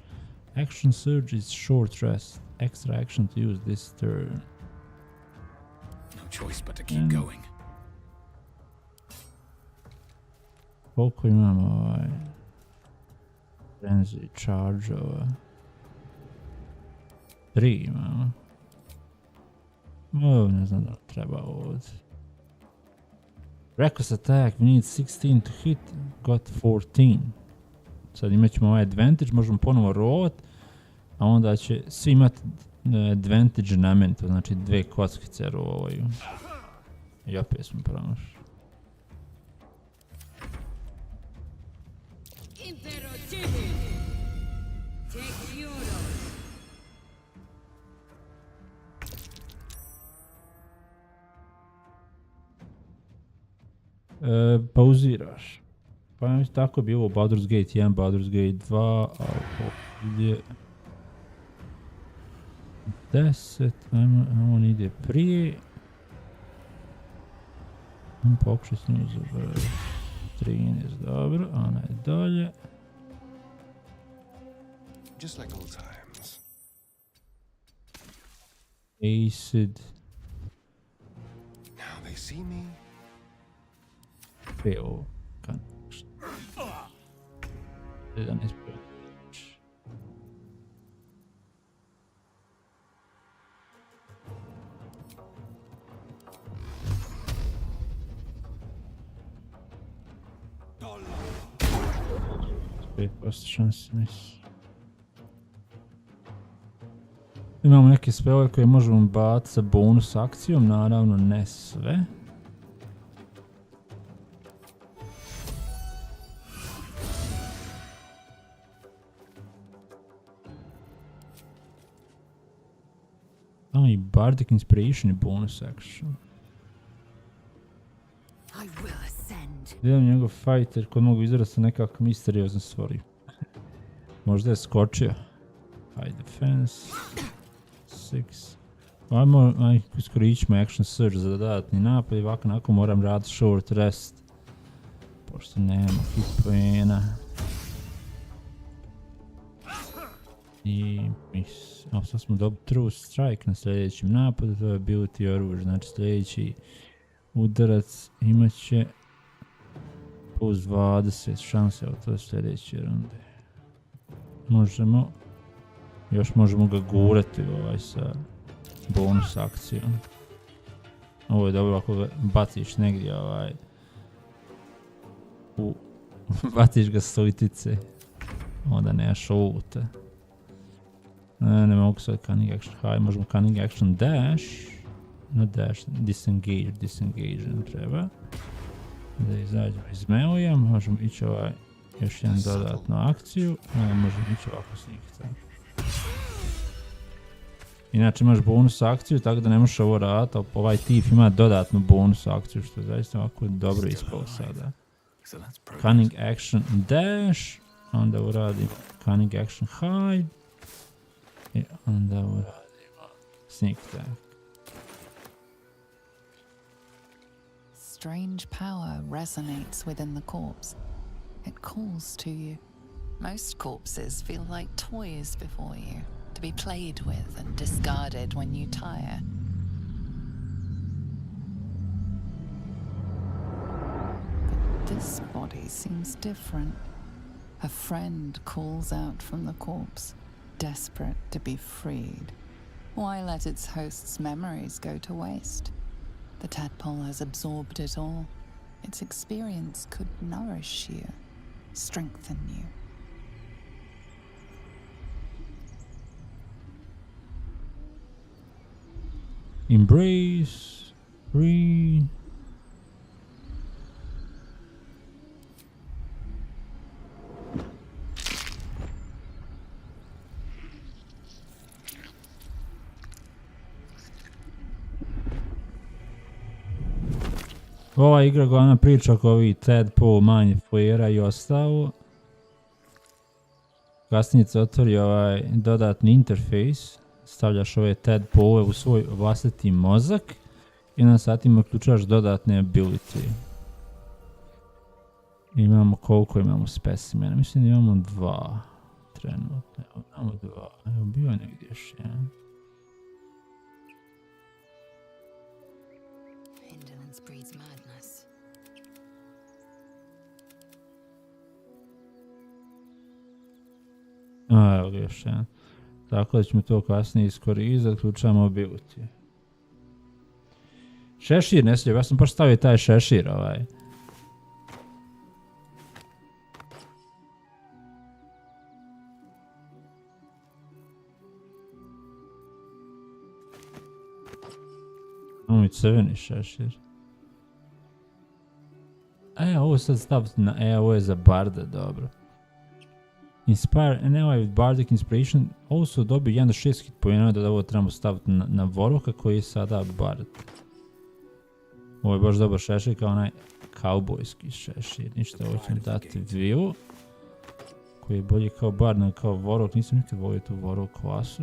Action surge is short rest. Extra action to use this turn. No choice but to keep going. Koliko imamo frenzy charge-ova? 3 imamo. Ne znam da treba ovdje. Reckless attack, we need 16 to hit, got 14. Sad imat ćemo ovaj advantage, možemo ponovo rollat, a onda će svi imati advantage na meni, to znači 2 kockice rollaju. I opet smo promašli. Pauziraš. Pa mi tako je bilo Baldur's Gate 1, Baldur's Gate 2, a ovdje 10, on ide prije. Pokušaj s njim za 13, dobro, ona je dalje. Just like old times. Acid. Now they see me. Fail. Can't. 11 is pretty. Chance, nice. Imamo neke spele koje možemo baciti sa bonus akcijom, naravno ne sve. I Bardic Inspiration je bonus action. Gledam njegov fighter kod mogu izrati sa nekako misteriozno stvari. Možda je skočio. High defense. 6. Ajmo, iskorit ćemo action surge za dodatni napad i ovako nakon moram raditi short rest. Pošto nema hit poena. I miss. A sad smo dobili true strike na sljedećem napadu, to je ability oružje, znači sljedeći udarac imat će plus 20 šanse, ali to je sljedeće runde. Možemo, još možemo ga gurati sa bonus akcijom. Ovo je dobro ako ga baciš negdje baciš ga s litice, onda nemaš luta. Ne mogu sad Cunning Action High, možemo Cunning Action Dash. No dash, disengage nam treba. Da izađemo iz meoja, možemo ići još jednu dodatnu akciju. Možemo ići ovako snikti. Inače imaš bonus akciju, tako da ne možeš ovo raditi, ovaj tip ima dodatnu bonus akciju, što je zaista ovako dobro ispalo sada. Cunning action dash, onda uradimo cunning action hide, i onda uradimo sneak attack. Strange power resonates within the corpse. It calls to you. Most corpses feel like toys before you, to be played with and discarded when you tire. But this body seems different. A friend calls out from the corpse, desperate to be freed. Why let its host's memories go to waste? The tadpole has absorbed it all. Its experience could nourish you, strengthen you. Embrace, free. Ova igra glavna priča oko ovih tadpole, manje flera i ostalo. Kasnije se otvori ovaj dodatni interfejs. Stavljaš ove tadpole u svoj vlastiti mozak i na satima uključaš dodatne ability. Imamo koliko imamo specimena? Mislim da imamo 2 trenutno. Imamo 2. Evo bio je negdje još jedan. Evo ga još jedan. Tako da ćemo to kasnije iskoristiti, zaključamo ability. Šešir ne slijep, ja sam baš stavio taj šešir ovaj. Ovo je crveni šešir. Ovo sad staviti na, ovo je za barda, dobro. Inspire an ally with bardic inspiration, also dobio 1 do 6 hit poena, da ovo trebamo staviti na Voroka koji je sada bard. Ovo je baš dobar šešir kao onaj kaubojski šešir, ništa, ovo ćemo dati Vilu, koji je bolji kao bard nego kao Vorok, nisam nikad volio tu Vorok klasu.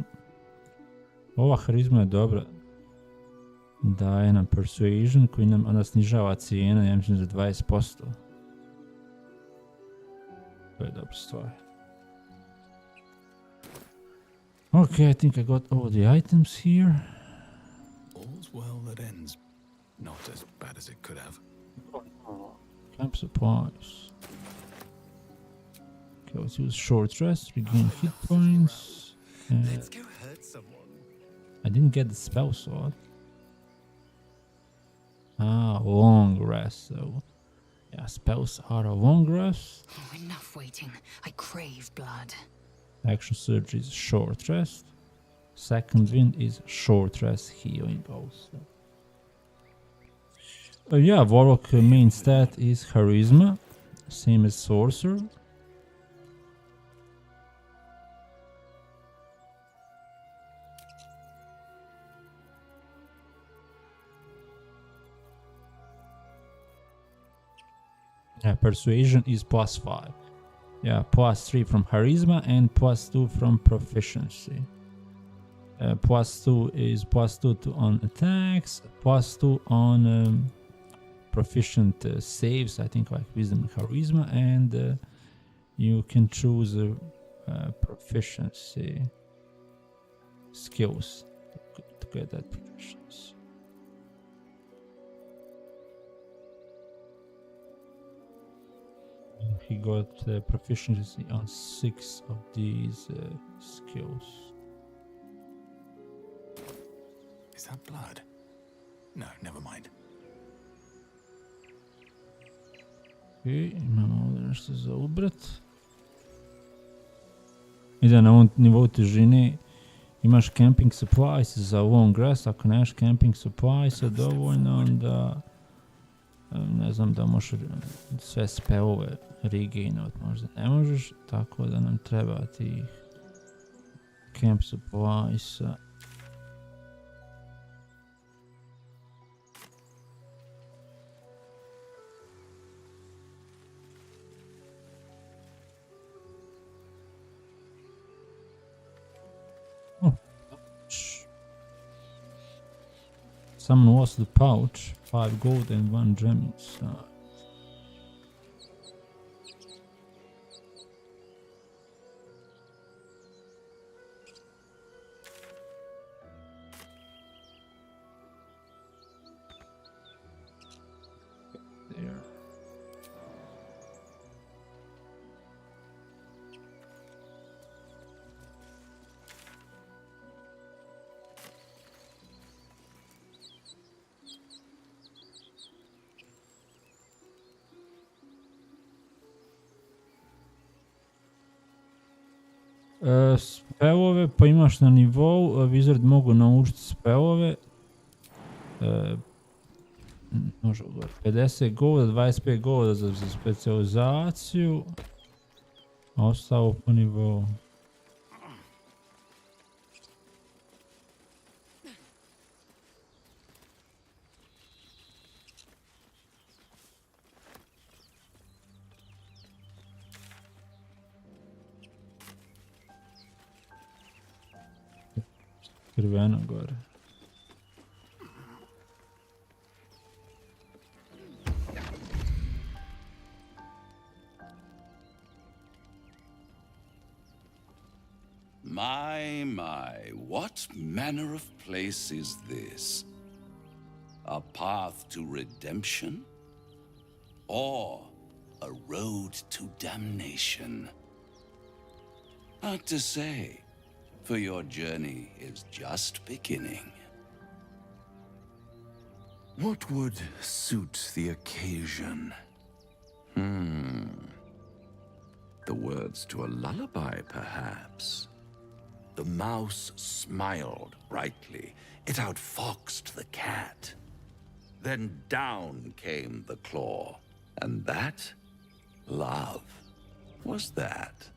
Ova harizma je dobra, daje nam persuasion koji nam onda snižava cijena, ja mislim za 20%. To je dobra stvar. Okay, I think I got all the items here. All's well that ends. Not as bad as it could have. Camp supplies. Okay, let's use short rest, regain hit points. Let's go hurt someone. I didn't get the spell sword. Long rest, so yeah, spells are a long rest. Oh, enough waiting. I crave blood. Action surge is short rest. Second wind is short rest healing also. Yeah, Warlock main stat is charisma, same as sorcerer. Yeah, persuasion is +5. Yeah, +3 from charisma and +2 from proficiency. +2 is +2 on attacks, +2 on proficient saves, I think like wisdom and charisma, and you can choose proficiency skills to get that proficiency. He got proficiency on 6 of these skills. Is that blood? No, never mind. Okay, imamo ovdje nešto za ubrat. I da na ovom nivou težine imaš camping supplies za long rest, ako nemaš camping supplies dovoljno, onda ne znam da možeš sve spellove regainovat, možda ne možeš, tako da nam treba tih camp supplies-a. Someone lost the pouch, 5 gold and 1 gem inside. There. Spellove, pa imaš na nivou, Wizard mogu naučiti spellove. Može ugor 50 golda, 25 golda za specializaciju. A ostalo po nivou. Crveno gore. My, what manner of place is this? A path to redemption? Or a road to damnation? Hard to say, for your journey is just beginning. What would suit the occasion? The words to a lullaby, perhaps. The mouse smiled brightly. It outfoxed the cat. Then down came the claw. And that, love, was that.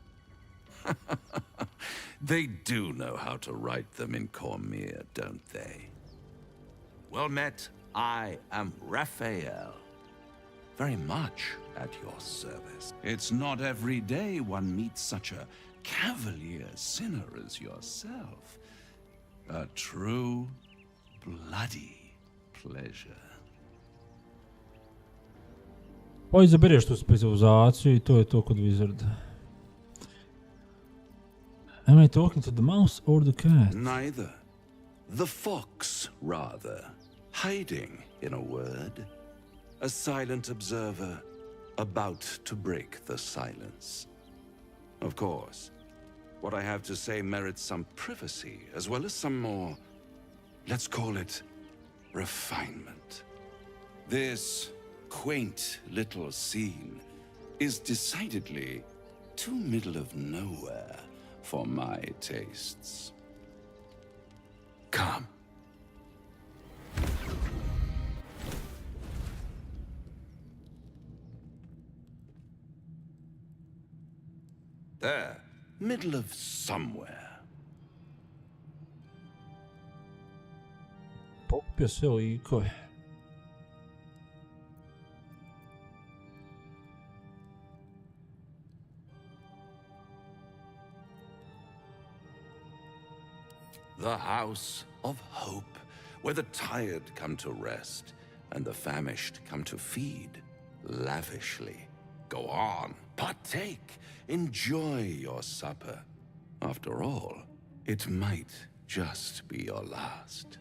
They do know how to write them in Cormier, don't they? Well met, I am Raphael. Very much at your service. It's not every day one meets such a cavalier sinner as yourself. A true, bloody pleasure. Pa izabereš tu specializaciju I to je to kod Wizarda. Am I talking to the mouse or the cat? Neither. The fox, rather. Hiding, in a word. A silent observer, about to break the silence. Of course, what I have to say merits some privacy, as well as some more, let's call it, refinement. This quaint little scene is decidedly too middle of nowhere for my tastes. Come. There, middle of somewhere. Popio sve likove. The house of hope, where the tired come to rest and the famished come to feed lavishly. Go on, partake, enjoy your supper. After all, it might just be your last.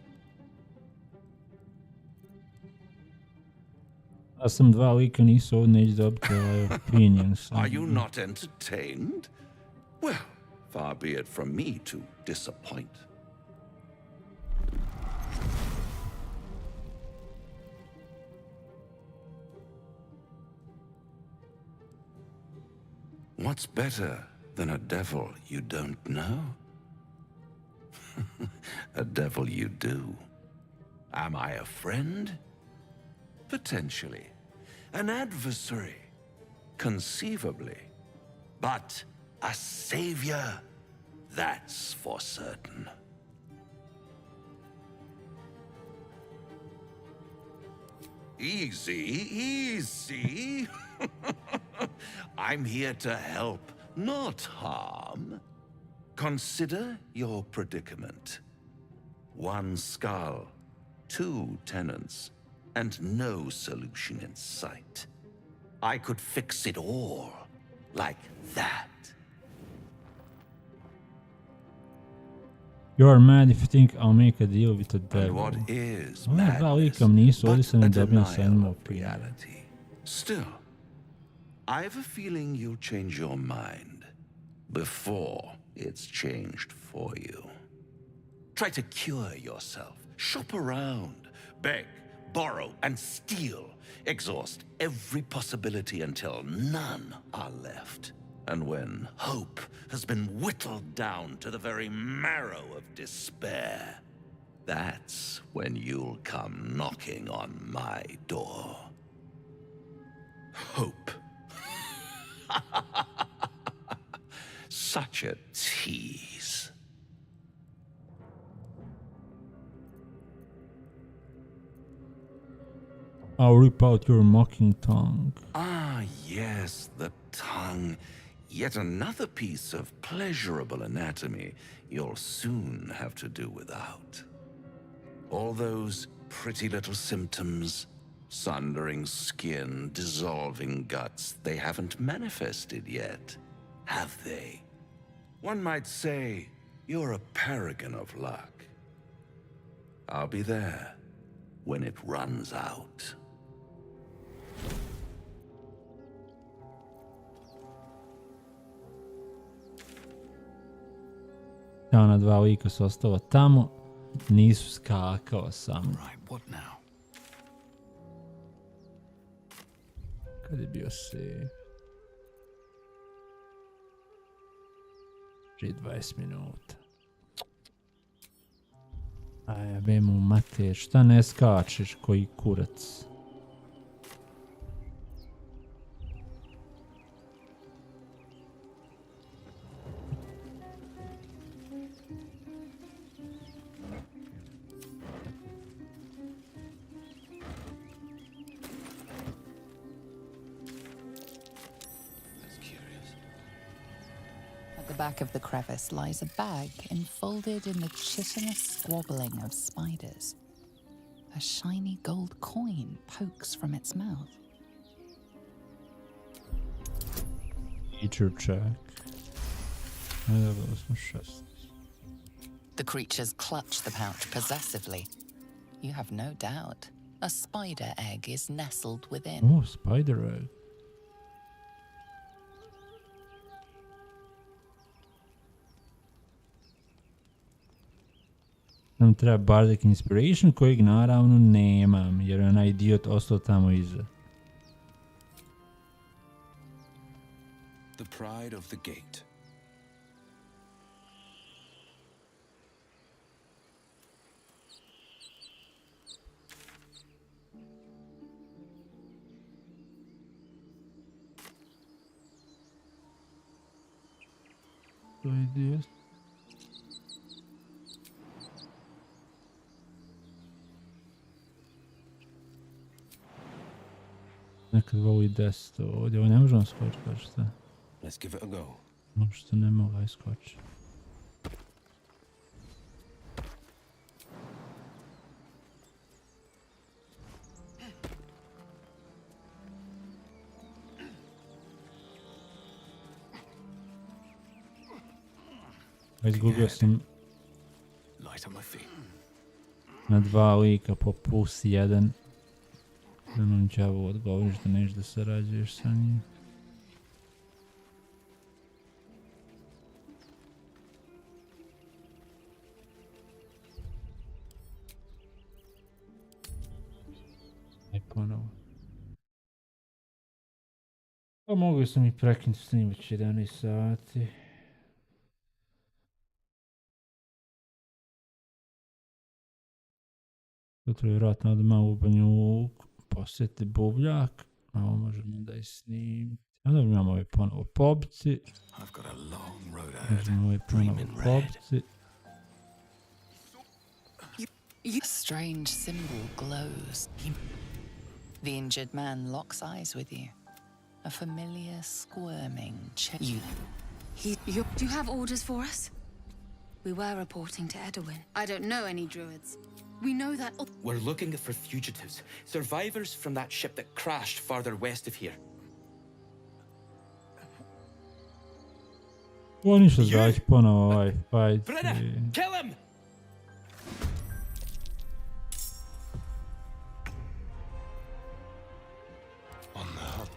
Ja sam dva lika nisu ovdje neći dobiti opinions. Are you not entertained? Well, far be it from me to disappoint. What's better than a devil you don't know? A devil you do. Am I a friend? Potentially. an adversary, conceivably. But a savior, that's for certain. Easy, easy. I'm here to help, not harm. Consider your predicament. One skull, 2 tenants, and no solution in sight. I could fix it all, like that. You're mad if you think I'll make a deal with the devil. And what is madness but a denial of reality? Still, I have a feeling you'll change your mind before it's changed for you. Try to cure yourself. Shop around. Beg, borrow, and steal. Exhaust every possibility until none are left. And when hope has been whittled down to the very marrow of despair, that's when you'll come knocking on my door. Hope. Such a tease. I'll rip out your mocking tongue. Ah, yes, the tongue. Yet another piece of pleasurable anatomy you'll soon have to do without. All those pretty little symptoms, sundering skin, dissolving guts, they haven't manifested yet, have they? One might say you're a paragon of luck. I'll be there when it runs out. Ona 2 lika su ostala tamo, nisu skakao sam. Kad je bio save? Prije 20 minuta. Aj, jebemo mater, šta ne skačeš koji kurac? At the back of the crevice lies a bag enfolded in the chitinous squabbling of spiders. A shiny gold coin pokes from its mouth. Feature check. The creatures clutch the pouch possessively. You have no doubt. A spider egg is nestled within. Oh, spider egg. Nam treba Bardic Inspiration kojeg naravno nemam jer je onaj idiot ostao tamo iza. The pride of the gate. To je idiot. Nekad voli desiti ovdje, ovo ne možemo skočiti, kao šta? Let's give it a go. Možda ne mogu aj skočiti. Izgubio sam Light on my feet. na 2 lika po +1. Nemam đavo odgovoriš da neš da sarađuješ sa njim. Aj ponovo. Pa mogu sam i prekinuti s njim već 11 sati. Sutra je vjerojatno odmah u Banju Luk posjeti buvljak. Ovo možemo da i snimiti. Onda imamo ovaj ponovo popci. Možemo ovaj ponovo popci. A strange symbol glows. The injured man locks eyes with you. A familiar squirming Do you have orders for us? We were reporting to Edwin. I don't know any druids. We know that... We're looking for fugitives, survivors from that ship that crashed farther west of here. Oni što zvaći ponovo ovaj fight. Brenna, kill him! On the hunt.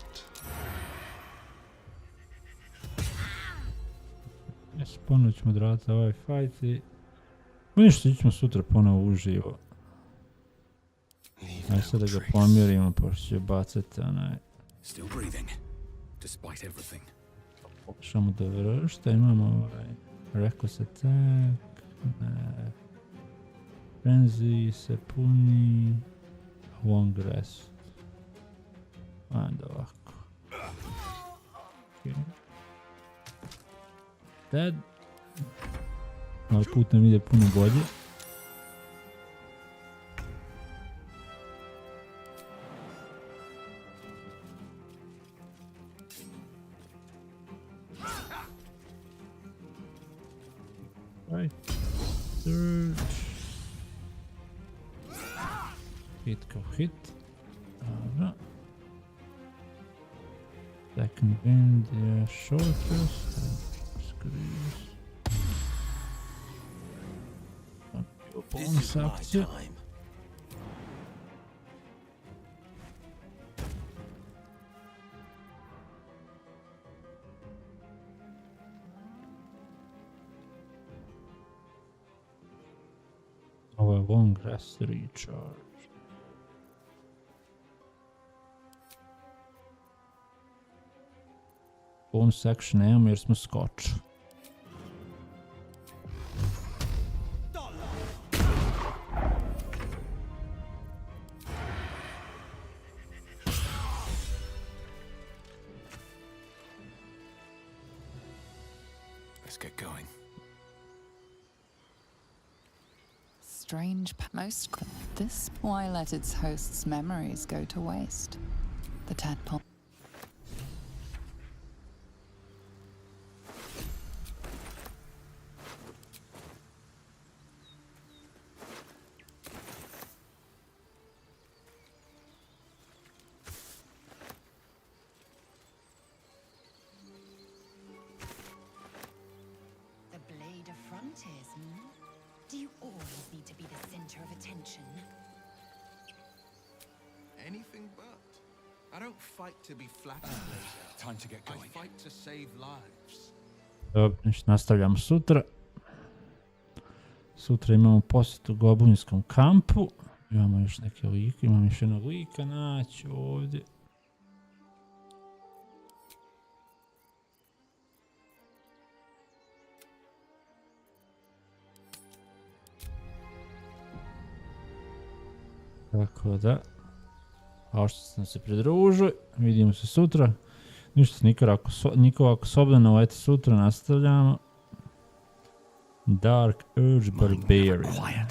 Ponovo ćemo odraditi za ovaj fight i... Ništa, ćemo sutra ponovo uživo. Ajde sad da ga pomjerimo, pošto će bacati onaj... Pokušamo da vršta, imamo ovaj... Reckless attack... Ne... Frenzy se puni... Long rest... Ajde ovako... Okay. Dead... Ovaj put nam ide puno bolje. Right. Search. Hit kao hit. Dobro. Second wind je shortest. Screws. Bonus akcija. Ovo je long rest recharge. Bonus action nemamo jer smo skočili. Strange most this why let its host's memories go to waste. The tadpole. The blade of frontiers, Do you always need to be the center of attention? Anything but. I don't fight to be flattered. Time to get going. I fight to save lives. Dobro, nastavljamo sutra. Sutra imamo posjetu goblinskom kampu. Imamo još neke like, imamo još jednog lika naći ovdje. Tako da, hvala što ste nam se pridružili, vidimo se sutra. Ništa se niko ako sobljeno, eto sutra nastavljamo. Dark Urge Barbarian.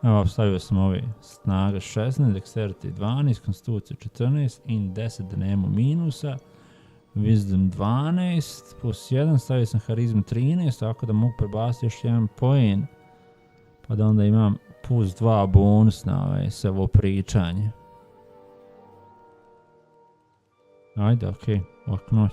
Evo, stavio sam ovi snaga 16, dexterity 12, konstitucija 14, in 10 da nemamo minusa, wisdom 12, plus 1, stavio sam harizmu 13, tako da mogu prebaciti još jedan poen, pa da onda imam plus 2 bonus na sve ovo pričanje. Ajde, okej, lak noć.